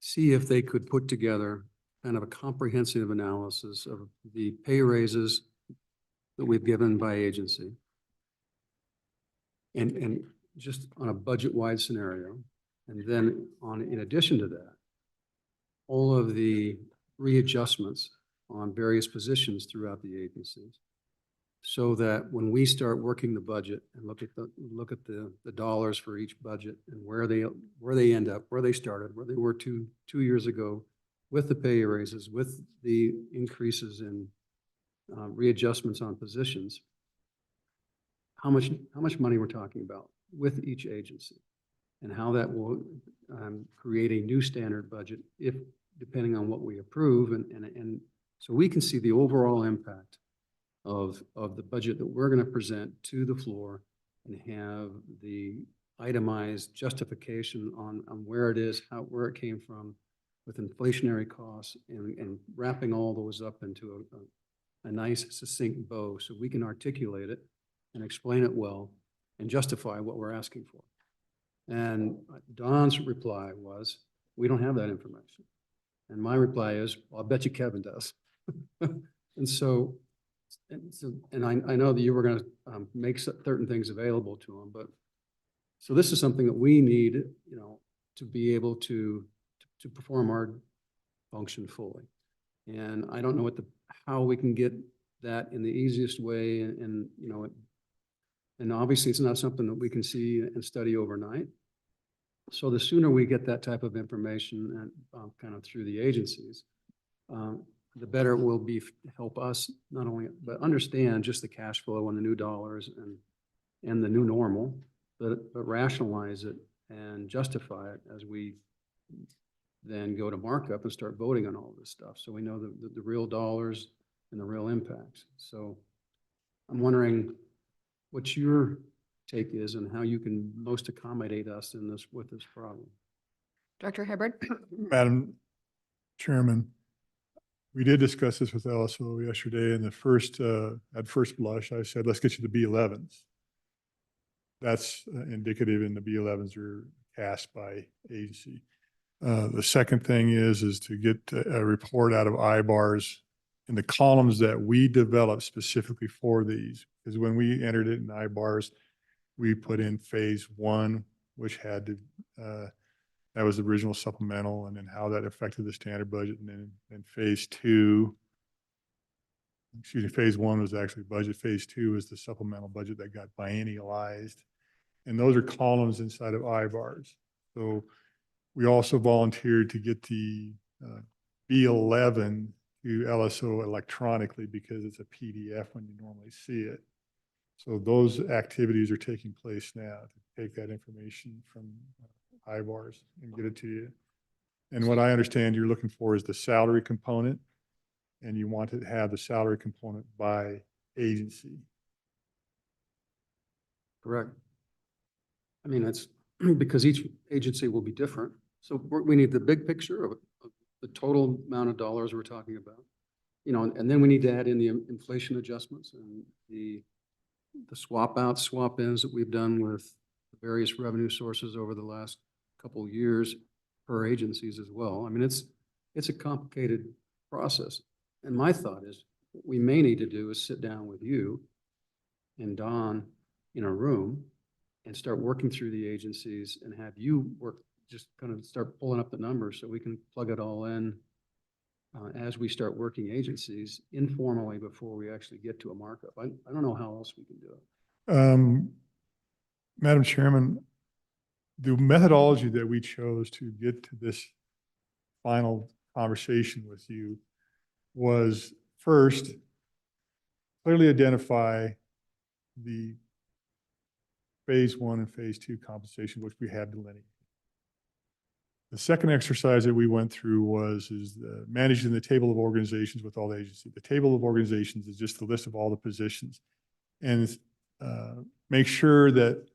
see if they could put together kind of a comprehensive analysis of the pay raises that we've given by agency. And just on a budget-wide scenario. And then in addition to that, all of the readjustments on various positions throughout the agencies. So that when we start working the budget and look at the dollars for each budget and where they end up, where they started, where they were two years ago, with the pay raises, with the increases in readjustments on positions, how much money we're talking about with each agency, and how that will create a new standard budget if depending on what we approve, and so we can see the overall impact of the budget that we're going to present to the floor and have the itemized justification on where it is, where it came from, with inflationary costs, and wrapping all those up into a nice succinct bow so we can articulate it and explain it well and justify what we're asking for. And Don's reply was, we don't have that information. And my reply is, well, I bet you Kevin does. And I know that you were going to make certain things available to him, but so this is something that we need, to be able to perform our function fully. And I don't know how we can get that in the easiest way, and obviously it's not something that we can see and study overnight. So the sooner we get that type of information and kind of through the agencies, the better it will be to help us not only, but understand just the cash flow and the new dollars and the new normal, but rationalize it and justify it as we then go to markup and start voting on all this stuff. So we know the real dollars and the real impacts. So I'm wondering what your take is and how you can most accommodate us in this, with this problem. Dr. Hibbard? Madam Chairman, we did discuss this with LSO yesterday, and at first blush, I said, let's get you the B11s. That's indicative, and the B11s are cast by agency. The second thing is to get a report out of IBARS in the columns that we developed specifically for these. Because when we entered it in IBARS, we put in phase 1, which had to, that was the original supplemental, and then how that affected the standard budget. And then in phase 2, excuse me, phase one was actually budget. Phase two is the supplemental budget that got biennialized. And those are columns inside of I-bars. So we also volunteered to get the B11 to LSO electronically because it's a PDF when you normally see it. So those activities are taking place now to take that information from I-bars and get it to you. And what I understand you're looking for is the salary component, and you want to have the salary component by agency. Correct. I mean, that's because each agency will be different. So we need the big picture of the total amount of dollars we're talking about. You know, and then we need to add in the inflation adjustments and the swap outs, swap ins that we've done with various revenue sources over the last couple of years per agencies as well. I mean, it's a complicated process. And my thought is what we may need to do is sit down with you and Don in a room and start working through the agencies and have you work, just kind of start pulling up the numbers so we can plug it all in as we start working agencies informally before we actually get to a markup. I don't know how else we can do it. Madam Chairman, the methodology that we chose to get to this final conversation with you was first, clearly identify the phase one and phase two compensation, which we have delineated. The second exercise that we went through is managing the table of organizations with all the agencies. The table of organizations is just the list of all the positions, and make sure that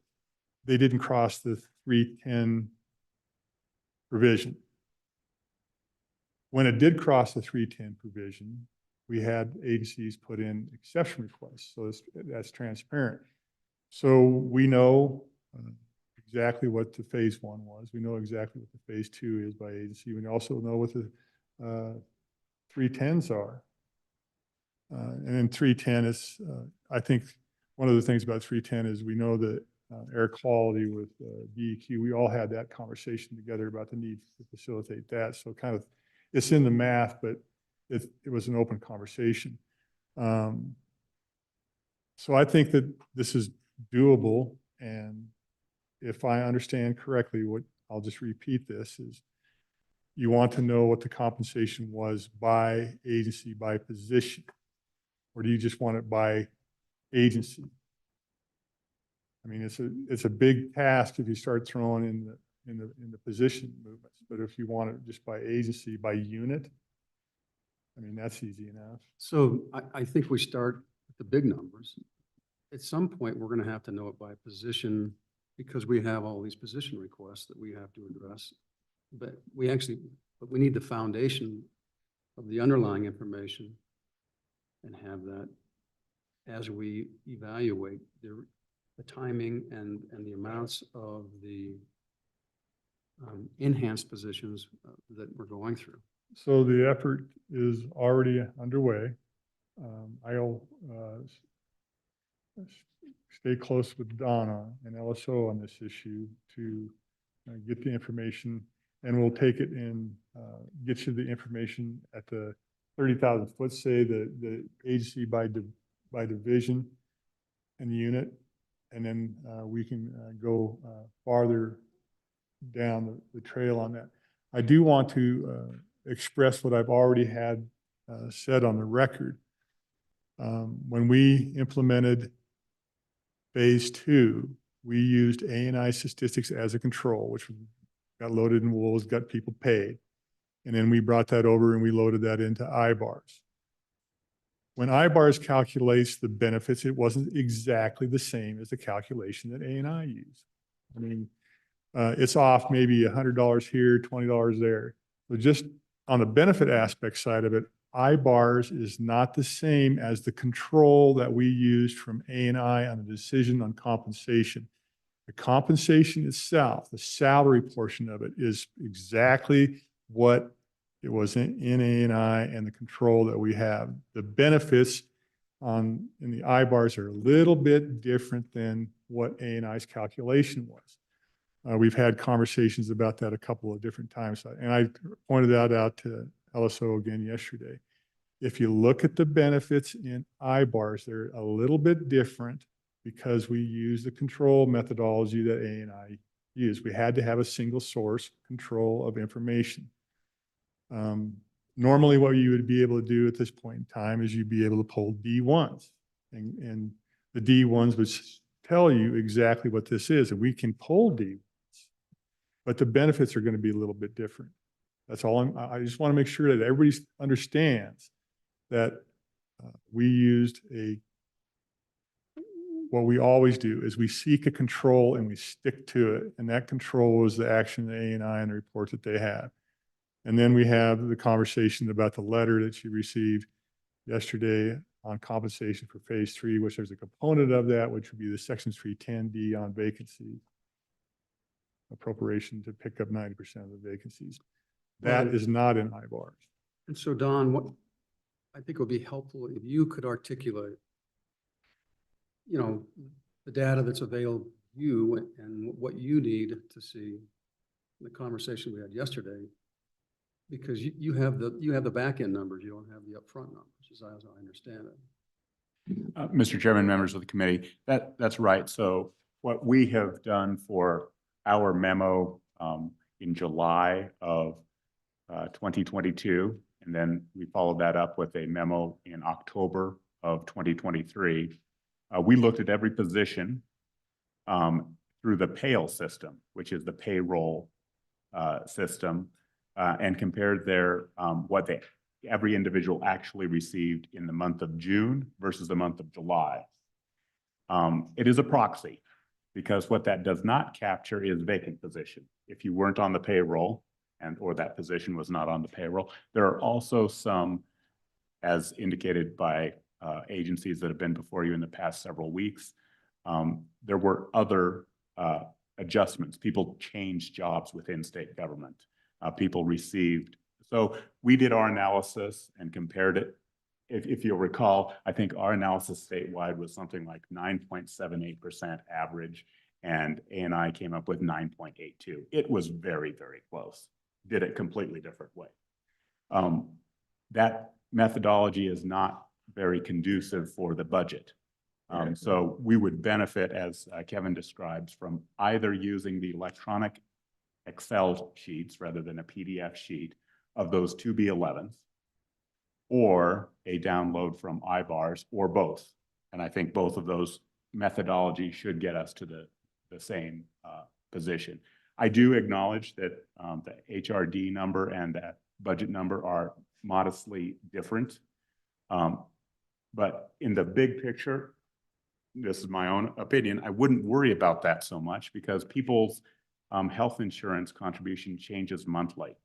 they didn't cross the 310 provision. When it did cross the 310 provision, we had agencies put in exception requests, so that's transparent. So we know exactly what the phase one was. We know exactly what the phase two is by agency. We also know what the 310s are. And then 310 is, I think one of the things about 310 is we know that air quality with DEQ, we all had that conversation together about the need to facilitate that. So kind of, it's in the math, but it was an open conversation. So I think that this is doable, and if I understand correctly, what I'll just repeat this is you want to know what the compensation was by agency, by position, or do you just want it by agency? I mean, it's a big task if you start throwing in the position movements, but if you want it just by agency, by unit, I mean, that's easy enough. So I think we start with the big numbers. At some point, we're going to have to know it by position because we have all these position requests that we have to address. But we need the foundation of the underlying information and have that as we evaluate the timing and the amounts of the enhanced positions that we're going through. So the effort is already underway. I'll stay close with Donna and LSO on this issue to get the information, and we'll take it and get you the information at the 30,000 foot, say the agency by division and unit, and then we can go farther down the trail on that. I do want to express what I've already had said on the record. When we implemented phase two, we used A&I statistics as a control, which got loaded in Wool's, got people paid. And then we brought that over and we loaded that into I-bars. When I-bars calculates the benefits, it wasn't exactly the same as the calculation that A&I used. I mean, it's off maybe $100 here, $20 there. So just on the benefit aspect side of it, I-bars is not the same as the control that we used from A&I on the decision on compensation. The compensation itself, the salary portion of it, is exactly what it was in A&I and the control that we have. The benefits in the I-bars are a little bit different than what A&I's calculation was. We've had conversations about that a couple of different times, and I pointed that out to LSO again yesterday. If you look at the benefits in I-bars, they're a little bit different because we use the control methodology that A and I use. We had to have a single source control of information. Normally what you would be able to do at this point in time is you'd be able to pull D1s, and the D1s would tell you exactly what this is, and we can pull D1s, but the benefits are going to be a little bit different. That's all. I just want to make sure that everybody understands that we used what we always do is we seek a control and we stick to it. And that control was the action of A and I and the report that they had. And then we have the conversation about the letter that you received yesterday on compensation for phase 3, which there's a component of that, which would be the section 310D on vacancies, appropriation to pick up 90% of the vacancies. That is not in I-bars. And so Don, what I think would be helpful if you could articulate, the data that's available to you and what you need to see in the conversation we had yesterday, because you have the back end numbers, you don't have the upfront numbers, as I understand it. Mr. Chairman, members of the committee, that's right. So what we have done for our memo in July of 2022, and then we followed that up with a memo in October of 2023. We looked at every position through the PAYL system, which is the payroll system, and compared what every individual actually received in the month of June versus the month of July. It is a proxy because what that does not capture is vacant position. If you weren't on the payroll or that position was not on the payroll, there are also some, as indicated by agencies that have been before you in the past several weeks, there were other adjustments. People changed jobs within state government. People received. So we did our analysis and compared it. If you'll recall, I think our analysis statewide was something like 9.78% average, and A&I came up with 9.82. It was very, very close. Did it completely different way. That methodology is not very conducive for the budget. So we would benefit, as Kevin describes, from either using the electronic Excel sheets rather than a PDF sheet of those 2B11s, or a download from I-bars, or both. And I think both of those methodologies should get us to the same position. I do acknowledge that the HRD number and that budget number are modestly different. But in the big picture, this is my own opinion, I wouldn't worry about that so much because people's health insurance contribution changes monthly.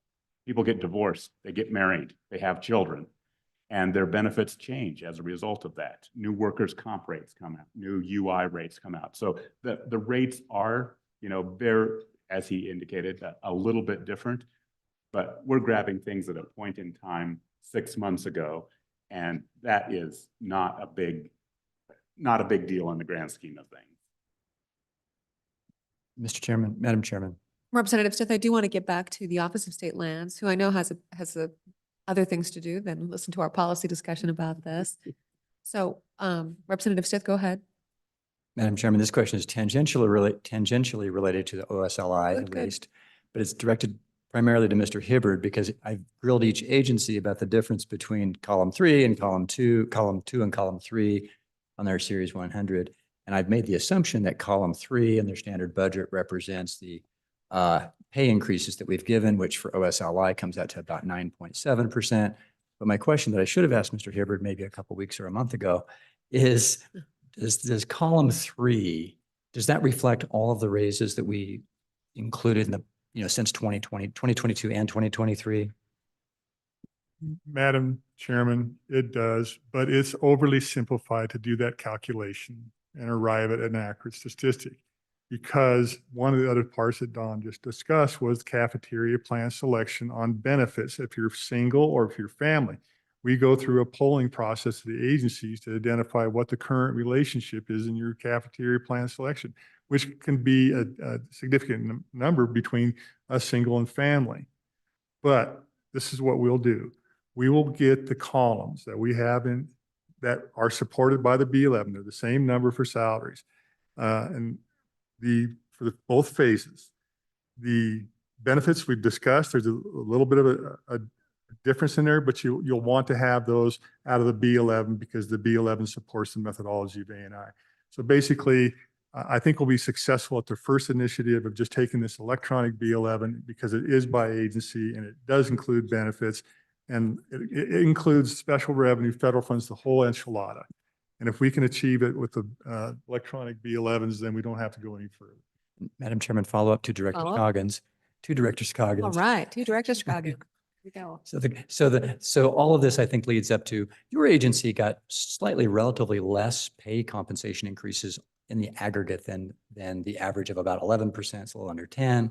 People get divorced, they get married, they have children, and their benefits change as a result of that. New workers' comp rates come out, new UI rates come out. So the rates are, very, as he indicated, a little bit different, but we're grabbing things at a point in time 6 months ago, and that is not a big deal in the grand scheme of things. Mr. Chairman, Madam Chairman. Representative Stith, I do want to get back to the Office of State Lands, who I know has other things to do than listen to our policy discussion about this. So Representative Stith, go ahead. Madam Chairman, this question is tangentially related to the OSLI at least, but it's directed primarily to Mr. Hibbard because I've grilled each agency about the difference between column 3 and column 2 and column 3 on their Series 100. And I've made the assumption that column 3 in their standard budget represents the pay increases that we've given, which for OSLI comes out to about 9.7%. But my question that I should have asked Mr. Hibbard maybe a couple weeks or a month ago is, does column 3, does that reflect all of the raises that we included in the, since 2022 and 2023? Madam Chairman, it does, but it's overly simplified to do that calculation and arrive at an accurate statistic. Because one of the other parts that Don just discussed was cafeteria plan selection on benefits. If you're single or if you're family, we go through a polling process to the agencies to identify what the current relationship is in your cafeteria plan selection, which can be a significant number between a single and family. But this is what we'll do. we will get the columns that we have in, that are supported by the B11. They're the same number for salaries. And for both phases, the benefits we've discussed, there's a little bit of a difference in there, but you'll want to have those out of the B11 because the B11 supports the methodology of A&I. So basically, I think we'll be successful at the first initiative of just taking this electronic B11 because it is by agency and it does include benefits, and it includes special revenue, federal funds, the whole enchilada. And if we can achieve it with the electronic B11s, then we don't have to go any further. Madam Chairman, follow up to Director Follow up. Scoggins, to Director Scoggins. All right, to Director Scoggins. Here we go. So all of this, I think, leads up to your agency got slightly relatively less pay compensation increases in the aggregate than the average of about 11%, it's a little under 10.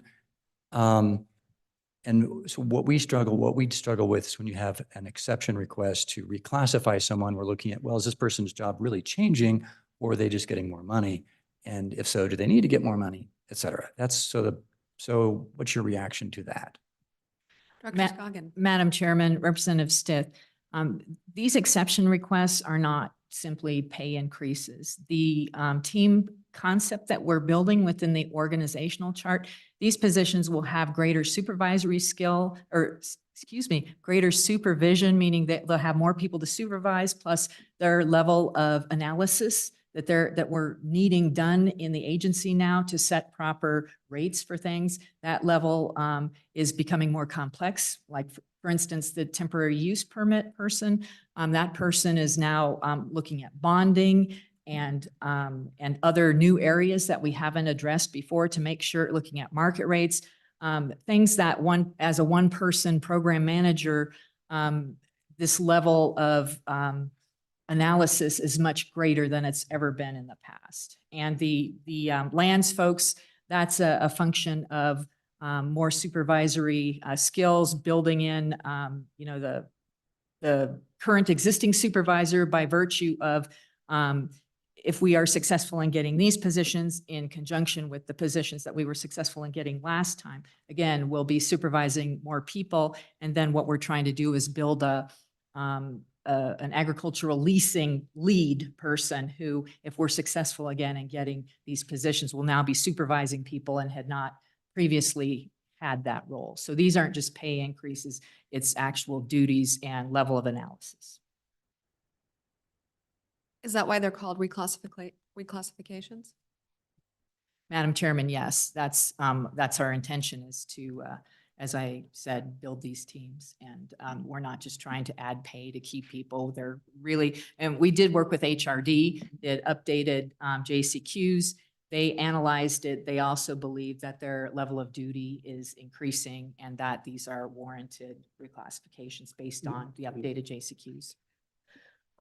And so what we'd struggle with is when you have an exception request to reclassify someone, we're looking at, well, is this person's job really changing or are they just getting more money? And if so, do they need to get more money, et cetera? So what's your reaction to that? Dr. Scoggins. Madam Chairman, Representative Stith, these exception requests are not simply pay increases. The team concept that we're building within the organizational chart, these positions will have greater supervisory skill, or excuse me, greater supervision, meaning that they'll have more people to supervise, plus their level of analysis that we're needing done in the agency now to set proper rates for things. That level is becoming more complex. Like for instance, the temporary use permit person, that person is now looking at bonding and other new areas that we haven't addressed before to make sure, looking at market rates, things that as a one-person program manager, this level of analysis is much greater than it's ever been in the past. And the lands folks, that's a function of more supervisory skills, building in, the current existing supervisor by virtue of if we are successful in getting these positions in conjunction with the positions that we were successful in getting last time, again, we'll be supervising more people. And then what we're trying to do is build an agricultural leasing lead person who, if we're successful again in getting these positions, will now be supervising people and had not previously had that role. So these aren't just pay increases, it's actual duties and level of analysis. Is that why they're called reclassifications? Madam Chairman, yes, that's our intention, is to, as I said, build these teams. And we're not just trying to add pay to keep people. They're really, and we did work with HRD that updated JCQs. They analyzed it. They also believe that their level of duty is increasing and that these are warranted reclassifications based on the updated JCQs.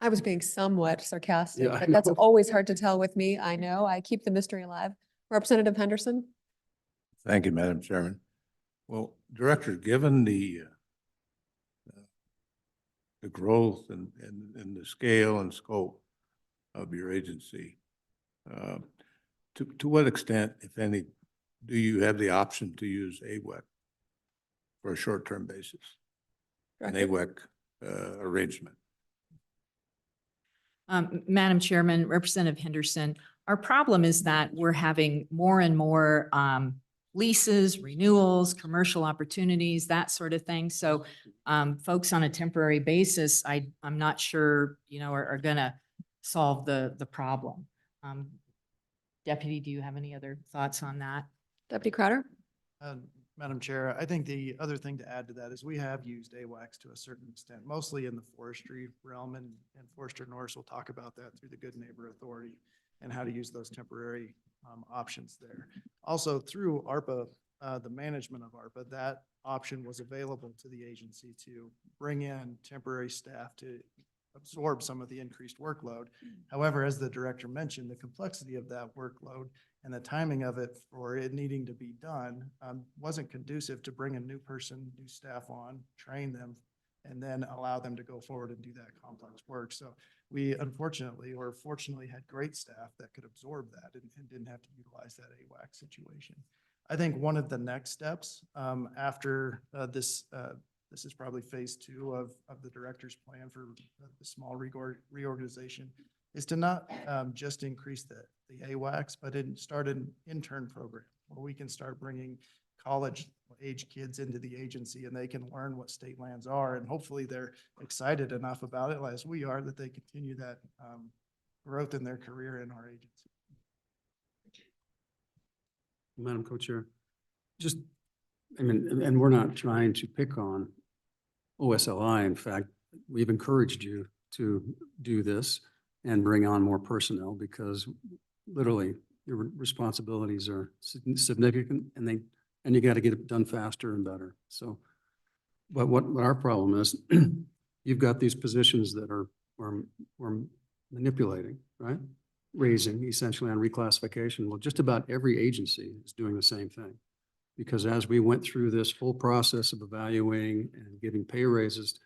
I was being somewhat sarcastic, Yeah, I but that's know. always hard to tell with me. I know, I keep the mystery alive. Representative Henderson? Thank you, Madam Chairman. Well, Director, given the growth and the scale and scope of your agency, to what extent, if any, do you have the option to use AWEC for a short-term basis? An AWEC arrangement? Madam Chairman, Representative Henderson, our problem is that we're having more and more leases, renewals, commercial opportunities, that sort of thing. So folks on a temporary basis, I'm not sure, are gonna solve the problem. Deputy, do you have any other thoughts on that? Deputy Crowder? Madam Chair, I think the other thing to add to that is we have used AWACS to a certain extent, mostly in the forestry realm, and Forester Norris will talk about that through the Good Neighbor Authority and how to use those temporary options there. Also through ARPA, the management of ARPA, that option was available to the agency to bring in temporary staff to absorb some of the increased workload. However, as the director mentioned, the complexity of that workload and the timing of it for it needing to be done wasn't conducive to bring a new person, new staff on, train them, and then allow them to go forward and do that complex work. So we unfortunately, or fortunately, had great staff that could absorb that and didn't have to utilize that AWAC situation. I think one of the next steps after this this is probably phase 2 of the director's plan for the small reorganization, is to not just increase the AWACS, but start an intern program where we can start bringing college age kids into the agency and they can learn what state lands are. And hopefully they're excited enough about it, as we are, that they continue that growth in their career in our agency. Madam Co-Chair, just, I mean, and we're not trying to pick on OSLI. In fact, we've encouraged you to do this and bring on more personnel because literally your responsibilities are significant and you got to get it done faster and better. So, but what our problem is, you've got these positions that we're manipulating, right? Raising essentially on reclassification. Well, just about every agency is doing the same thing. Because as we went through this full process of evaluating and giving pay raises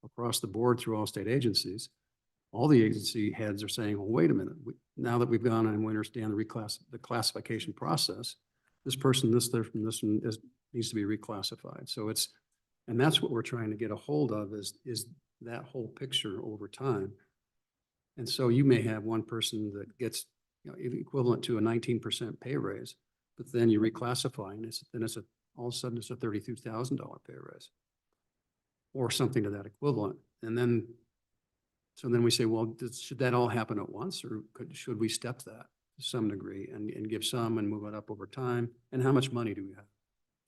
across the board through all state agencies, all the agency heads are saying, well, wait a minute, now that we've gone and we understand the classification process, this person, this one needs to be reclassified. So and that's what we're trying to get a hold of is that whole picture over time. And so you may have one person that gets, equivalent to a 19% pay raise, but then you reclassify and all of a sudden it's a $32,000 pay raise or something to that equivalent. And then, so then we say, well, should that all happen at once or should we step that to some degree and give some and move it up over time? And how much money do we have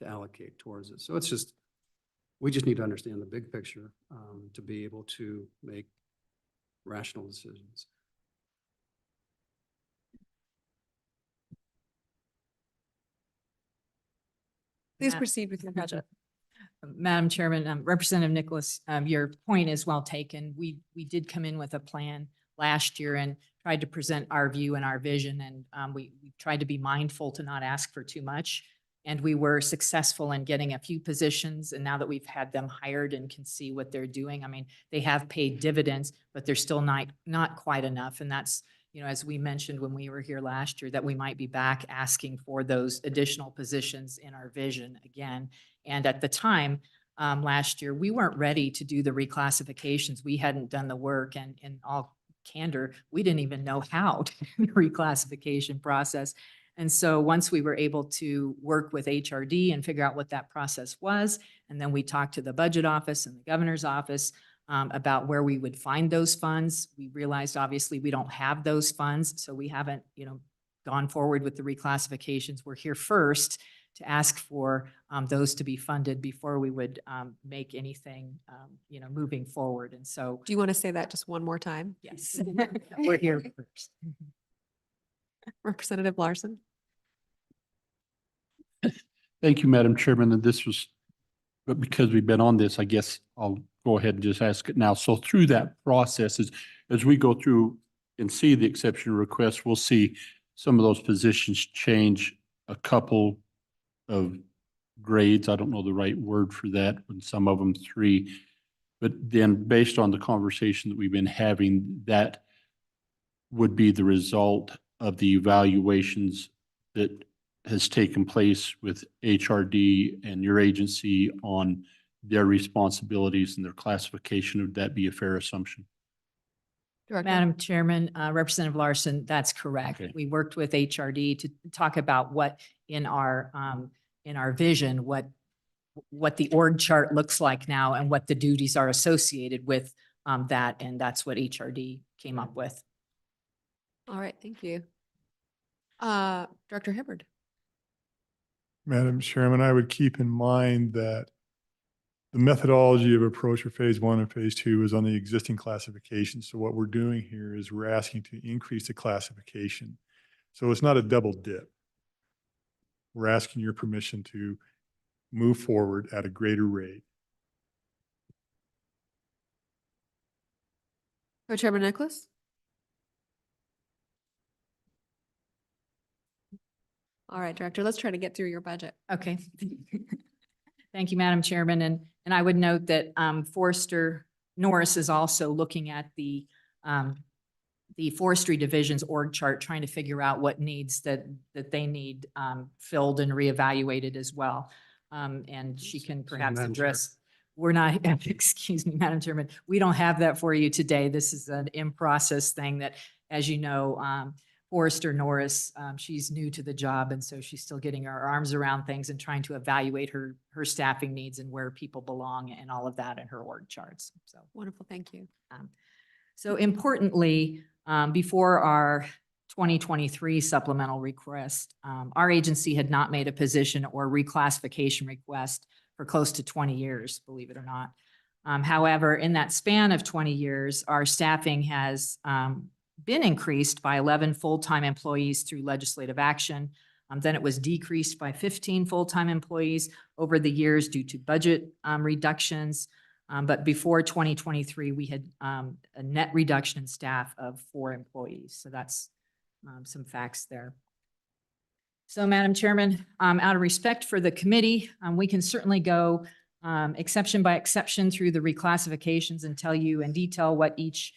to allocate towards it? So it's just, we just need to understand the big picture to be able to make rational decisions. Please proceed with your budget. Madam Chairman, Representative Nicholas, your point is well taken. We did come in with a plan last year and tried to present our view and our vision, and we tried to be mindful to not ask for too much. And we were successful in getting a few positions, and now that we've had them hired and can see what they're doing, I mean, they have paid dividends, but they're still not quite enough. And that's, as we mentioned when we were here last year, that we might be back asking for those additional positions in our vision again. And at the time, last year, we weren't ready to do the reclassifications. We hadn't done the work, and in all candor, we didn't even know how to do the reclassification process. And so once we were able to work with HRD and figure out what that process was, and then we talked to the budget office and the governor's office about where we would find those funds, we realized obviously we don't have those funds. So we haven't, gone forward with the reclassifications. We're here first to ask for those to be funded before we would make anything, moving forward. And so. Do you want to say that just one more time? Yes, we're here first. Representative Larson. Thank you, Madam Chairman. And but because we've been on this, I guess I'll go ahead and just ask it now. So through that process, as we go through and see the exception request, we'll see some of those positions change a couple of grades. I don't know the right word for that, and some of them 3. But then based on the conversation that we've been having, that would be the result of the evaluations that has taken place with HRD and your agency on their responsibilities and their classification. Would that be a fair assumption? Director. Madam Chairman, Representative Larson, that's correct. Okay. We worked with HRD to talk about what in our vision, what the org chart looks like now and what the duties are associated with that. And that's what HRD came up with. All right, thank you. Director Hibbard. Madam Chairman, I would keep in mind that the methodology of approach for phase 1 and phase 2 is on the existing classification. So what we're doing here is we're asking to increase the classification. So it's not a double dip. We're asking your permission to move forward at a greater rate. Co-Chairman Nicholas. All right, Director, let's try to get through your budget. Okay. Thank you, Madam Chairman. And I would note that Forrester Norris is also looking at the forestry division's org chart, trying to figure out what needs that they need filled and reevaluated as well. And she can perhaps Madam Chair. address we're not, excuse me, Madam Chairman, we don't have that for you today. This is an in-process thing that, as you know, Forrester Norris, she's new to the job, and so she's still getting her arms around things and trying to evaluate her staffing needs and where people belong and all of that in her org charts. So Wonderful, thank you. so importantly, before our 2023 supplemental request, our agency had not made a position or reclassification request for close to 20 years, believe it or not. However, in that span of 20 years, our staffing has been increased by 11 full-time employees through legislative action. Then it was decreased by 15 full-time employees over the years due to budget reductions. But before 2023, we had a net reduction in staff of 4 employees. So that's some facts there. So Madam Chairman, out of respect for the committee, we can certainly go exception by exception through the reclassifications and tell you in detail what each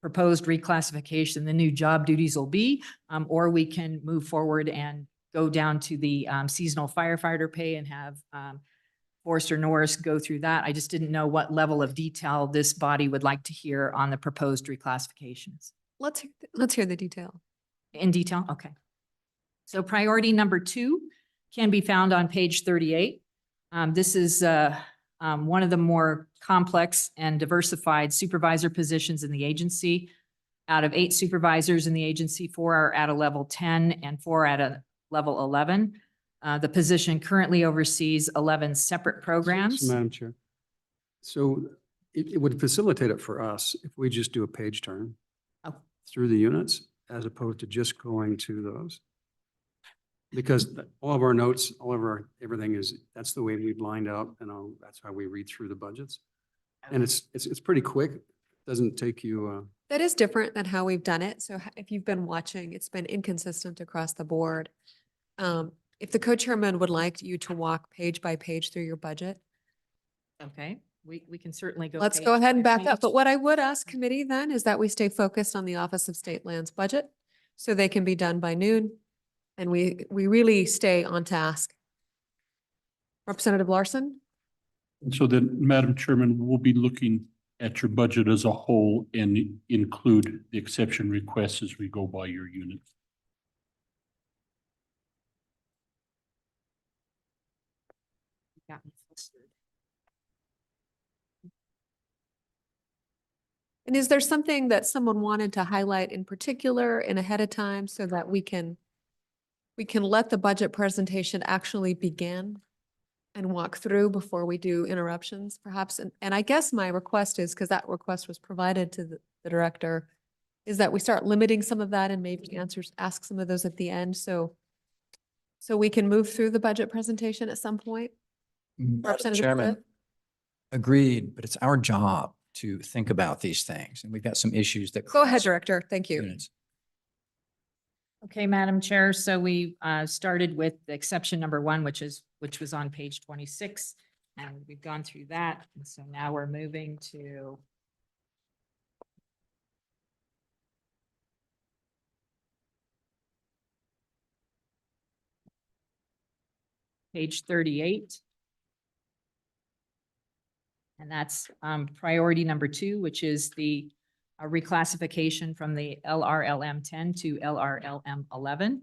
proposed reclassification, the new job duties will be, or we can move forward and go down to the seasonal firefighter pay and have Forrester Norris go through that. I just didn't know what level of detail this body would like to hear on the proposed reclassifications. Let's hear the detail. In detail, okay. So priority number 2 can be found on page 38. This is one of the more complex and diversified supervisor positions in the agency. Out of 8 supervisors in the agency, 4 are at a level 10 and 4 at a level 11. The position currently oversees 11 separate programs. So, Madam Chair. So it would facilitate it for us if we just do a page turn through the units as opposed to just going to those. Because all of our notes, all of our, everything is, that's the way we've lined up and that's how we read through the budgets. And it's pretty quick. Doesn't take you, That is different than how we've done it. So if you've been watching, it's been inconsistent across the board. If the co-chairman would like you to walk page by page through your budget. Okay, we can certainly go. Let's page go ahead and by back up. page. But what I would ask committee then is that we stay focused on the Office of State Lands budget so they can be done by noon. And we really stay on task. Representative Larson? And so then, Madam Chairman, we'll be looking at your budget as a whole and include the exception requests as we go by your units. Got me flustered. And is there something that someone wanted to highlight in particular and ahead of time so that we can let the budget presentation actually begin and walk through before we do interruptions perhaps? And I guess my request is, because that request was provided to the director, is that we start limiting some of that and maybe ask some of those at the end. So we can move through the budget presentation at some point. Madam Representative Chairman, Smith? agreed, but it's our job to think about these things, and we've got some issues that. Go ahead, Director. Thank you. Units. Okay, Madam Chair, so we started with the exception number 1, which was on page 26, and we've gone through that. And so now we're moving to page 38. And that's priority number 2, which is the reclassification from the LRLM 10 to LRLM 11.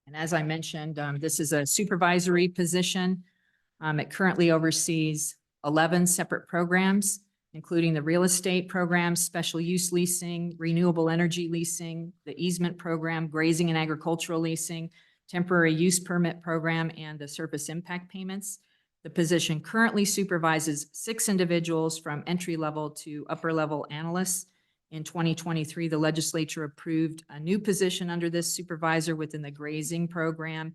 And as I mentioned, this is a supervisory position. It currently oversees 11 separate programs, including the real estate program, special use leasing, renewable energy leasing, the easement program, grazing and agricultural leasing, temporary use permit program, and the surface impact payments. The position currently supervises 6 individuals from entry level to upper level analysts. In 2023, the legislature approved a new position under this supervisor within the grazing program.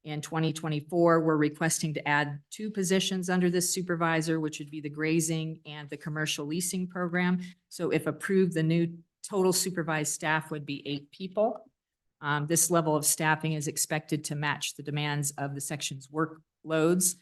In 2024, we're requesting to add 2 positions under this supervisor, which would be the grazing and the commercial leasing program. So if approved, the new total supervised staff would be 8 people. This level of staffing is expected to match the demands of the section's workloads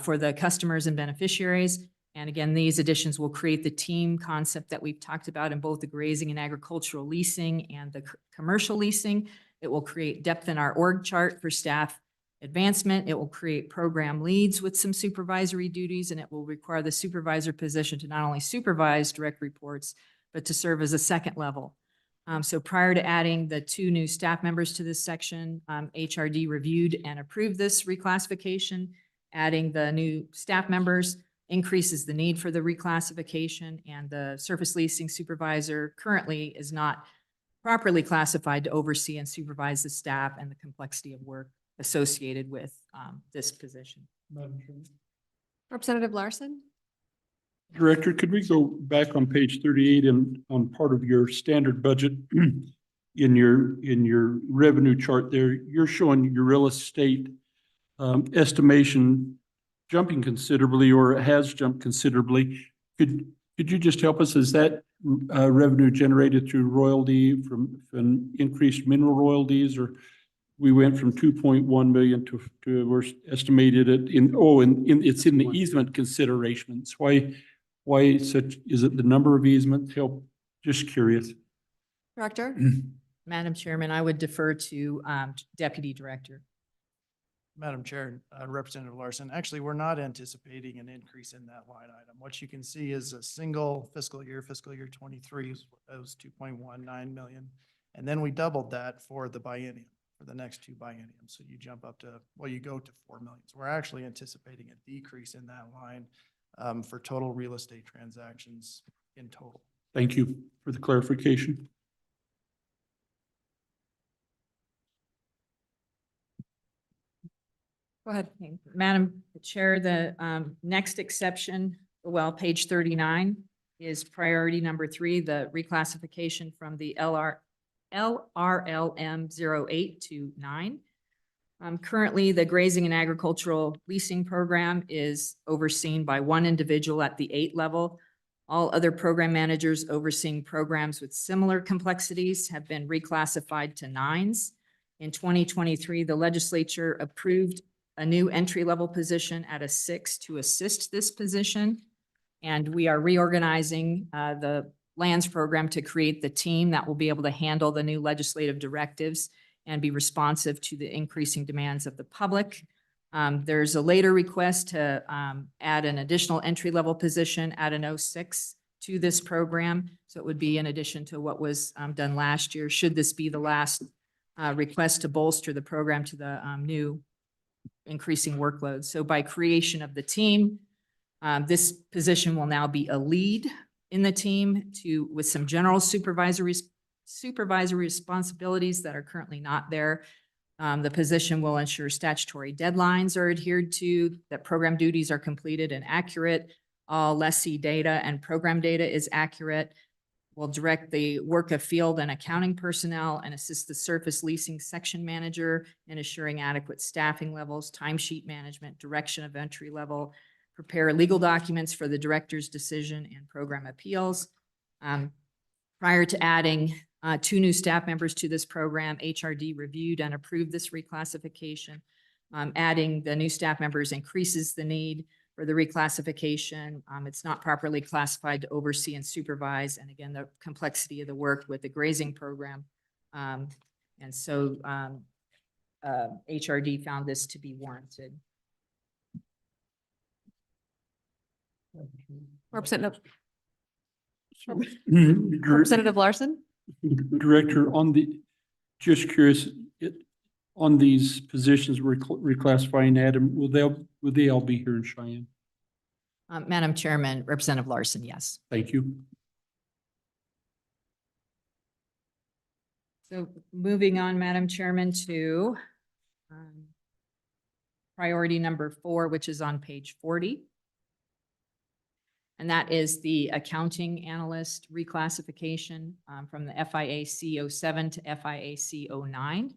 for the customers and beneficiaries. And again, these additions will create the team concept that we've talked about in both the grazing and agricultural leasing and the commercial leasing. It will create depth in our org chart for staff advancement. It will create program leads with some supervisory duties, and it will require the supervisor position to not only supervise direct reports, but to serve as a second level. So prior to adding the 2 new staff members to this section, HRD reviewed and approved this reclassification. Adding the new staff members increases the need for the reclassification, and the surface leasing supervisor currently is not properly classified to oversee and supervise the staff and the complexity of work associated with this position. Representative Larson? Director, could we go back on page 38 and on part of your standard budget in your revenue chart there, you're showing your real estate estimation jumping considerably, or it has jumped considerably. Could you just help us? Is that revenue generated through royalty from increased mineral royalties, or we went from 2.1 million to we're estimated it it's in the easement considerations. Why such, is it the number of easements? Help, just curious. Director? Madam Chairman, I would defer to Deputy Director. Madam Chair, Representative Larson, actually, we're not anticipating an increase in that line item. What you can see is a single fiscal year 23, was 2.19 million. And then we doubled that for the biennium, for the next 2 bienniums. So you jump up to, well, you go to 4 million. So we're actually anticipating a decrease in that line for total real estate transactions in total. Thank you for the clarification. Go ahead. Madam Chair, the next exception, well, page 39 is priority number 3, the reclassification from the LRLM 08 to 9. Currently, the grazing and agricultural leasing program is overseen by 1 individual at the 8 level. All other program managers overseeing programs with similar complexities have been reclassified to 9s. In 2023, the legislature approved a new entry-level position at a 6 to assist this position. And we are reorganizing the lands program to create the team that will be able to handle the new legislative directives and be responsive to the increasing demands of the public. There's a later request to add an additional entry-level position at an 06 to this program. So it would be in addition to what was done last year, should this be the last request to bolster the program to the new increasing workload. So by creation of the team, this position will now be a lead in the team with some general supervisory responsibilities that are currently not there. The position will ensure statutory deadlines are adhered to, that program duties are completed and accurate, all lessee data and program data is accurate, will direct the work of field and accounting personnel and assist the surface leasing section manager in assuring adequate staffing levels, timesheet management, direction of entry level, prepare legal documents for the director's decision and program appeals. Prior to adding 2 new staff members to this program, HRD reviewed and approved this reclassification. Adding the new staff members increases the need for the reclassification. It's not properly classified to oversee and supervise. And again, the complexity of the work with the grazing program. And so HRD found this to be warranted. Representative Representative Larson? Director, just curious, on these positions we're reclassifying, Adam, will they all be here in Cheyenne? Madam Chairman, Representative Larson, yes. Thank you. So moving on, Madam Chairman, to priority number 4, which is on page 40. And that is the accounting analyst reclassification from the FIAC 07 to FIAC 09.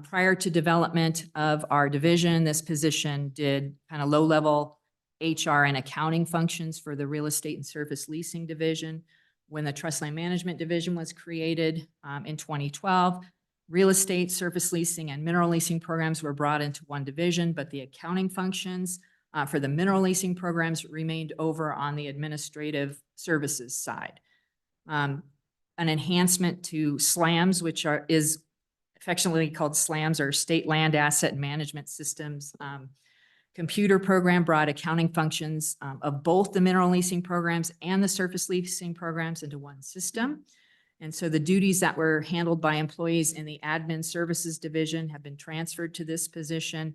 Prior to development of our division, this position did kind of low-level HR and accounting functions for the real estate and surface leasing division. When the trust land management division was created in 2012, real estate, surface leasing, and mineral leasing programs were brought into one division, but the accounting functions for the mineral leasing programs remained over on the administrative services side. An enhancement to SLAMs, which is affectionately called SLAMs, or State Land Asset Management Systems. Computer program brought accounting functions of both the mineral leasing programs and the surface leasing programs into one system. And so the duties that were handled by employees in the admin services division have been transferred to this position.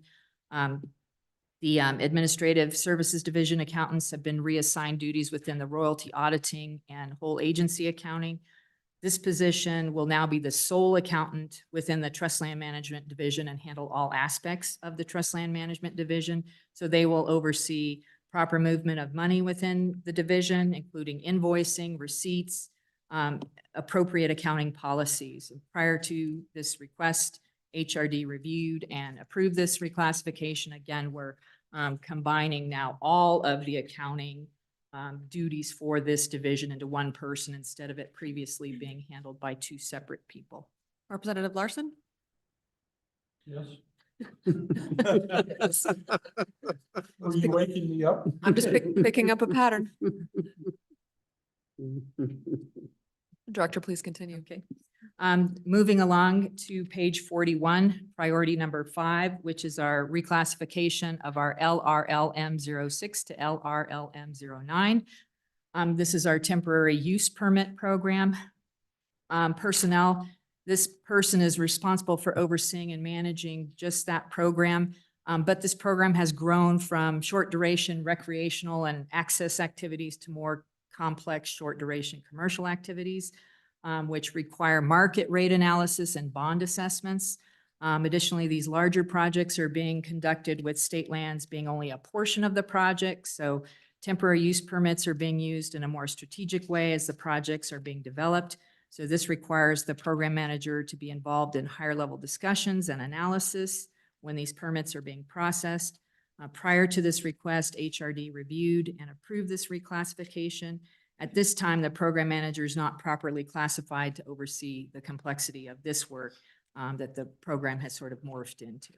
The administrative services division accountants have been reassigned duties within the royalty auditing and whole agency accounting. This position will now be the sole accountant within the trust land management division and handle all aspects of the trust land management division. So they will oversee proper movement of money within the division, including invoicing, receipts, appropriate accounting policies. Prior to this request, HRD reviewed and approved this reclassification. Again, we're combining now all of the accounting duties for this division into one person instead of it previously being handled by two separate people. Representative Larson? Yes. Yes. Were you waking me up? I'm just picking up a pattern. Director, please continue. Okay. Moving along to page 41, priority number 5, which is our reclassification of our LRLM 06 to LRLM 09. This is our temporary use permit program. Personnel, this person is responsible for overseeing and managing just that program. But this program has grown from short duration recreational and access activities to more complex short duration commercial activities, which require market rate analysis and bond assessments. Additionally, these larger projects are being conducted with state lands being only a portion of the project. So temporary use permits are being used in a more strategic way as the projects are being developed. So this requires the program manager to be involved in higher level discussions and analysis when these permits are being processed. Prior to this request, HRD reviewed and approved this reclassification. At this time, the program manager is not properly classified to oversee the complexity of this work that the program has sort of morphed into.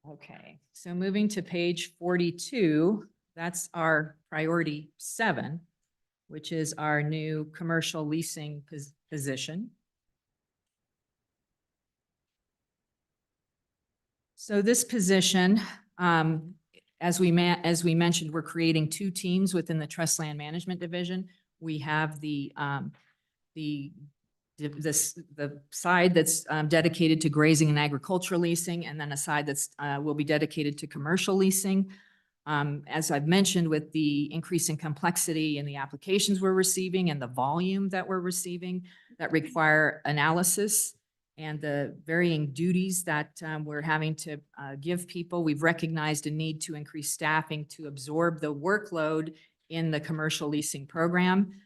Okay, so moving to page 42, that's our priority 7, which is our new commercial leasing position. So this position, as we mentioned, we're creating 2 teams within the trust land management division. We have the side that's dedicated to grazing and agricultural leasing, and then a side that's will be dedicated to commercial leasing. As I've mentioned, with the increasing complexity in the applications we're receiving and the volume that we're receiving that require analysis and the varying duties that we're having to give people, we've recognized a need to increase staffing to absorb the workload in the commercial leasing program.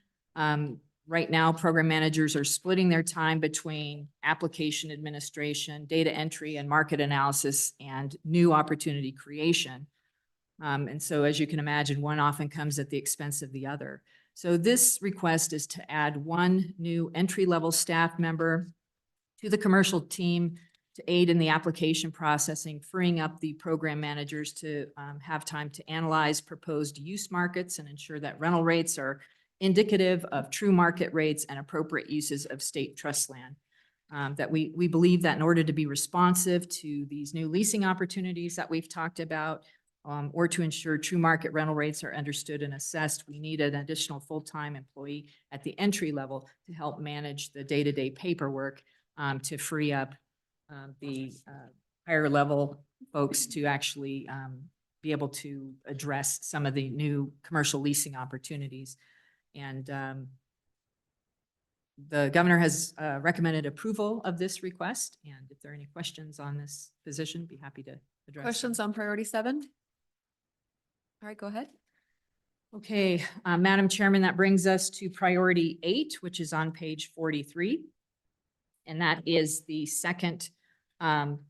Right now, program managers are splitting their time between application administration, data entry, and market analysis, and new opportunity creation. And so, as you can imagine, one often comes at the expense of the other. So this request is to add 1 new entry-level staff member to the commercial team to aid in the application processing, freeing up the program managers to have time to analyze proposed use markets and ensure that rental rates are indicative of true market rates and appropriate uses of state trust land. That we believe that in order to be responsive to these new leasing opportunities that we've talked about, or to ensure true market rental rates are understood and assessed, we need an additional full-time employee at the entry level to help manage the day-to-day paperwork, to free up the higher level folks to actually be able to address some of the new commercial leasing opportunities. And the governor has recommended approval of this request. And if there are any questions on this position, be happy to address. Questions on priority 7? All right, go ahead. Okay, Madam Chairman, that brings us to priority 8, which is on page 43. And that is the second LRLM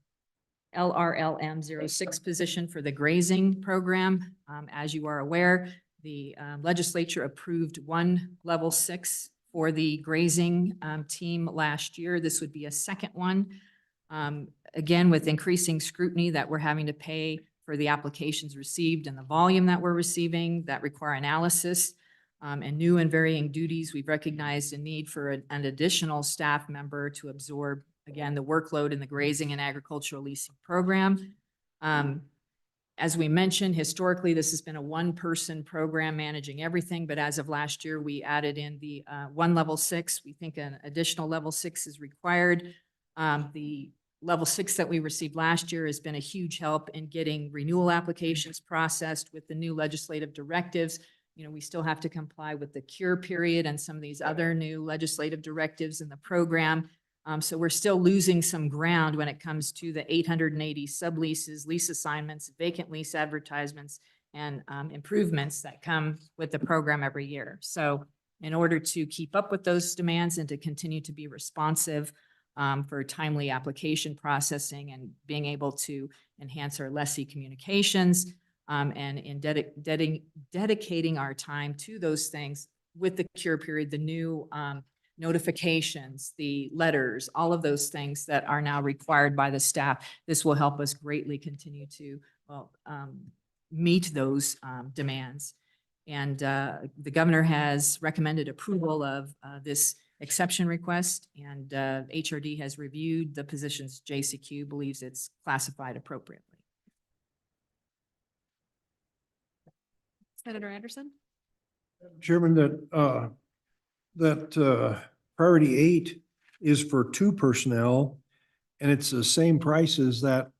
06 position for the grazing program. As you are aware, the legislature approved 1 level 6 for the grazing team last year. This would be a second one. Again, with increasing scrutiny that we're having to pay for the applications received and the volume that we're receiving that require analysis and new and varying duties. We've recognized a need for an additional staff member to absorb, again, the workload in the grazing and agricultural leasing program. As we mentioned, historically, this has been a one-person program managing everything, but as of last year, we added in the one level 6. We think an additional level 6 is required. The level 6 that we received last year has been a huge help in getting renewal applications processed with the new legislative directives. You know, we still have to comply with the cure period and some of these other new legislative directives in the program. So we're still losing some ground when it comes to the 880 subleases, lease assignments, vacant lease advertisements, and improvements that come with the program every year. So in order to keep up with those demands and to continue to be responsive for timely application processing and being able to enhance our lessee communications and in dedicating our time to those things with the cure period, the new notifications, the letters, all of those things that are now required by the staff. This will help us greatly continue to meet those demands. And the governor has recommended approval of this exception request, and HRD has reviewed the positions. JCQ believes it's classified appropriately. Senator Anderson? Chairman, that priority 8 is for 2 personnel, and it's the same price as that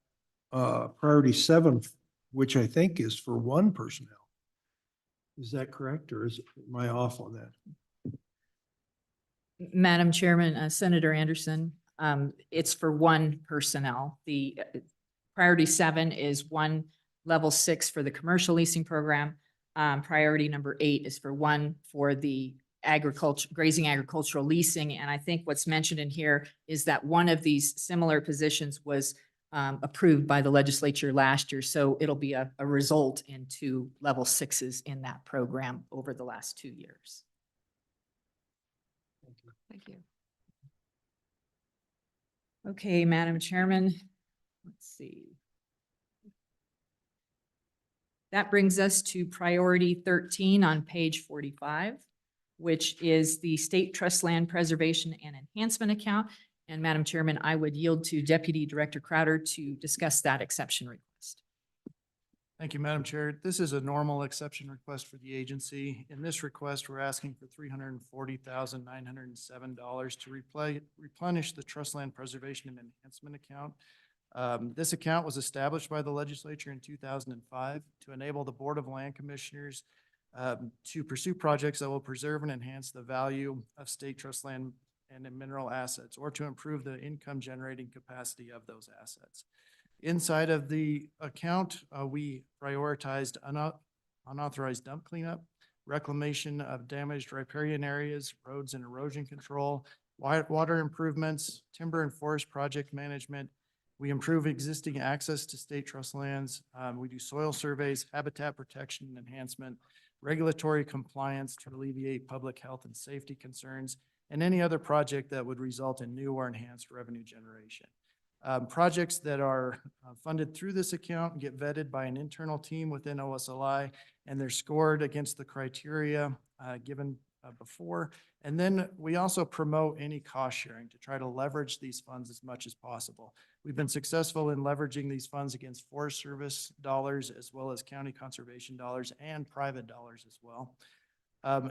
priority 7, which I think is for 1 personnel. Is that correct, or am I off on that? Madam Chairman, Senator Anderson, it's for 1 personnel. The priority 7 is 1 level 6 for the commercial leasing program. Priority number 8 is for 1 for the grazing agricultural leasing. And I think what's mentioned in here is that one of these similar positions was approved by the legislature last year. So it'll be a result in 2 level 6s in that program over the last 2 years. Thank you. Okay, Madam Chairman, let's see. That brings us to priority 13 on page 45, which is the State Trust Land Preservation and Enhancement Account. And Madam Chairman, I would yield to Deputy Director Crowder to discuss that exception request. Thank you, Madam Chair. This is a normal exception request for the agency. In this request, we're asking for $340,907 to replenish the Trust Land Preservation and Enhancement Account. This account was established by the legislature in 2005 to enable the Board of Land Commissioners to pursue projects that will preserve and enhance the value of state trust land and mineral assets, or to improve the income generating capacity of those assets. Inside of the account, we prioritized unauthorized dump cleanup, reclamation of damaged riparian areas, roads and erosion control, water improvements, timber and forest project management. We improve existing access to state trust lands. We do soil surveys, habitat protection and enhancement, regulatory compliance to alleviate public health and safety concerns, and any other project that would result in new or enhanced revenue generation. Projects that are funded through this account get vetted by an internal team within OSLI, and they're scored against the criteria given before. And then we also promote any cost sharing to try to leverage these funds as much as possible. We've been successful in leveraging these funds against Forest Service dollars, as well as county conservation dollars and private dollars as well.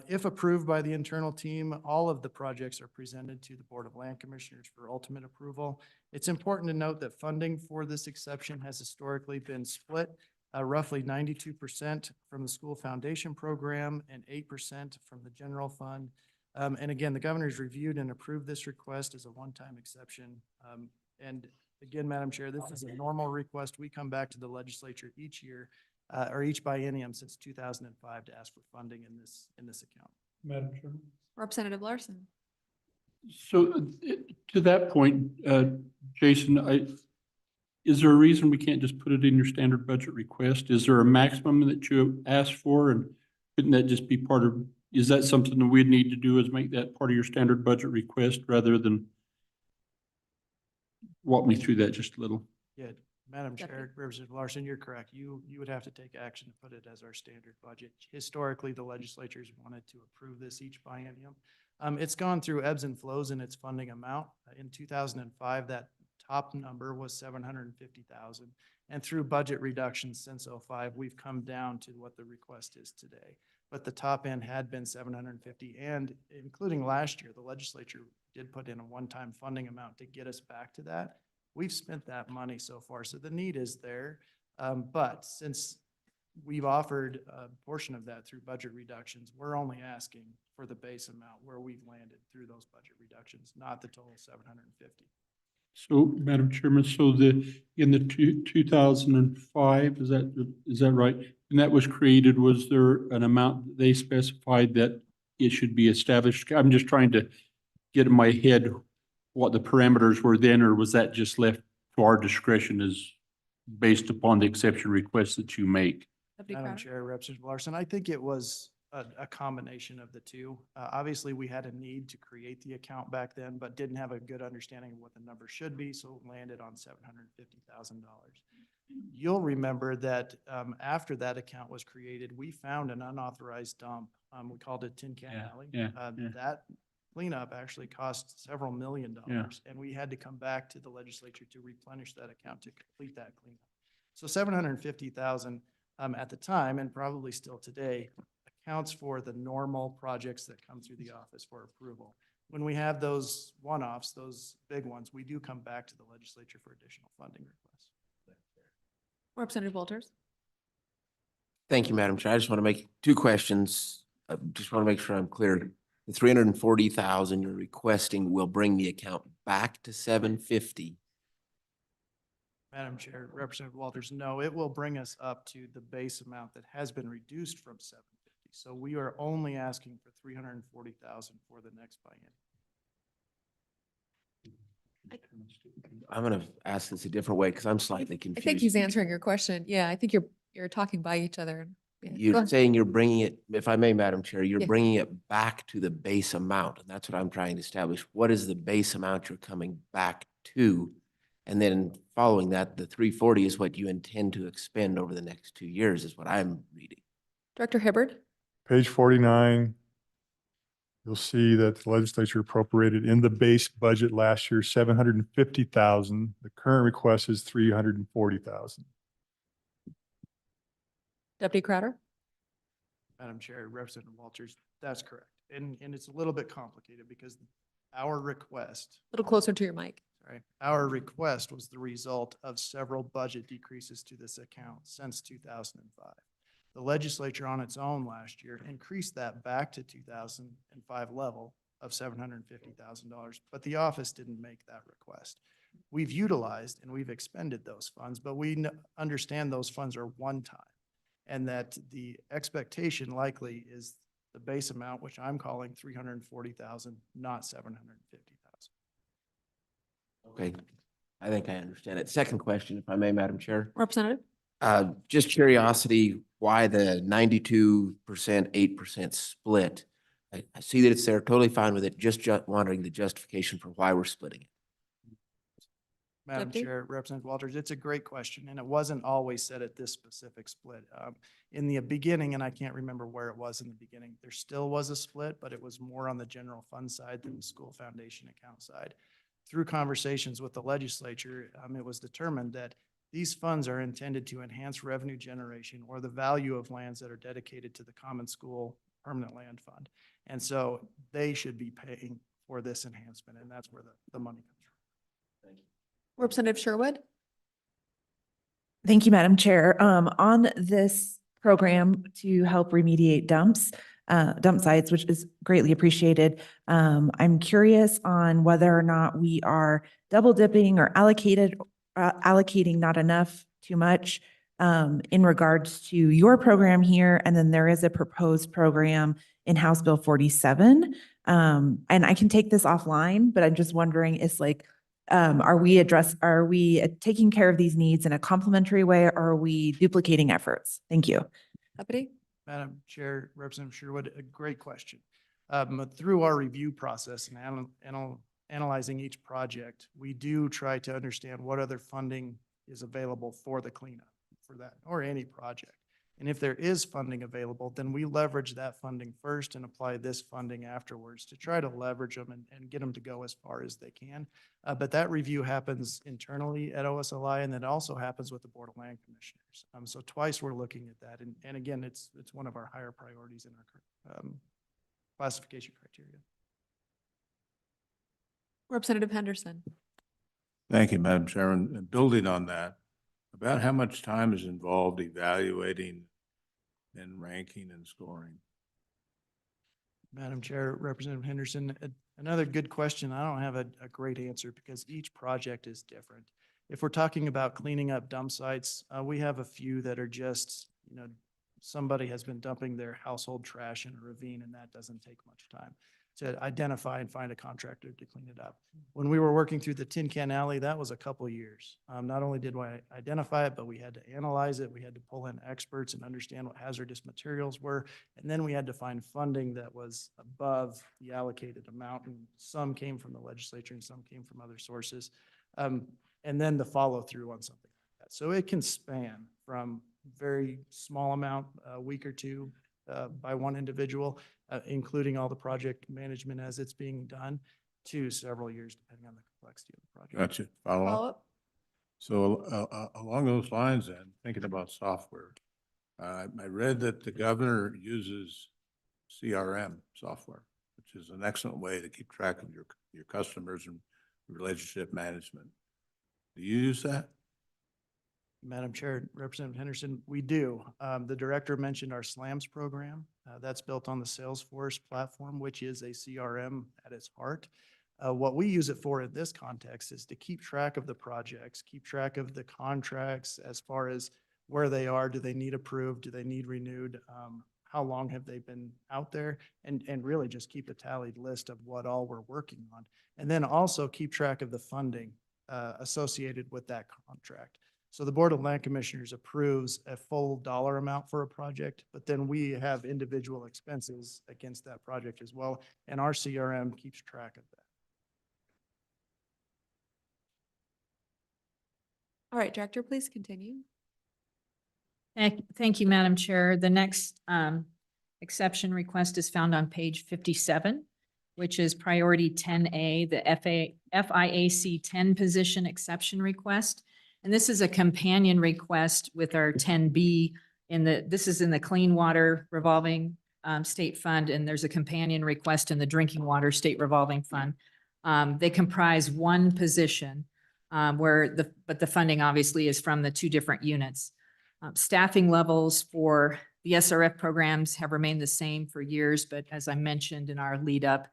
If approved by the internal team, all of the projects are presented to the Board of Land Commissioners for ultimate approval. It's important to note that funding for this exception has historically been split roughly 92% from the school foundation program and 8% from the general fund. And again, the governor's reviewed and approved this request as a one-time exception. And again, Madam Chair, this is a normal request. We come back to the legislature each year or each biennium since 2005 to ask for funding in this account. Madam Chairman. Representative Larson. So to that point, Jason, is there a reason we can't just put it in your standard budget request? Is there a maximum that you asked for, and couldn't that just be part of, is that something that we'd need to do, is make that part of your standard budget request rather than walk me through that just a little? Yeah, Madam Deputy. Chair, Representative Larson, you're correct. You would have to take action to put it as our standard budget. Historically, the legislatures wanted to approve this each biennium. It's gone through ebbs and flows in its funding amount. In 2005, that top number was 750,000. And through budget reductions since '05, we've come down to what the request is today. But the top end had been 750, and including last year, the legislature did put in a one-time funding amount to get us back to that. We've spent that money so far, so the need is there. But since we've offered a portion of that through budget reductions, we're only asking for the base amount where we've landed through those budget reductions, not the total 750. So, Madam Chairman, so in the 2005, is that right? And that was created, was there an amount that they specified that it should be established? I'm just trying to get in my head what the parameters were then, or was that just left to our discretion as based upon the exception requests that you make? Madam Chair, Representative Larson, I think it was a combination of the two. Obviously, we had a need to create the account back then, but didn't have a good understanding of what the number should be, so it landed on $750,000. You'll remember that after that account was created, we found an unauthorized dump. We called it Tin Can Alley. That cleanup actually cost several $1 million, and we had to come back to the legislature to replenish that account to complete that cleanup. So 750,000 at the time, and probably still today, accounts for the normal projects that come through the office for approval. When we have those one-offs, those big ones, we do come back to the legislature for additional funding requests. Representative Walters. Thank you, Madam Chair. I just want to make two questions. Just want to make sure I'm clear. The 340,000 you're requesting will bring the account back to 750. Madam Chair, Representative Walters, no, it will bring us up to the base amount that has been reduced from 750. So we are only asking for 340,000 for the next biennium. I'm going to ask this a different way because I'm slightly I confused. think he's answering your question. Yeah, I think you're talking by each other. Yeah, go You're ahead. saying you're bringing it, if I may, Madam Chair, you're Yeah. bringing it back to the base amount. And that's what I'm trying to establish. What is the base amount you're coming back to? And then following that, the 340 is what you intend to expend over the next 2 years is what I'm reading. Director Hibbard. Page 49, you'll see that the legislature appropriated in the base budget last year, 750,000. The current request is 340,000. Deputy Crowder. Madam Chair, Representative Walters, that's correct. And it's a little bit complicated because our request, A little closer to your mic. sorry, our request was the result of several budget decreases to this account since 2005. The legislature on its own last year increased that back to 2005 level of $750,000, but the office didn't make that request. We've utilized and we've expended those funds, but we understand those funds are one time, and that the expectation likely is the base amount, which I'm calling 340,000, not 750,000. Okay, I think I understand it. Second question, if I may, Madam Chair. Representative. Just curiosity, why the 92%, 8% split? I see that it's there, totally fine with it, just wondering the justification for why we're splitting it. Madam Deputy? Chair, Representative Walters, it's a great question, and it wasn't always said at this specific split. In the beginning, and I can't remember where it was in the beginning, there still was a split, but it was more on the general fund side than the school foundation account side. Through conversations with the legislature, it was determined that these funds are intended to enhance revenue generation or the value of lands that are dedicated to the Common School Permanent Land Fund. And so they should be paying for this enhancement, and that's where the money comes from. Thank you. Representative Sherwood. Thank you, Madam Chair. On this program to help remediate dump sites, which is greatly appreciated. I'm curious on whether or not we are double dipping or allocating not enough, too much, in regards to your program here. And then there is a proposed program in House Bill 47. And I can take this offline, but I'm just wondering, is like, are we taking care of these needs in a complementary way, or are we duplicating efforts? Thank you. Deputy. Madam Chair, Representative Sherwood, a great question. Through our review process and analyzing each project, we do try to understand what other funding is available for the cleanup for that, or any project. And if there is funding available, then we leverage that funding first and apply this funding afterwards to try to leverage them and get them to go as far as they can. But that review happens internally at OSLI, and then it also happens with the Board of Land Commissioners. So twice we're looking at that. And again, it's one of our higher priorities in our classification criteria. Representative Henderson. Thank you, Madam Chairman. And building on that, about how much time is involved evaluating and ranking and scoring? Madam Chair, Representative Henderson, another good question. I don't have a great answer because each project is different. If we're talking about cleaning up dump sites, we have a few that are just, somebody has been dumping their household trash in a ravine, and that doesn't take much time to identify and find a contractor to clean it up. When we were working through the Tin Can Alley, that was a couple of years. Not only did we identify it, but we had to analyze it. We had to pull in experts and understand what hazardous materials were. And then we had to find funding that was above the allocated amount. And some came from the legislature and some came from other sources. And then the follow through on something like that. So it can span from very small amount, a week or two, by one individual, including all the project management as it's being done, to several years, depending on the complexity of the project. Gotcha. Follow up? Follow-up? So along those lines then, thinking about software, I read that the governor uses CRM software, which is an excellent way to keep track of your customers and relationship management. Do you use that? Madam Chair, Representative Henderson, we do. The director mentioned our SLAMS program. That's built on the Salesforce platform, which is a CRM at its heart. What we use it for in this context is to keep track of the projects, keep track of the contracts as far as where they are. Do they need approved? Do they need renewed? How long have they been out there? And really just keep a tallied list of what all we're working on. And then also keep track of the funding associated with that contract. So the Board of Land Commissioners approves a full dollar amount for a project, but then we have individual expenses against that project as well. And our CRM keeps track of that. All right, Director, please continue. Thank you, Madam Chair. The next exception request is found on page 57, which is priority 10A, the FIAC 10 position exception request. And this is a companion request with our 10B this is in the Clean Water Revolving State Fund, and there's a companion request in the Drinking Water State Revolving Fund. They comprise one position but the funding obviously is from the two different units. Staffing levels for the SRF programs have remained the same for years, but as I mentioned in our lead up,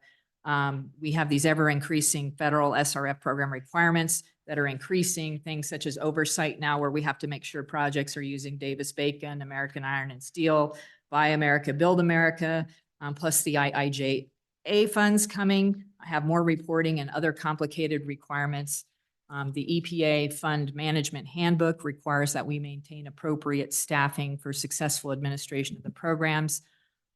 we have these ever increasing federal SRF program requirements that are increasing, things such as oversight now, where we have to make sure projects are using Davis-Bacon, American Iron and Steel, Buy America, Build America, plus the IIJA funds coming, have more reporting and other complicated requirements. The EPA Fund Management Handbook requires that we maintain appropriate staffing for successful administration of the programs.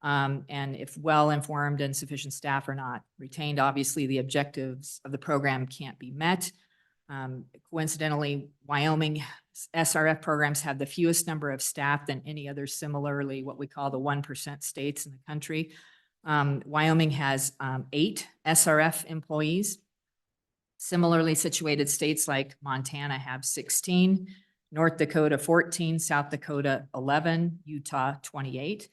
And if well-informed and sufficient staff are not retained, obviously the objectives of the program can't be met. Coincidentally, Wyoming SRF programs have the fewest number of staff than any other similarly what we call the 1% states in the country. Wyoming has 8 SRF employees. Similarly situated states like Montana have 16, North Dakota 14, South Dakota 11, Utah 28.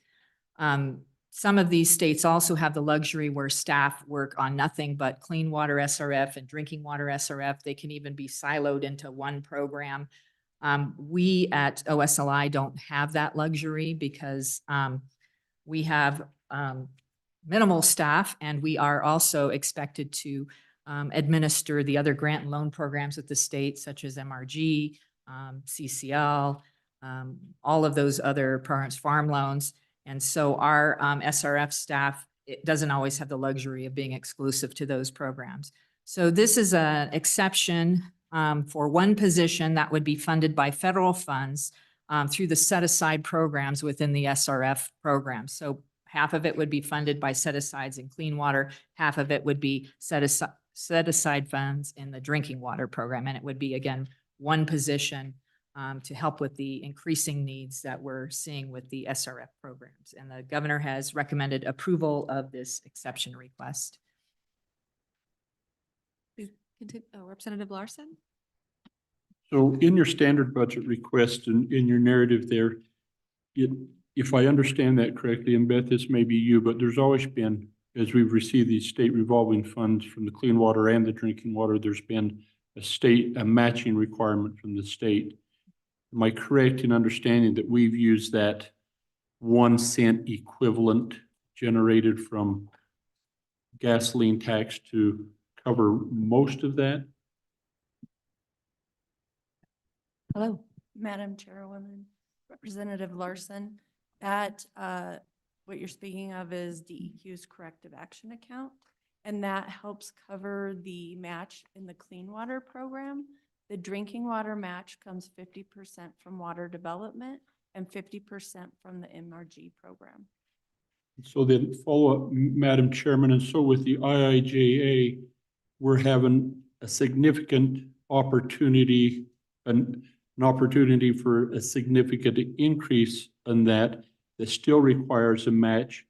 Some of these states also have the luxury where staff work on nothing but clean water SRF and drinking water SRF. They can even be siloed into one program. We at OSLI don't have that luxury because we have minimal staff, and we are also expected to administer the other grant and loan programs at the state, such as MRG, CCL, all of those other programs, farm loans. And so our SRF staff, it doesn't always have the luxury of being exclusive to those programs. So this is an exception for one position that would be funded by federal funds through the set-aside programs within the SRF program. So half of it would be funded by set-asides in clean water, half of it would be set-aside funds in the drinking water program, and it would be, again, one position to help with the increasing needs that we're seeing with the SRF programs. And the governor has recommended approval of this exception request. Representative Larson? So in your standard budget request and in your narrative there, if I understand that correctly, and Beth, this may be you, but there's always been, as we've received these state revolving funds from the clean water and the drinking water, there's been a matching requirement from the state. Am I correct in understanding that we've used that 1 cent equivalent generated from gasoline tax to cover most of that? Hello. Madam Chairwoman, Representative Larson, that what you're speaking of is DEQ's corrective action account, and that helps cover the match in the clean water program. The drinking water match comes 50% from water development and 50% from the MRG program. So then follow up, Madam Chairman, and so with the IIJA, we're having a significant opportunity, an opportunity for a significant increase in that still requires a match.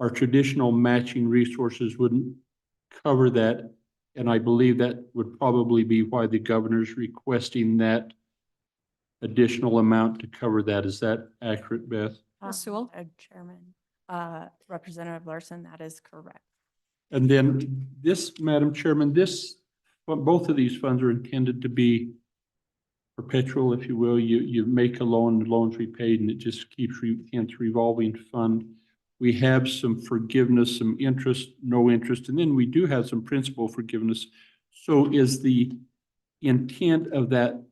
Our traditional matching resources wouldn't cover that, and I believe that would probably be why the governor's requesting that additional amount to cover that. Is that accurate, Beth? Ms. Sewell? Chairman, Representative Larson, that is correct. And then this, Madam Chairman, both of these funds are intended to be perpetual, if you will. You make a loan, the loan's repaid, and it just keeps hence revolving fund. We have some forgiveness, some interest, no interest, and then we do have some principal forgiveness. So is the intent of that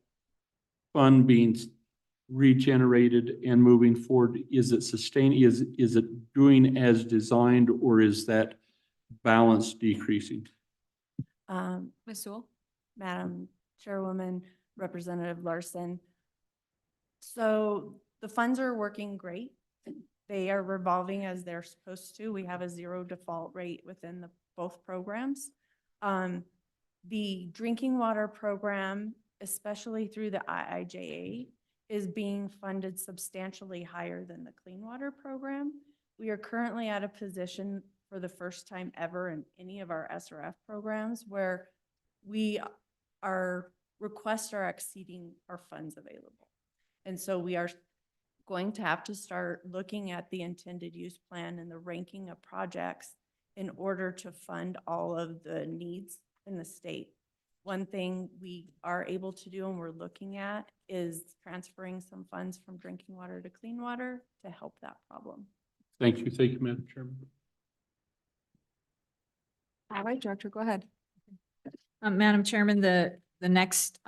fund being regenerated and moving forward, is it sustaining, is it doing as designed, or is that balance decreasing? Ms. Sewell? Madam Chairwoman, Representative Larson. So the funds are working great. They are revolving as they're supposed to. We have a 0 default rate within both programs. The drinking water program, especially through the IIJA, is being funded substantially higher than the clean water program. We are currently at a position for the first time ever in any of our SRF programs where our requests are exceeding our funds available. And so we are going to have to start looking at the intended use plan and the ranking of projects in order to fund all of the needs in the state. One thing we are able to do and we're looking at is transferring some funds from drinking water to clean water to help that problem. Thank you, Madam Chairman. All right, Director, go ahead. Madam Chairman, the next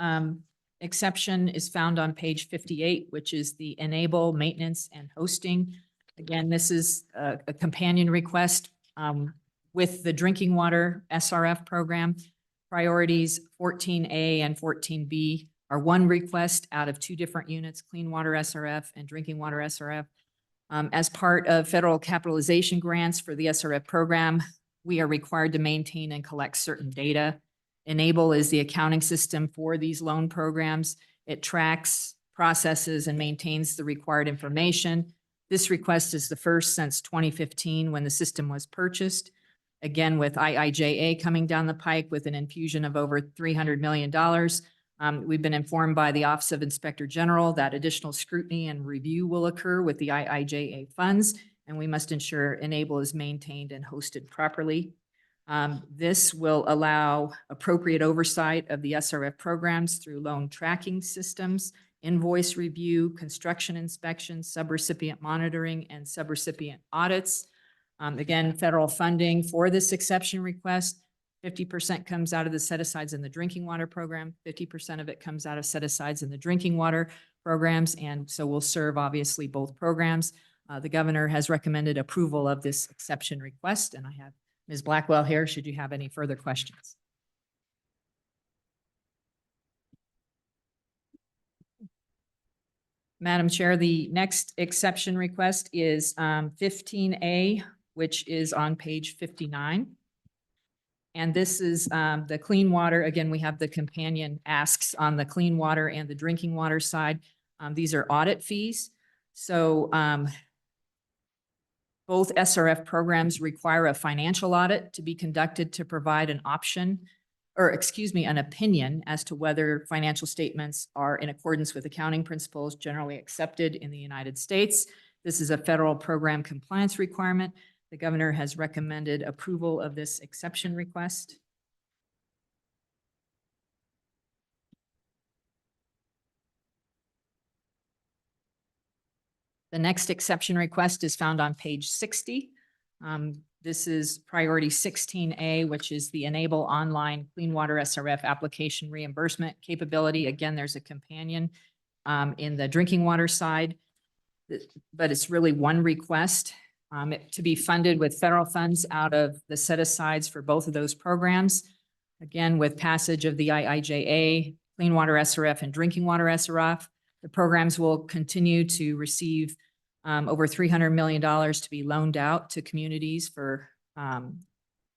exception is found on page 58, which is the enable maintenance and hosting. Again, this is a companion request with the drinking water SRF program. Priorities 14A and 14B are one request out of 2 different units, clean water SRF and drinking water SRF. As part of federal capitalization grants for the SRF program, we are required to maintain and collect certain data. Enable is the accounting system for these loan programs. It tracks, processes, and maintains the required information. This request is the first since 2015 when the system was purchased. Again, with IIJA coming down the pike with an infusion of over $300 million, we've been informed by the Office of Inspector General that additional scrutiny and review will occur with the IIJA funds, and we must ensure Enable is maintained and hosted properly. This will allow appropriate oversight of the SRF programs through loan tracking systems, invoice review, construction inspections, subrecipient monitoring, and subrecipient audits. Again, federal funding for this exception request, 50% comes out of the set-asides in the drinking water program, 50% of it comes out of set-asides in the drinking water programs, and so we'll serve obviously both programs. The governor has recommended approval of this exception request, and I have Ms. Blackwell here, should you have any further questions. Madam Chair, the next exception request is 15A, which is on page 59. And this is the clean water. Again, we have the companion asks on the clean water and the drinking water side. These are audit fees. So both SRF programs require a financial audit to be conducted to provide an option, or excuse me, an opinion as to whether financial statements are in accordance with accounting principles generally accepted in the United States. This is a federal program compliance requirement. The governor has recommended approval of this exception request. The next exception request is found on page 60. This is priority 16A, which is the Enable Online Clean Water SRF application reimbursement capability. Again, there's a companion in the drinking water side, but it's really one request to be funded with federal funds out of the set-asides for both of those programs. Again, with passage of the IIJA, Clean Water SRF and Drinking Water SRF, the programs will continue to receive over $300 million to be loaned out to communities for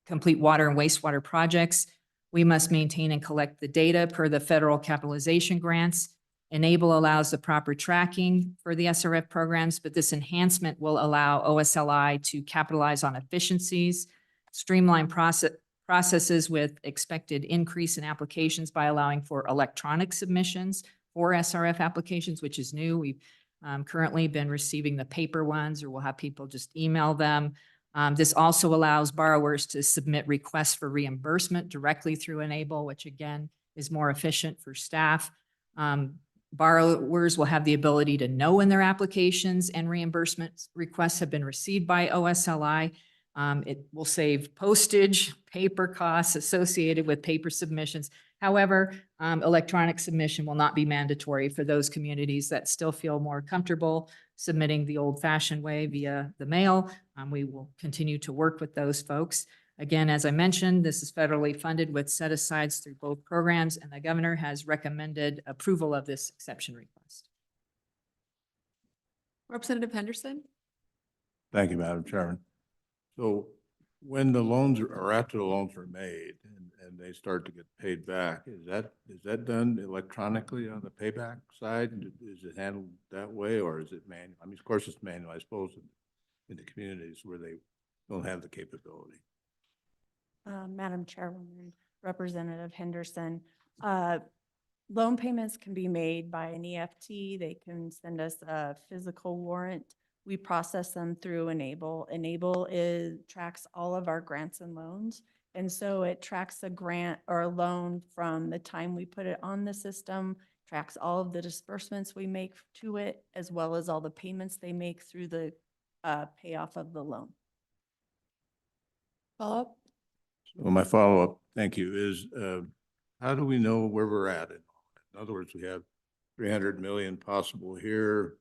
complete water and wastewater projects. We must maintain and collect the data per the federal capitalization grants. Enable allows the proper tracking for the SRF programs, but this enhancement will allow OSLI to capitalize on efficiencies, streamline processes with expected increase in applications by allowing for electronic submissions for SRF applications, which is new. We've currently been receiving the paper ones, or we'll have people just email them. This also allows borrowers to submit requests for reimbursement directly through Enable, which again is more efficient for staff. Borrowers will have the ability to know when their applications and reimbursement requests have been received by OSLI. It will save postage, paper costs associated with paper submissions. However, electronic submission will not be mandatory for those communities that still feel more comfortable submitting the old-fashioned way via the mail. We will continue to work with those folks. Again, as I mentioned, this is federally funded with set-asides through both programs, and the governor has recommended approval of this exception request. Representative Henderson? Thank you, Madam Chairman. So when the loans or after the loans are made and they start to get paid back, is that done electronically on the payback side? Is it handled that way, or is it manual? I mean, of course it's manual, I suppose, in the communities where they don't have the capability. Madam Chairwoman, Representative Henderson, loan payments can be made by an EFT. They can send us a physical warrant. We process them through Enable. Enable tracks all of our grants and loans. And so it tracks a grant or a loan from the time we put it on the system, tracks all of the disbursements we make to it, as well as all the payments they make through the payoff of the loan. Follow-up? Well, my follow-up, thank you, is how do we know where we're at? In other words, we have 300 million possible here.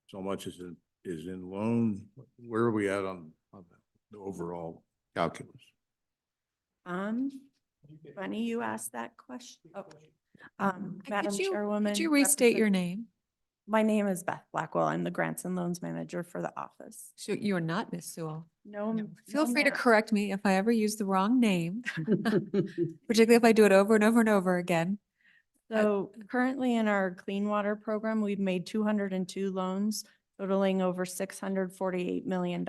So much is in loan. Where are we at on the overall calculus? Funny you asked that question. Madam Chairwoman. Could you restate your name? My name is Beth Blackwell. I'm the Grants and Loans Manager for the office. So you are not Miss Sewell. No. Feel no, free to ma'am. correct me if I ever use the wrong name, particularly if I do it over and over and over again. So currently in our clean water program, we've made 202 loans totaling over $648 million.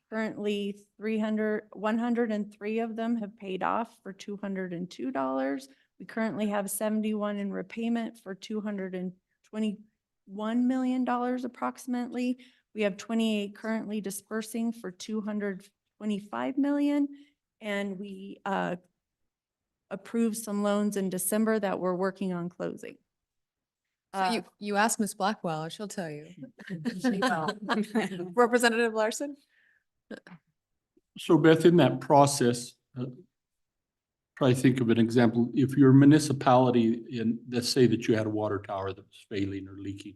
Currently 103 of them have paid off for $202. We currently have 71 in repayment for $221 million approximately. We have 28 currently dispersing for $225 million. And we approved some loans in December that we're working on closing. So you ask Miss Blackwell, she'll tell you. She will. Representative Larson? So Beth, in that process, try to think of an example. If your municipality, let's say that you had a water tower that was failing or leaking,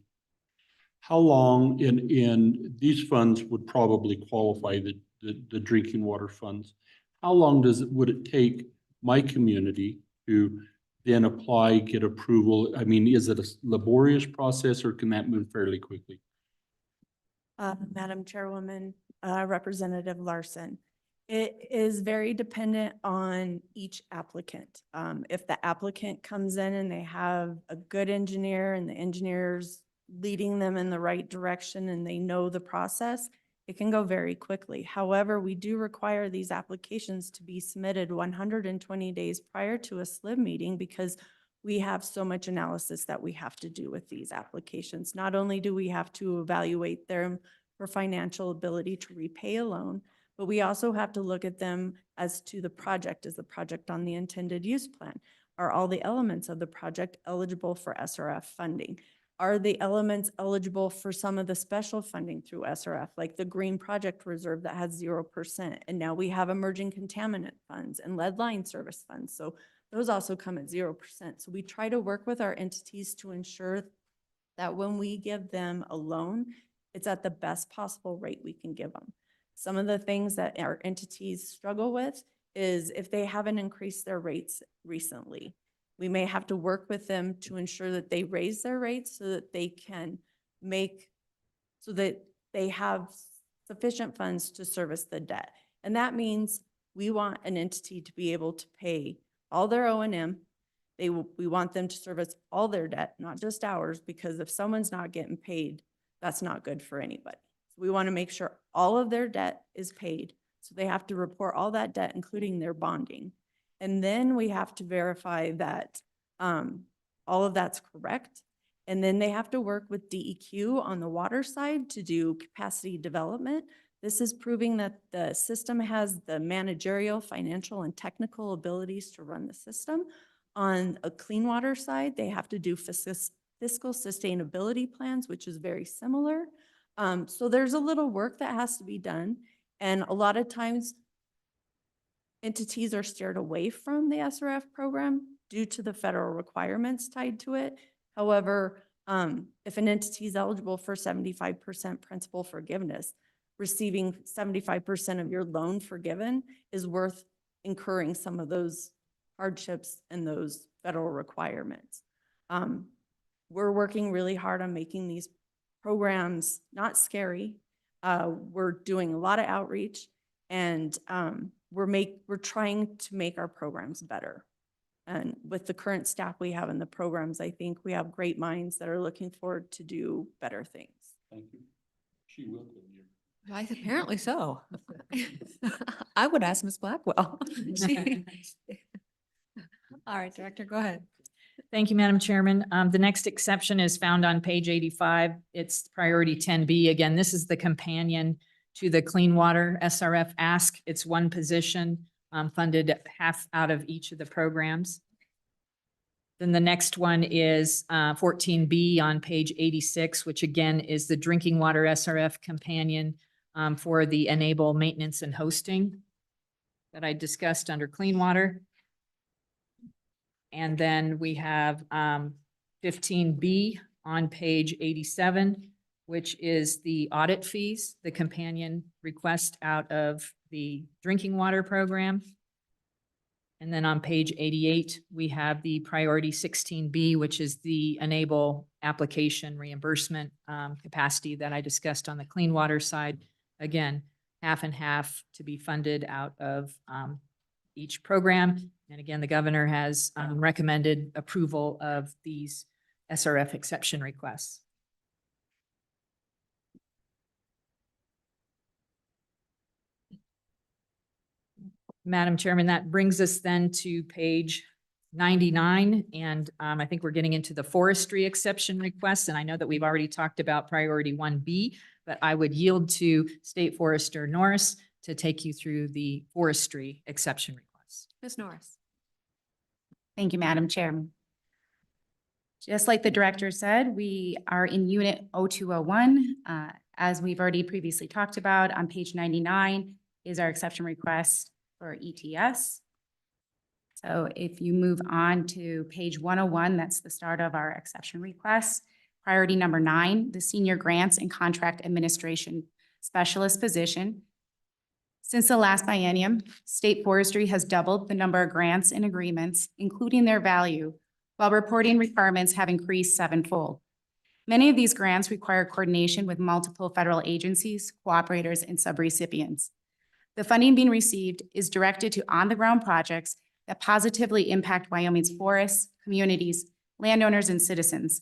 how long in these funds would probably qualify the drinking water funds? How long would it take my community to then apply, get approval? I mean, is it a laborious process, or can that move fairly quickly? Madam Chairwoman, Representative Larson, It is very dependent on each applicant. If the applicant comes in and they have a good engineer and the engineer's leading them in the right direction and they know the process, it can go very quickly. However, we do require these applications to be submitted 120 days prior to a SLIB meeting because we have so much analysis that we have to do with these applications. Not only do we have to evaluate them for financial ability to repay a loan, but we also have to look at them as to the project. Is the project on the intended use plan? Are all the elements of the project eligible for SRF funding? Are the elements eligible for some of the special funding through SRF, like the Green Project Reserve that has 0%? And now we have emerging contaminant funds and lead line service funds. So those also come at 0%. So we try to work with our entities to ensure that when we give them a loan, it's at the best possible rate we can give them. Some of the things that our entities struggle with is if they haven't increased their rates recently, we may have to work with them to ensure that they raise their rates so that they can so that they have sufficient funds to service the debt. And that means we want an entity to be able to pay all their O&M. We want them to service all their debt, not just ours, because if someone's not getting paid, that's not good for anybody. We want to make sure all of their debt is paid. So they have to report all that debt, including their bonding. And then we have to verify that all of that's correct. And then they have to work with DEQ on the water side to do capacity development. This is proving that the system has the managerial, financial, and technical abilities to run the system. On a clean water side, they have to do fiscal sustainability plans, which is very similar. So there's a little work that has to be done. And a lot of times entities are steered away from the SRF program due to the federal requirements tied to it. However, if an entity is eligible for 75% principal forgiveness, receiving 75% of your loan forgiven is worth incurring some of those hardships and those federal requirements. We're working really hard on making these programs not scary. We're doing a lot of outreach, and we're trying to make our programs better. And with the current staff we have in the programs, I think we have great minds that are looking forward to do better things. Thank you. She will tell you. Apparently so. I would ask Ms. Blackwell. All right, Director, go ahead. Thank you, Madam Chairman. The next exception is found on page 85. It's priority 10B. Again, this is the companion to the Clean Water SRF ask. It's one position funded half out of each of the programs. Then the next one is 14B on page 86, which again is the Drinking Water SRF companion for the Enable Maintenance and Hosting that I discussed under Clean Water. And then we have 15B on page 87, which is the audit fees, the companion request out of the drinking water program. And then on page 88, we have the priority 16B, which is the Enable application reimbursement capacity that I discussed on the clean water side. Again, half and half to be funded out of each program. And again, the governor has recommended approval of these SRF exception requests. Madam Chairman, that brings us then to page 99. And I think we're getting into the forestry exception requests. And I know that we've already talked about priority 1B, but I would yield to State Forester Norris to take you through the forestry exception requests. Ms. Norris. Thank you, Madam Chairman. Just like the director said, we are in unit 0201. As we've already previously talked about, on page 99 is our exception request for ETS. So if you move on to page 101, that's the start of our exception request. Priority number 9, the Senior Grants and Contract Administration Specialist position. Since the last biennium, State Forestry has doubled the number of grants and agreements, including their value, while reporting requirements have increased 7-fold. Many of these grants require coordination with multiple federal agencies, cooperators, and subrecipients. The funding being received is directed to on-the-ground projects that positively impact Wyoming's forests, communities, landowners, and citizens.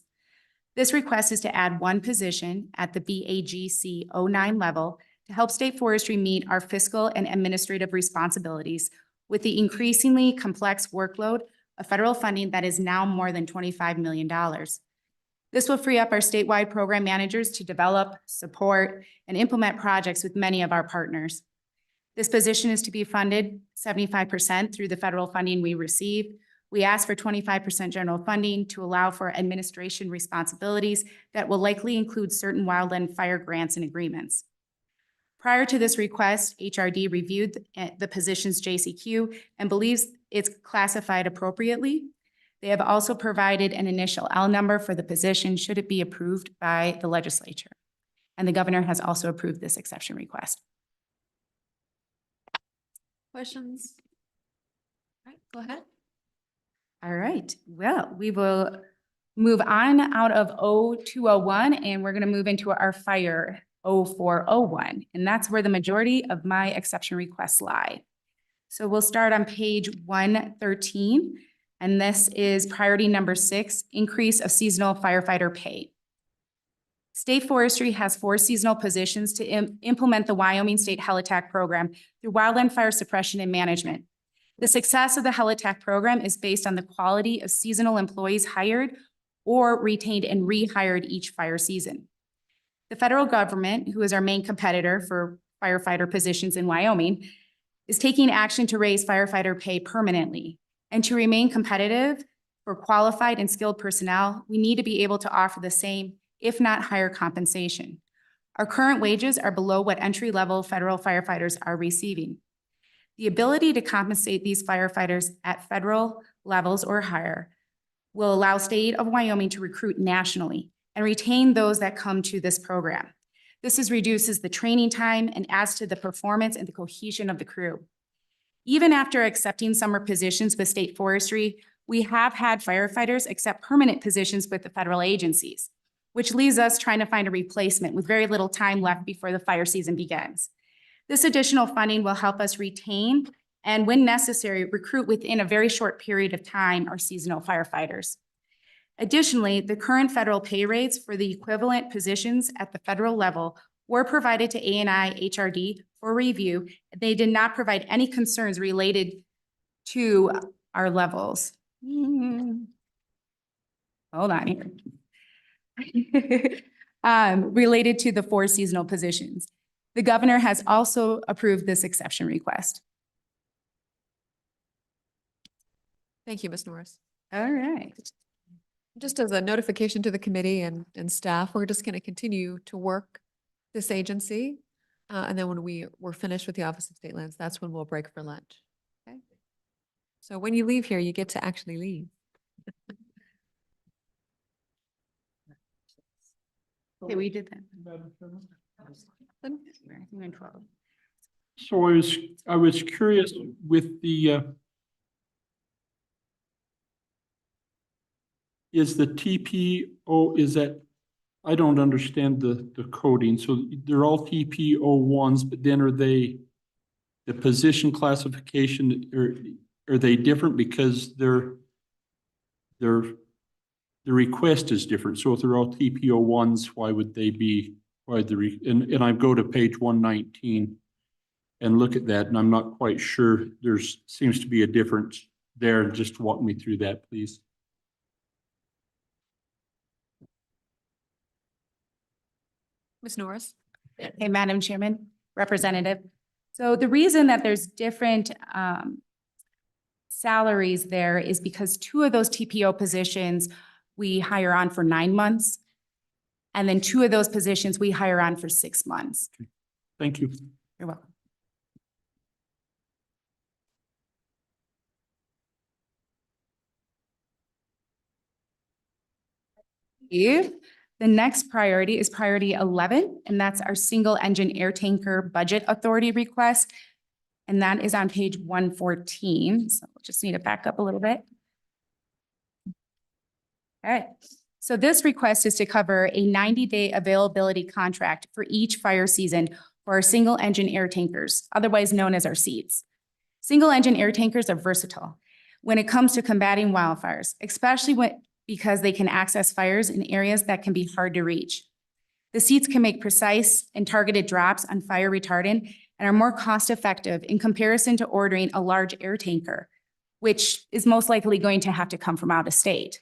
This request is to add one position at the BAGC 09 level to help state forestry meet our fiscal and administrative responsibilities with the increasingly complex workload of federal funding that is now more than $25 million. This will free up our statewide program managers to develop, support, and implement projects with many of our partners. This position is to be funded 75% through the federal funding we receive. We ask for 25% general funding to allow for administration responsibilities that will likely include certain wildland fire grants and agreements. Prior to this request, HRD reviewed the position's JCQ and believes it's classified appropriately. They have also provided an initial L number for the position should it be approved by the legislature. And the governor has also approved this exception request. Questions? All right, go ahead. All right, well, we will move on out of 0201 and we're going to move into our fire 0401. And that's where the majority of my exception requests lie. So we'll start on page 113. And this is priority number 6, increase of seasonal firefighter pay. State Forestry has 4 seasonal positions to implement the Wyoming State HeliTAC program through wildland fire suppression and management. The success of the HeliTAC program is based on the quality of seasonal employees hired or retained and rehired each fire season. The federal government, who is our main competitor for firefighter positions in Wyoming, is taking action to raise firefighter pay permanently. And to remain competitive for qualified and skilled personnel, we need to be able to offer the same, if not higher compensation. Our current wages are below what entry-level federal firefighters are receiving. The ability to compensate these firefighters at federal levels or higher will allow state of Wyoming to recruit nationally and retain those that come to this program. This reduces the training time and adds to the performance and the cohesion of the crew. Even after accepting summer positions with state forestry, we have had firefighters accept permanent positions with the federal agencies, which leaves us trying to find a replacement with very little time left before the fire season begins. This additional funding will help us retain and, when necessary, recruit within a very short period of time our seasonal firefighters. Additionally, the current federal pay rates for the equivalent positions at the federal level were provided to ANI HRD for review. They did not provide any concerns related to our levels. Hold on here. Related to the 4 seasonal positions. The governor has also approved this exception request. Thank you, Ms. Norris. All right. Just as a notification to the committee and staff, we're just going to continue to work this agency. And then when we're finished with the Office of State Lands, that's when we'll break for lunch. Okay. So when you leave here, you get to actually leave. Okay, we did that. So I was curious with the is the TPO, is that, I don't understand the coding. So they're all TPO1s, but then are they the position classification, or are they different because the request is different? So if they're all TPO1s, why would they be, and I go to page 119 and look at that, and I'm not quite sure. Seems to be a difference there. Just walk me through that, please. Ms. Norris? Hey, Madam Chairman, Representative. So the reason that there's different salaries there is because 2 of those TPO positions we hire on for 9 months. And then 2 of those positions we hire on for 6 months. Thank you. You're welcome. The next priority is priority 11, and that's our single engine air tanker budget authority request. And that is on page 114. So we'll just need to back up a little bit. All right. So this request is to cover a 90-day availability contract for each fire season for our single-engine air tankers, otherwise known as our seats. Single-engine air tankers are versatile when it comes to combating wildfires, especially because they can access fires in areas that can be hard to reach. The seats can make precise and targeted drops on fire retardant and are more cost-effective in comparison to ordering a large air tanker, which is most likely going to have to come from out of state.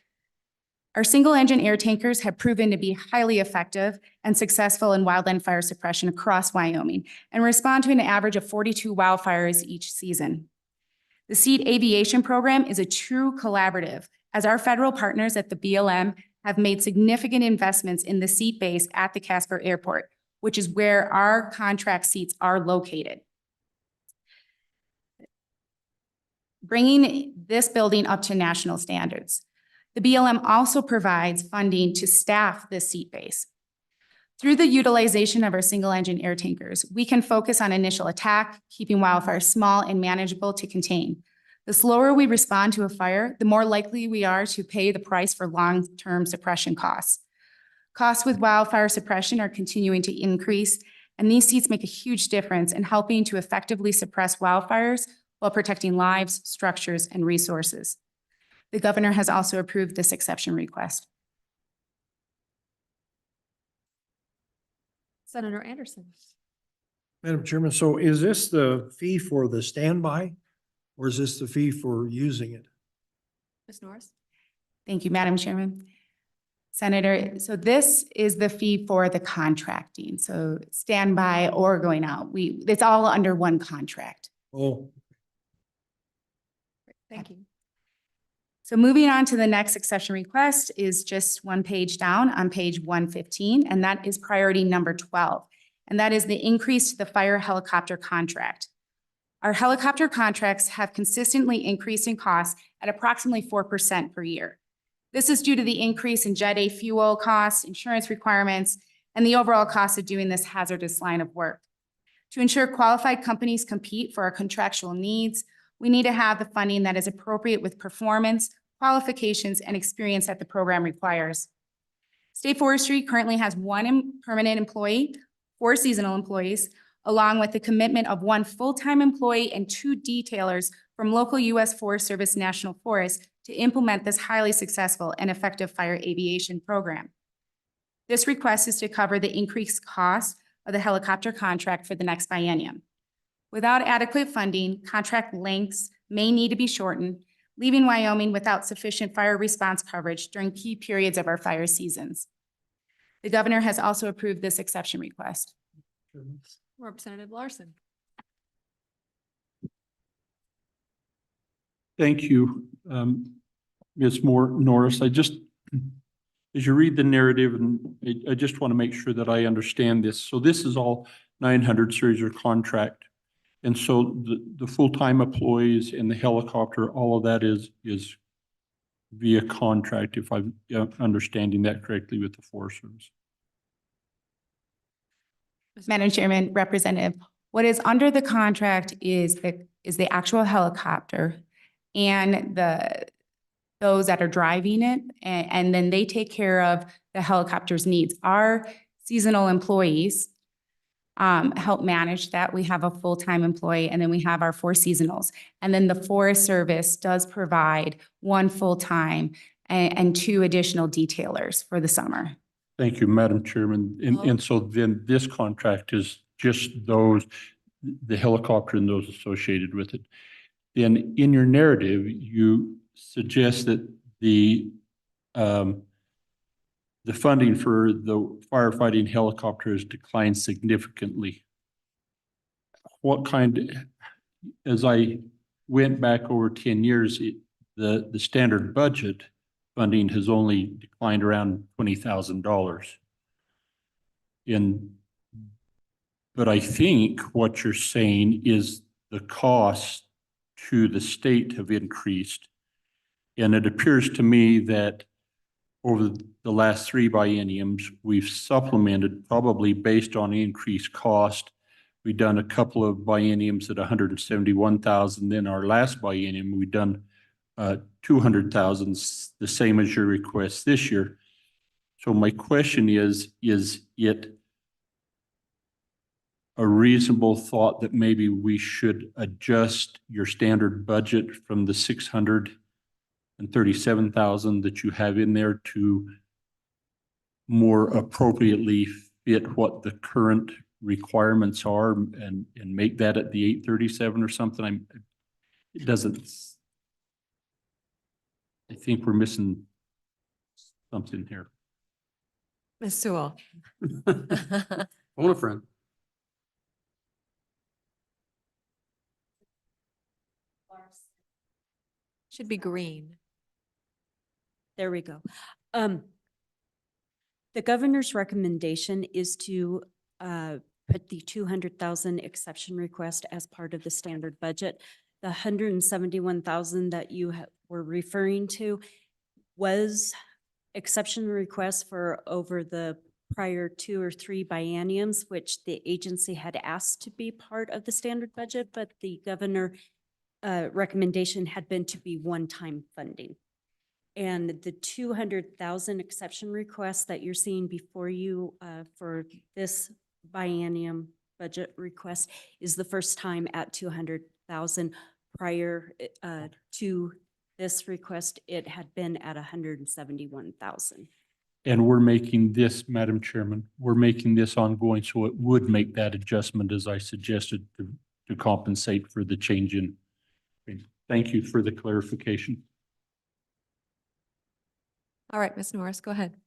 Our single-engine air tankers have proven to be highly effective and successful in wildland fire suppression across Wyoming and respond to an average of 42 wildfires each season. The SEAT Aviation Program is a true collaborative, as our federal partners at the BLM have made significant investments in the seat base at the Casper Airport, which is where our contract seats are located. Bringing this building up to national standards. The BLM also provides funding to staff this seat base. Through the utilization of our single-engine air tankers, we can focus on initial attack, keeping wildfires small and manageable to contain. The slower we respond to a fire, the more likely we are to pay the price for long-term suppression costs. Costs with wildfire suppression are continuing to increase, and these seats make a huge difference in helping to effectively suppress wildfires while protecting lives, structures, and resources. The governor has also approved this exception request. Senator Anderson. Madam Chairman, so is this the fee for the standby or is this the fee for using it? Ms. Norris? Thank you, Madam Chairman. Senator, so this is the fee for the contracting. So standby or going out, it's all under one contract. Oh, Thank you. So moving on to the next exception request is just one page down on page 115, and that is priority number 12. And that is the increase to the fire helicopter contract. Our helicopter contracts have consistently increased in costs at approximately 4% per year. This is due to the increase in Jet A fuel costs, insurance requirements, and the overall cost of doing this hazardous line of work. To ensure qualified companies compete for our contractual needs, we need to have the funding that is appropriate with performance, qualifications, and experience that the program requires. State Forestry currently has one permanent employee, 4 seasonal employees, along with the commitment of 1 full-time employee and 2 detailers from local U.S. Forest Service National Forests to implement this highly successful and effective fire aviation program. This request is to cover the increased cost of the helicopter contract for the next biennium. Without adequate funding, contract lengths may need to be shortened, leaving Wyoming without sufficient fire response coverage during key periods of our fire seasons. The governor has also approved this exception request. Representative Larson. Thank you, Ms. Norris. As you read the narrative, and I just want to make sure that I understand this. So this is all 900 series or contract. And so the full-time employees and the helicopter, all of that is via contract, if I'm understanding that correctly with the Forest Service. Madam Chairman, Representative, what is under the contract is the actual helicopter and those that are driving it, and then they take care of the helicopter's needs. Our seasonal employees help manage that. We have a full-time employee, and then we have our 4 seasonals. And then the Forest Service does provide 1 full-time and 2 additional detailers for the summer. Thank you, Madam Chairman. And so then this contract is just those, the helicopter and those associated with it. Then in your narrative, you suggest that the funding for the firefighting helicopter has declined significantly. As I went back over 10 years, the standard budget funding has only declined around $20,000. But I think what you're saying is the costs to the state have increased. And it appears to me that over the last 3 bienniums, we've supplemented probably based on increased cost. We've done a couple of bienniums at $171,000. Then our last biennium, we've done $200,000, the same as your request this year. So my question is it a reasonable thought that maybe we should adjust your standard budget from the 637,000 that you have in there to more appropriately fit what the current requirements are and make that at the 837 or something? It doesn't, I think we're missing something here. Ms. Sewell. Phone a friend. Should be green. There we go. The governor's recommendation is to put the 200,000 exception request as part of the standard budget. The 171,000 that you were referring to was exception requests for over the prior 2 or 3 bienniums, which the agency had asked to be part of the standard budget, but the governor recommendation had been to be one-time funding. And the 200,000 exception requests that you're seeing before you for this biennium budget request is the first time at 200,000. Prior to this request, it had been at 171,000. And we're making this, Madam Chairman, we're making this ongoing, so it would make that adjustment as I suggested to compensate for the change in. Thank you for the clarification. All right, Ms. Norris, go ahead.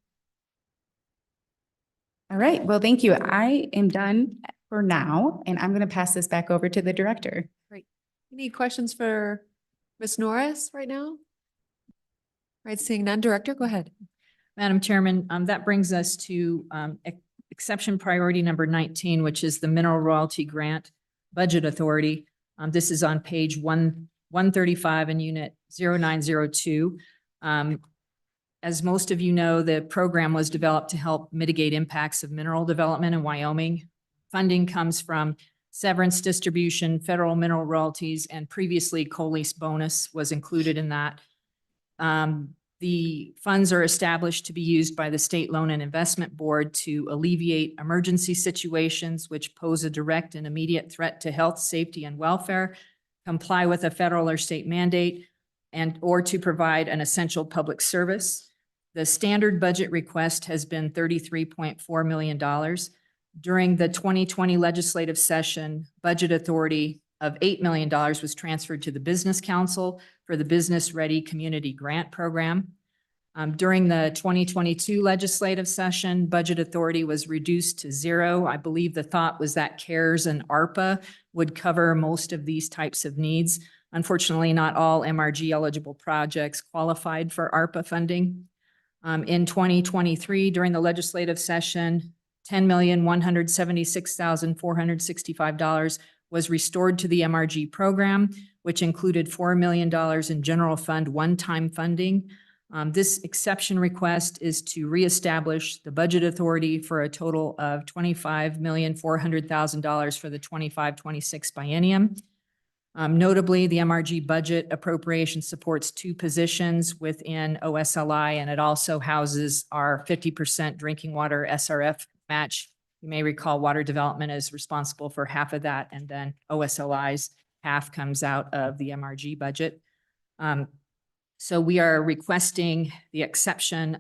All right, well, thank you. I am done for now, and I'm going to pass this back over to the director. Great. Any questions for Ms. Norris right now? All right, seeing none, Director, go ahead. Madam Chairman, that brings us to exception priority number 19, which is the Mineral Royalty Grant Budget Authority. This is on page 135 in Unit 0902. As most of you know, the program was developed to help mitigate impacts of mineral development in Wyoming. Funding comes from severance distribution, federal mineral royalties, and previously coal-lease bonus was included in that. The funds are established to be used by the State Loan and Investment Board to alleviate emergency situations which pose a direct and immediate threat to health, safety, and welfare, comply with a federal or state mandate, or to provide an essential public service. The standard budget request has been $33.4 million. During the 2020 legislative session, budget authority of $8 million was transferred to the Business Council for the Business Ready Community Grant Program. During the 2022 legislative session, budget authority was reduced to 0. I believe the thought was that CARES and ARPA would cover most of these types of needs. Unfortunately, not all MRG eligible projects qualified for ARPA funding. In 2023, during the legislative session, $10,176,465 was restored to the MRG program, which included $4 million in general fund one-time funding. This exception request is to reestablish the budget authority for a total of $25,400,000 for the 25-26 biennium. Notably, the MRG budget appropriation supports 2 positions within OSLI, and it also houses our 50% drinking water SRF match. You may recall Water Development is responsible for half of that, and then OSLI's half comes out of the MRG budget. So we are requesting the exception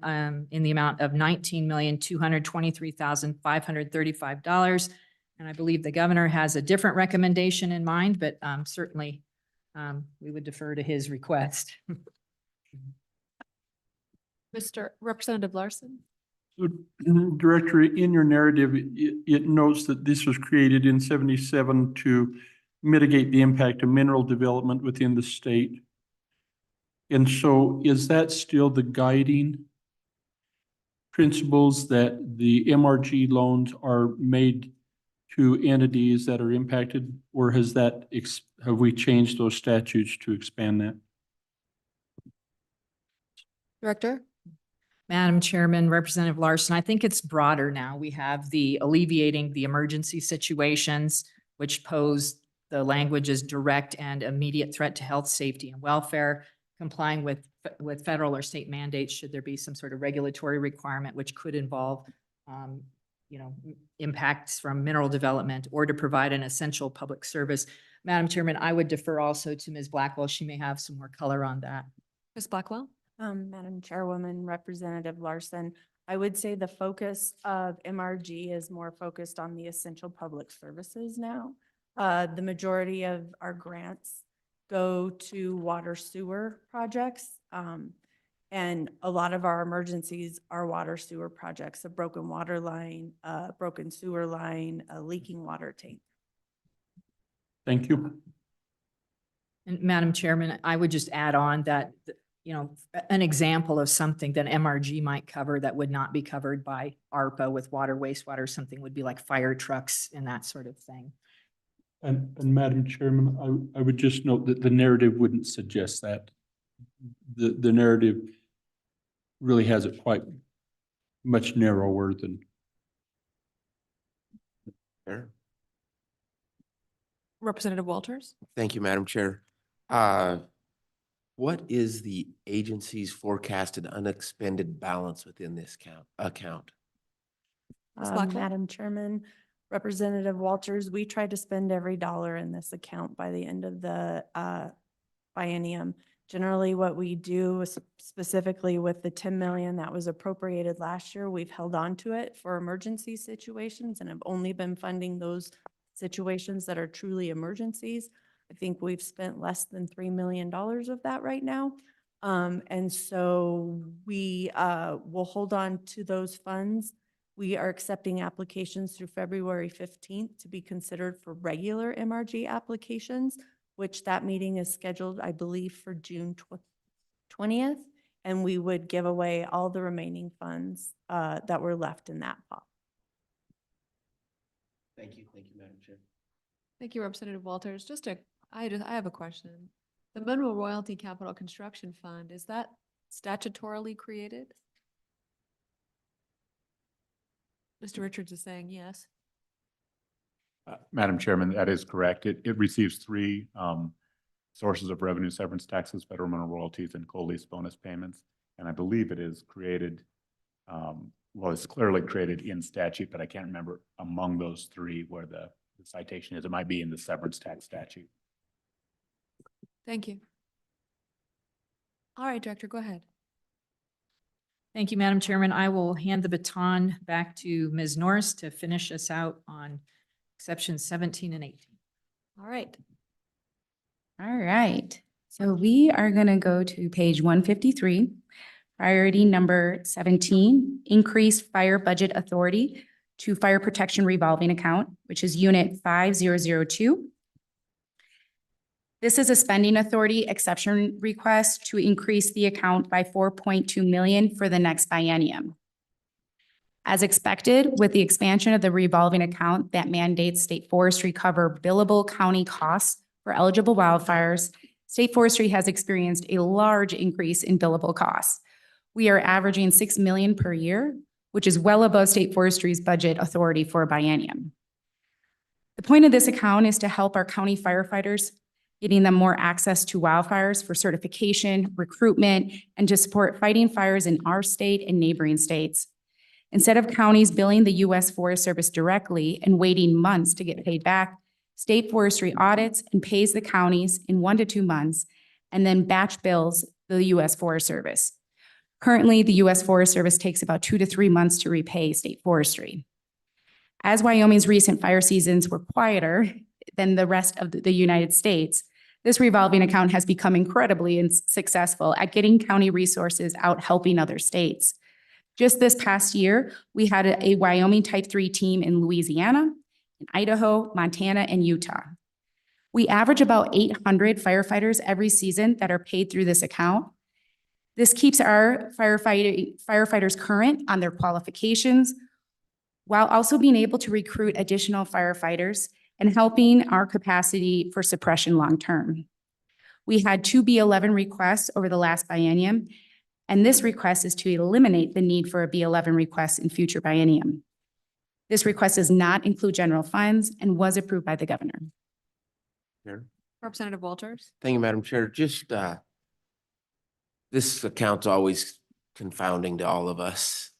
in the amount of $19,223,535. And I believe the governor has a different recommendation in mind, but certainly we would defer to his request. Mr. Representative Larson. So, Director, in your narrative, it notes that this was created in 77 to mitigate the impact of mineral development within the state. And so is that still the guiding principles that the MRG loans are made to entities that are impacted, or has that, have we changed those statutes to expand that? Director? Madam Chairman, Representative Larson, I think it's broader now. We have the alleviating the emergency situations, which pose the language as direct and immediate threat to health, safety, and welfare, complying with federal or state mandates should there be some sort of regulatory requirement, which could involve impacts from mineral development or to provide an essential public service. Madam Chairman, I would defer also to Ms. Blackwell. She may have some more color on that. Ms. Blackwell? Madam Chairwoman, Representative Larson, I would say the focus of MRG is more focused on the essential public services now. The majority of our grants go to water sewer projects. And a lot of our emergencies are water sewer projects, a broken water line, a broken sewer line, a leaking water tank. Thank you. And Madam Chairman, I would just add on that, an example of something that MRG might cover that would not be covered by ARPA with water, wastewater, something would be like fire trucks and that sort of thing. And Madam Chairman, I would just note that the narrative wouldn't suggest that. The narrative really has it quite much narrower than. Fair. Representative Walters? Thank you, Madam Chair. What is the agency's forecasted unexpended balance within this account? Ms. Blackwell? Madam Chairman, Representative Walters, we try to spend every dollar in this account by the end of the biennium. Generally, what we do specifically with the 10 million that was appropriated last year, we've held on to it for emergency situations and have only been funding those situations that are truly emergencies. I think we've spent less than $3 million of that right now. And so we will hold on to those funds. We are accepting applications through February 15th to be considered for regular MRG applications, which that meeting is scheduled, I believe, for June 20th. And we would give away all the remaining funds that were left in that pot. Thank you, Madam Chair. Thank you, Representative Walters. I have a question. The Mineral Royalty Capital Construction Fund, is that statutorily created? Mr. Richards is saying yes. Madam Chairman, that is correct. It receives three sources of revenue: severance taxes, federal mineral royalties, and coal lease bonus payments. And I believe it is created, well, it's clearly created in statute, but I can't remember among those three where the citation is. It might be in the severance tax statute. Thank you. All right, Director, go ahead. Thank you, Madam Chairman. I will hand the baton back to Ms. Norris to finish us out on exceptions 17 and 18. All right. All right. So we are going to go to page 153, priority number 17, increase fire budget authority to fire protection revolving account, which is unit 5002. This is a spending authority exception request to increase the account by 4.2 million for the next biennium. As expected, with the expansion of the revolving account that mandates state forestry cover billable county costs for eligible wildfires, state forestry has experienced a large increase in billable costs. We are averaging 6 million per year, which is well above state forestry's budget authority for a biennium. The point of this account is to help our county firefighters, getting them more access to wildfires for certification, recruitment, and to support fighting fires in our state and neighboring states. Instead of counties billing the U.S. Forest Service directly and waiting months to get paid back, state forestry audits and pays the counties in 1 to 2 months and then batch bills the U.S. Forest Service. Currently, the U.S. Forest Service takes about 2 to 3 months to repay state forestry. As Wyoming's recent fire seasons were quieter than the rest of the United States, this revolving account has become incredibly successful at getting county resources out helping other states. Just this past year, we had a Wyoming Type 3 team in Louisiana, in Idaho, Montana, and Utah. We average about 800 firefighters every season that are paid through this account. This keeps our firefighters current on their qualifications, while also being able to recruit additional firefighters and helping our capacity for suppression long-term. We had 2 B11 requests over the last biennium, and this request is to eliminate the need for a B11 request in future biennium. This request does not include general funds and was approved by the governor. Chair. Representative Walters? Thank you, Madam Chair. Just this account's always confounding to all of us.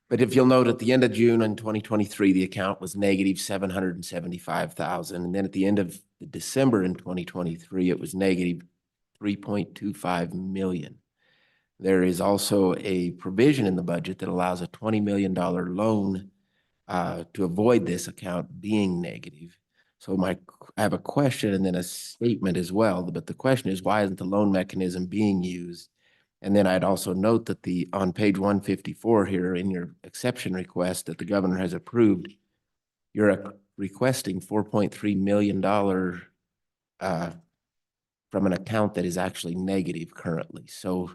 But if you'll note, at the end of June in 2023, the account was negative 775,000. And then at the end of December in 2023, it was negative 3.25 million. There is also a provision in the budget that allows a $20 million loan to avoid this account being negative. So I have a question and then a statement as well. But the question is, why isn't the loan mechanism being used? And then I'd also note that on page 154 here in your exception request that the governor has approved, you're requesting $4.3 million from an account that is actually negative currently. So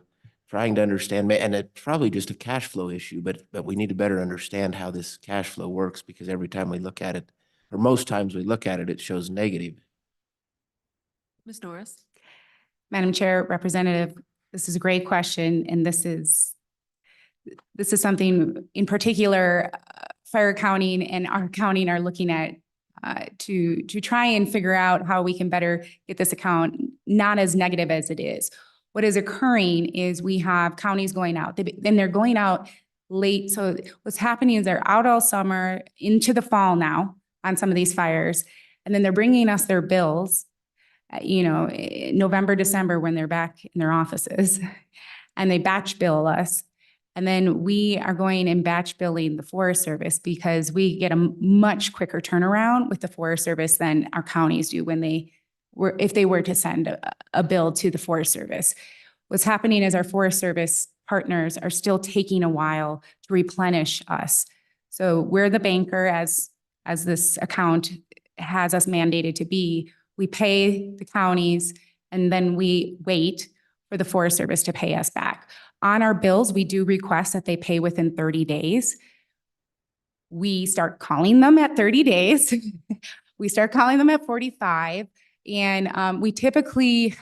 trying to understand, and it's probably just a cash flow issue, but we need to better understand how this cash flow works, because every time we look at it, or most times we look at it, it shows negative. Ms. Norris? Madam Chair, Representative, this is a great question, and this is something in particular, fire accounting and our accounting are looking at to try and figure out how we can better get this account not as negative as it is. What is occurring is we have counties going out, then they're going out late. So what's happening is they're out all summer into the fall now on some of these fires, and then they're bringing us their bills, November, December, when they're back in their offices, and they batch bill us. And then we are going and batch billing the Forest Service because we get a much quicker turnaround with the Forest Service than our counties do if they were to send a bill to the Forest Service. What's happening is our Forest Service partners are still taking a while to replenish us. So we're the banker, as this account has us mandated to be. We pay the counties and then we wait for the Forest Service to pay us back. On our bills, we do request that they pay within 30 days. We start calling them at 30 days. We start calling them at 45. And we typically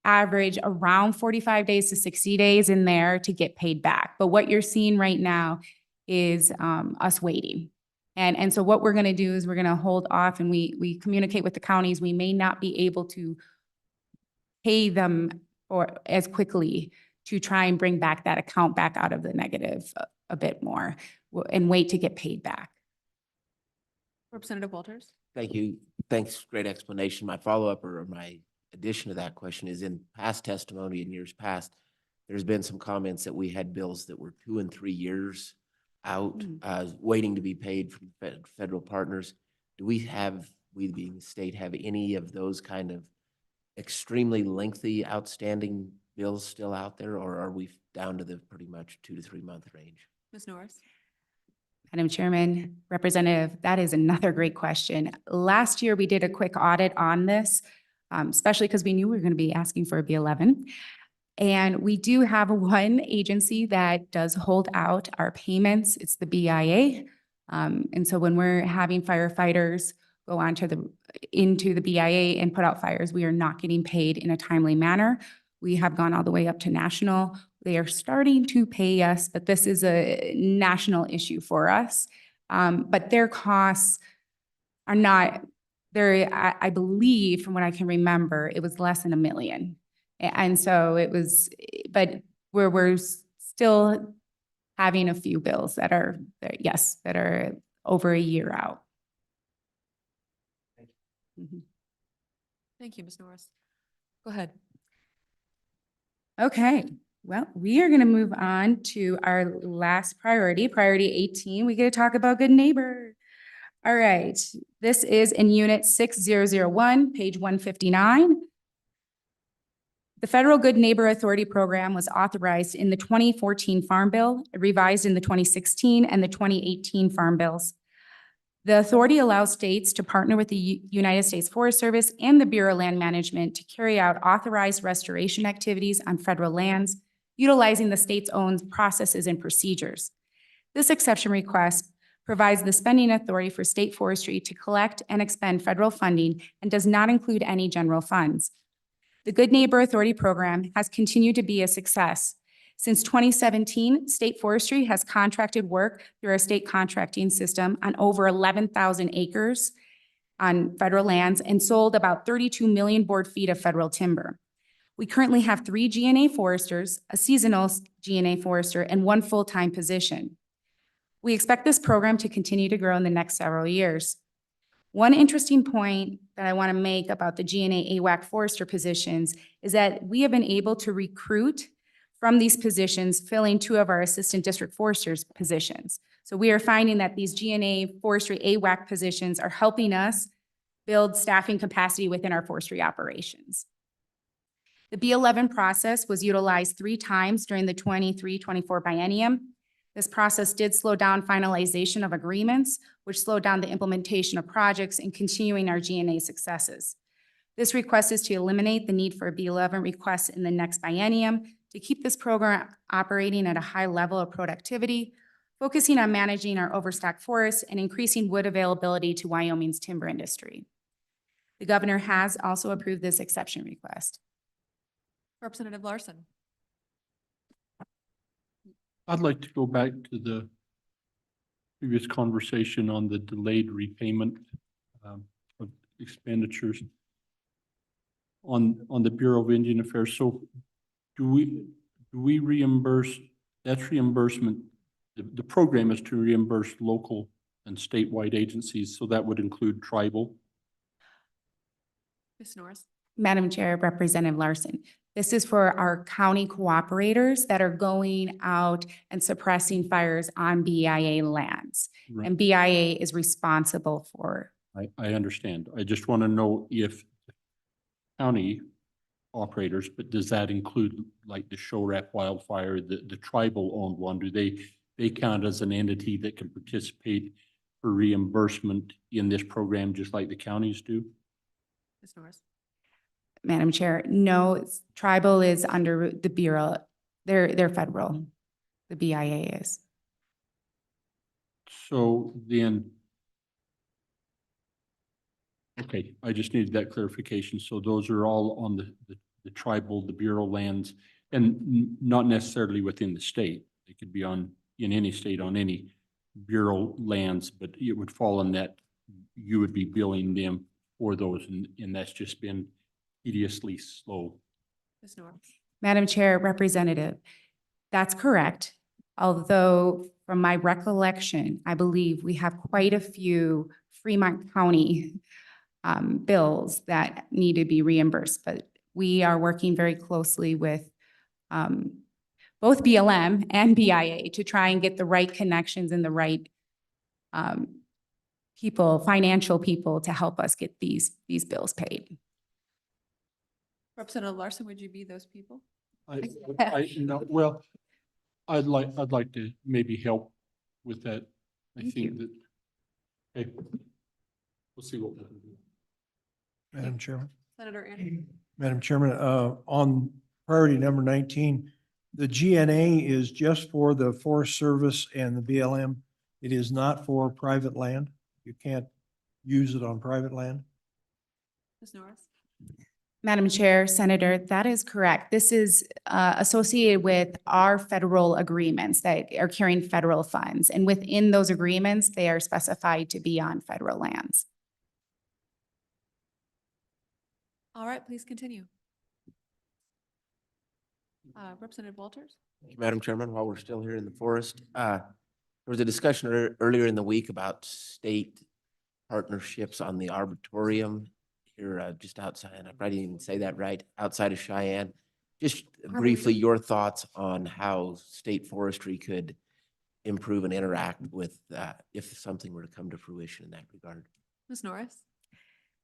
average around 45 days to 60 days in there to get paid back. But what you're seeing right now is us waiting. And so what we're going to do is we're going to hold off, and we communicate with the counties. We may not be able to pay them or as quickly to try and bring back that account back out of the negative a bit more and wait to get paid back. Representative Walters? Thank you. Thanks. Great explanation. My follow-up or my addition to that question is, in past testimony in years past, there's been some comments that we had bills that were 2 and 3 years out, waiting to be paid from federal partners. Do we being the state, have any of those kind of extremely lengthy outstanding bills still out there, or are we down to the pretty much 2 to 3 month range? Ms. Norris? Madam Chairman, Representative, that is another great question. Last year, we did a quick audit on this, especially because we knew we were going to be asking for a B11. And we do have one agency that does hold out our payments. It's the BIA. And so when we're having firefighters go into the BIA and put out fires, we are not getting paid in a timely manner. We have gone all the way up to national. They are starting to pay us, but this is a national issue for us. But their costs are not very, I believe, from what I can remember, it was less than $1 million. And so it was, but we're still having a few bills that are over a year out. Thank you, Ms. Norris. Go ahead. Okay, well, we are going to move on to our last priority, priority 18. We get to talk about good neighbor. All right, this is in Unit 6001, page 159. The Federal Good Neighbor Authority Program was authorized in the 2014 Farm Bill, revised in the 2016 and the 2018 Farm Bills. The authority allows states to partner with the United States Forest Service and the Bureau of Land Management to carry out authorized restoration activities on federal lands, utilizing the state's own processes and procedures. This exception request provides the spending authority for state forestry to collect and expend federal funding and does not include any general funds. The Good Neighbor Authority Program has continued to be a success. Since 2017, state forestry has contracted work through our state contracting system on over 11,000 acres on federal lands and sold about 32 million board feet of federal timber. We currently have 3 GNA foresters, a seasonal GNA forester, and 1 full-time position. We expect this program to continue to grow in the next several years. One interesting point that I want to make about the GNA AWAC forester positions is that we have been able to recruit from these positions, filling 2 of our assistant district foresters positions. So we are finding that these GNA forestry AWAC positions are helping us build staffing capacity within our forestry operations. The B11 process was utilized 3 times during the 23-24 biennium. This process did slow down finalization of agreements, which slowed down the implementation of projects and continuing our GNA successes. This request is to eliminate the need for a B11 request in the next biennium to keep this program operating at a high level of productivity, focusing on managing our overstocked forests and increasing wood availability to Wyoming's timber industry. The governor has also approved this exception request. Representative Larson. I'd like to go back to the previous conversation on the delayed repayment of expenditures on the Bureau of Indian Affairs. So do we reimburse, that's reimbursement, the program is to reimburse local and statewide agencies, so that would include tribal? Ms. Norris. Madam Chair, Representative Larson, this is for our county cooperators that are going out and suppressing fires on BIA lands. Right. And BIA is responsible for. I understand. I just want to know if county operators, but does that include like the Shorap wildfire, the tribal owned one? Do they count as an entity that can participate for reimbursement in this program just like the counties do? Ms. Norris. Madam Chair, no, tribal is under the Bureau. They're federal. The BIA is. So then, okay, I just needed that clarification. So those are all on the tribal, the Bureau lands, and not necessarily within the state. They could be in any state on any Bureau lands, but it would fall in that you would be billing them for those, and that's just been tediously slow. Ms. Norris. Madam Chair, Representative, that's correct. Although from my recollection, I believe we have quite a few Fremont County bills that need to be reimbursed, but we are working very closely with both BLM and BIA to try and get the right connections and the right people, financial people, to help us get these bills paid. Representative Larson, would you be those people? Well, I'd like to maybe help with that. I think that, okay, we'll see what we can do. Madam Chairman. Senator Anderson. Madam Chairman, on priority number 19, the GNA is just for the Forest Service and the BLM. It is not for private land. You can't use it on private land. Ms. Norris. Madam Chair, Senator, that is correct. This is associated with our federal agreements that are carrying federal funds. And within those agreements, they are specified to be on federal lands. All right, please continue. Representative Walters. Thank you, Madam Chairman. While we're still here in the forest, there was a discussion earlier in the week about state partnerships on the arboretum here just outside, and I probably didn't even say that right, outside of Cheyenne. Just briefly, your thoughts on how state forestry could improve and interact with if something were to come to fruition in that regard. Ms. Norris.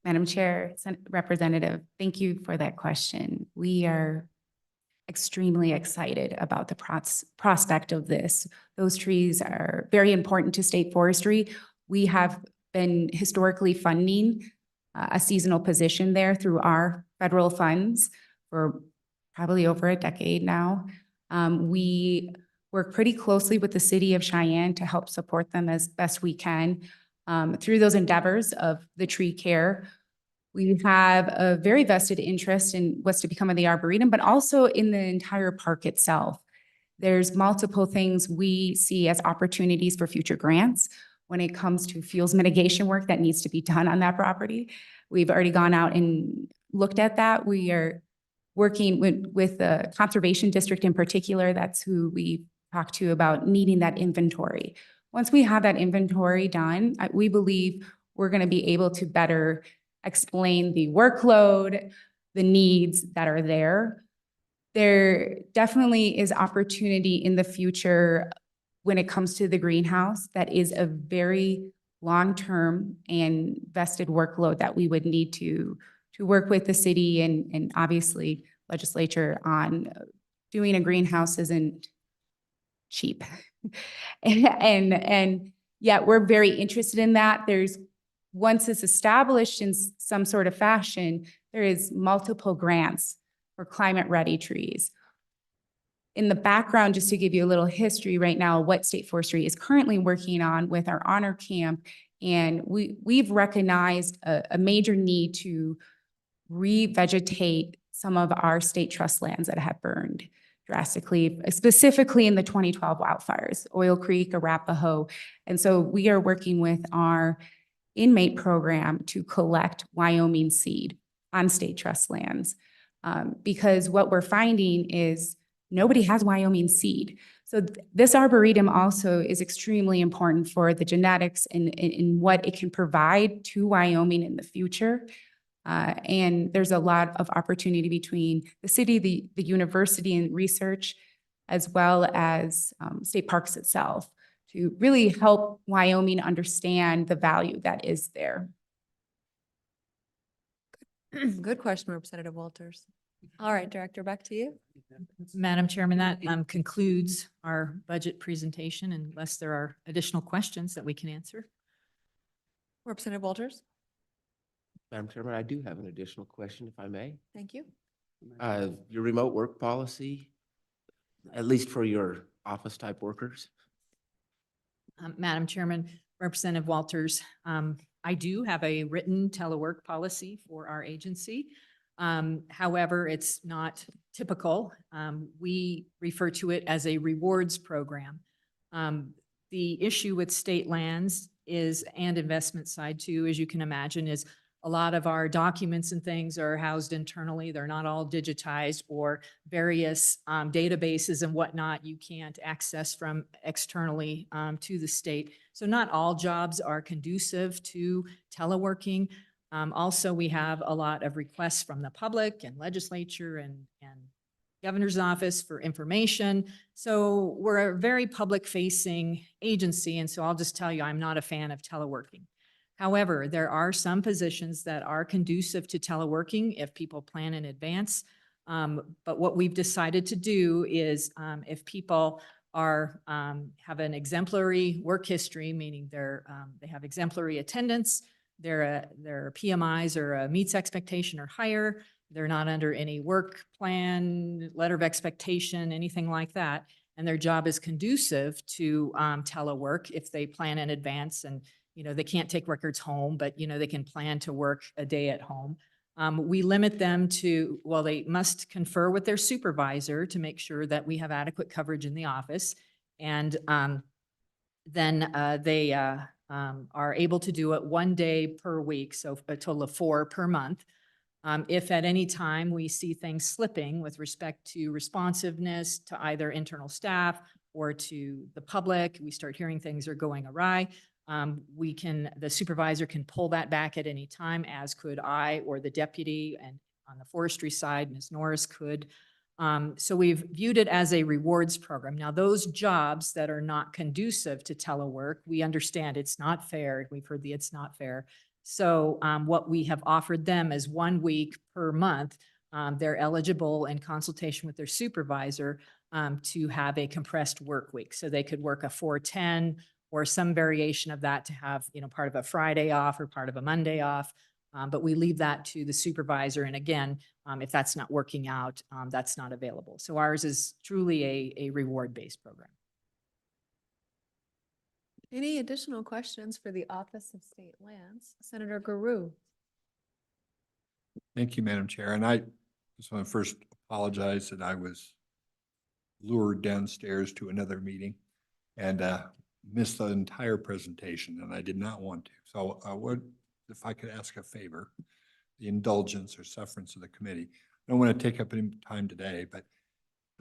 Madam Chair, Representative, thank you for that question. We are extremely excited about the prospect of this. Those trees are very important to state forestry. We have been historically funding a seasonal position there through our federal funds for probably over a decade now. We work pretty closely with the city of Cheyenne to help support them as best we can through those endeavors of the tree care. We have a very vested interest in what's to become of the Arboretum, but also in the entire park itself. There's multiple things we see as opportunities for future grants when it comes to fuels mitigation work that needs to be done on that property. We've already gone out and looked at that. We are working with the Conservation District in particular. That's who we talked to about needing that inventory. Once we have that inventory done, we believe we're going to be able to better explain the workload, the needs that are there. There definitely is opportunity in the future when it comes to the greenhouse. That is a very long-term and vested workload that we would need to work with the city and obviously legislature on. Doing a greenhouse isn't cheap. And yet we're very interested in that. Once it's established in some sort of fashion, there is multiple grants for climate-ready trees. In the background, just to give you a little history right now, what State Forestry is currently working on with our honor camp, and we've recognized a major need to revegetate some of our state trust lands that have burned drastically, specifically in the 2012 wildfires, Oil Creek, Arapahoe. And so we are working with our inmate program to collect Wyoming seed on state trust lands. Because what we're finding is nobody has Wyoming seed. So this arboretum also is extremely important for the genetics and what it can provide to Wyoming in the future. And there's a lot of opportunity between the city, the university and research, as well as state parks itself, to really help Wyoming understand the value that is there. Good question, Representative Walters. All right, Director, back to you. Madam Chairman, that concludes our budget presentation unless there are additional questions that we can answer. Representative Walters, Madam Chairman, I do have an additional question, if I may. thank you. Your remote work policy, at least for your office type workers? Madam Chairman, Representative Walters, I do have a written telework policy for our agency. However, it's not typical. We refer to it as a rewards program. The issue with state lands is, and investment side too, as you can imagine, is a lot of our documents and things are housed internally. They're not all digitized, or various databases and whatnot you can't access from externally to the state. So not all jobs are conducive to teleworking. Also, we have a lot of requests from the public and legislature and governor's office for information. So we're a very public-facing agency, and so I'll just tell you, I'm not a fan of teleworking. However, there are some positions that are conducive to teleworking if people plan in advance. But what we've decided to do is if people are have an exemplary work history, meaning they have exemplary attendance, their PMIs are meets expectation or higher, they're not under any work plan, letter of expectation, anything like that, and their job is conducive to telework if they plan in advance, and they can't take records home, but they can plan to work a day at home. We limit them to, well, they must confer with their supervisor to make sure that we have adequate coverage in the office, and then they are able to do it 1 day per week, so a total of 4 per month. If at any time we see things slipping with respect to responsiveness to either internal staff or to the public, we start hearing things are going awry, the supervisor can pull that back at any time, as could I or the deputy, and on the forestry side, Ms. Norris could. So we've viewed it as a rewards program. Now, those jobs that are not conducive to telework, we understand it's not fair. We've heard the it's not fair. So what we have offered them is 1 week per month. They're eligible in consultation with their supervisor to have a compressed work week. So they could work a 4-10 or some variation of that to have, part of a Friday off or part of a Monday off. But we leave that to the supervisor. And again, if that's not working out, that's not available. So ours is truly a reward-based program. Any additional questions for the Office of State Lands? Senator Guru. Thank you, Madam Chair. And I just want to first apologize that I was lured downstairs to another meeting and missed the entire presentation, and I did not want to. So I would, if I could ask a favor, the indulgence or sufferance of the committee. I don't want to take up any time today, but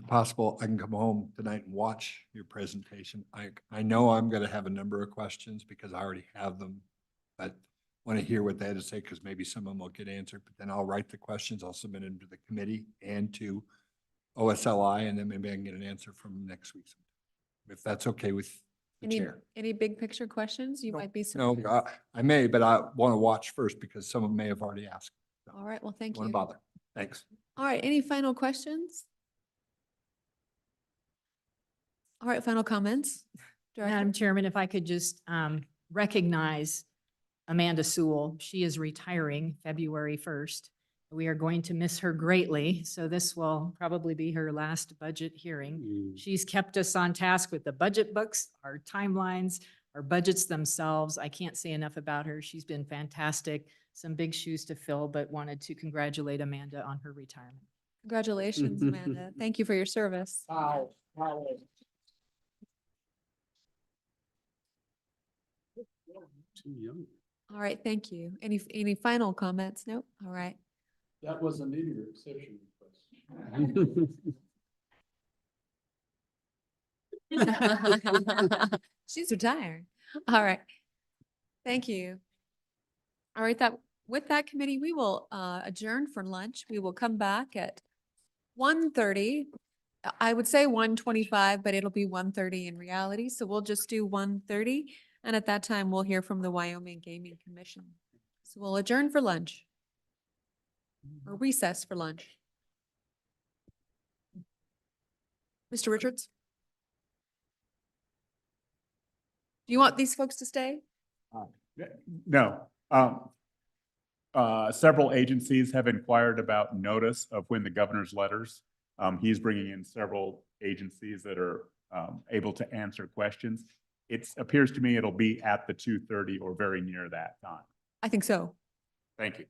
If possible, I can come home tonight and watch your presentation. I know I'm going to have a number of questions because I already have them, but want to hear what they had to say because maybe some of them will get answered, but then I'll write the questions. I'll submit them to the committee and to OSLI, and then maybe I can get an answer from next week. If that's okay with the chair. Any big picture questions you might be No, surprised? I may, but I want to watch first because some of them may have already asked. All right, well, thank Want you. to bother. Thanks. All right, any final questions? All right, final comments? Madam Director? Chairman, if I could just recognize Amanda Sewell. She is retiring February 1st. We are going to miss her greatly, so this will probably be her last budget hearing. She's kept us on task with the budget books, our timelines, our budgets themselves. I can't say enough about her. She's been fantastic. Some big shoes to fill, but wanted to congratulate Amanda on her retirement. Congratulations, Amanda. Thank you for your service. Too young. All right, thank you. Any final comments? Nope. All right. That was an eager exception She's retired. All right. Thank you. All right, with that committee, we will adjourn for lunch. We will come back at 1:30. I would say 1:25, but it'll be 1:30 in reality. So we'll just do 1:30. And at that time, we'll hear from the Wyoming Gaming Commission. So we'll adjourn for lunch or recess for lunch. Mr. Richards? Do you want these folks to stay? No. Several agencies have inquired about notice of when the governor's letters. He's bringing in several agencies that are able to answer questions. It appears to me it'll be at the 2:30 or very near that time. I think so. Thank you.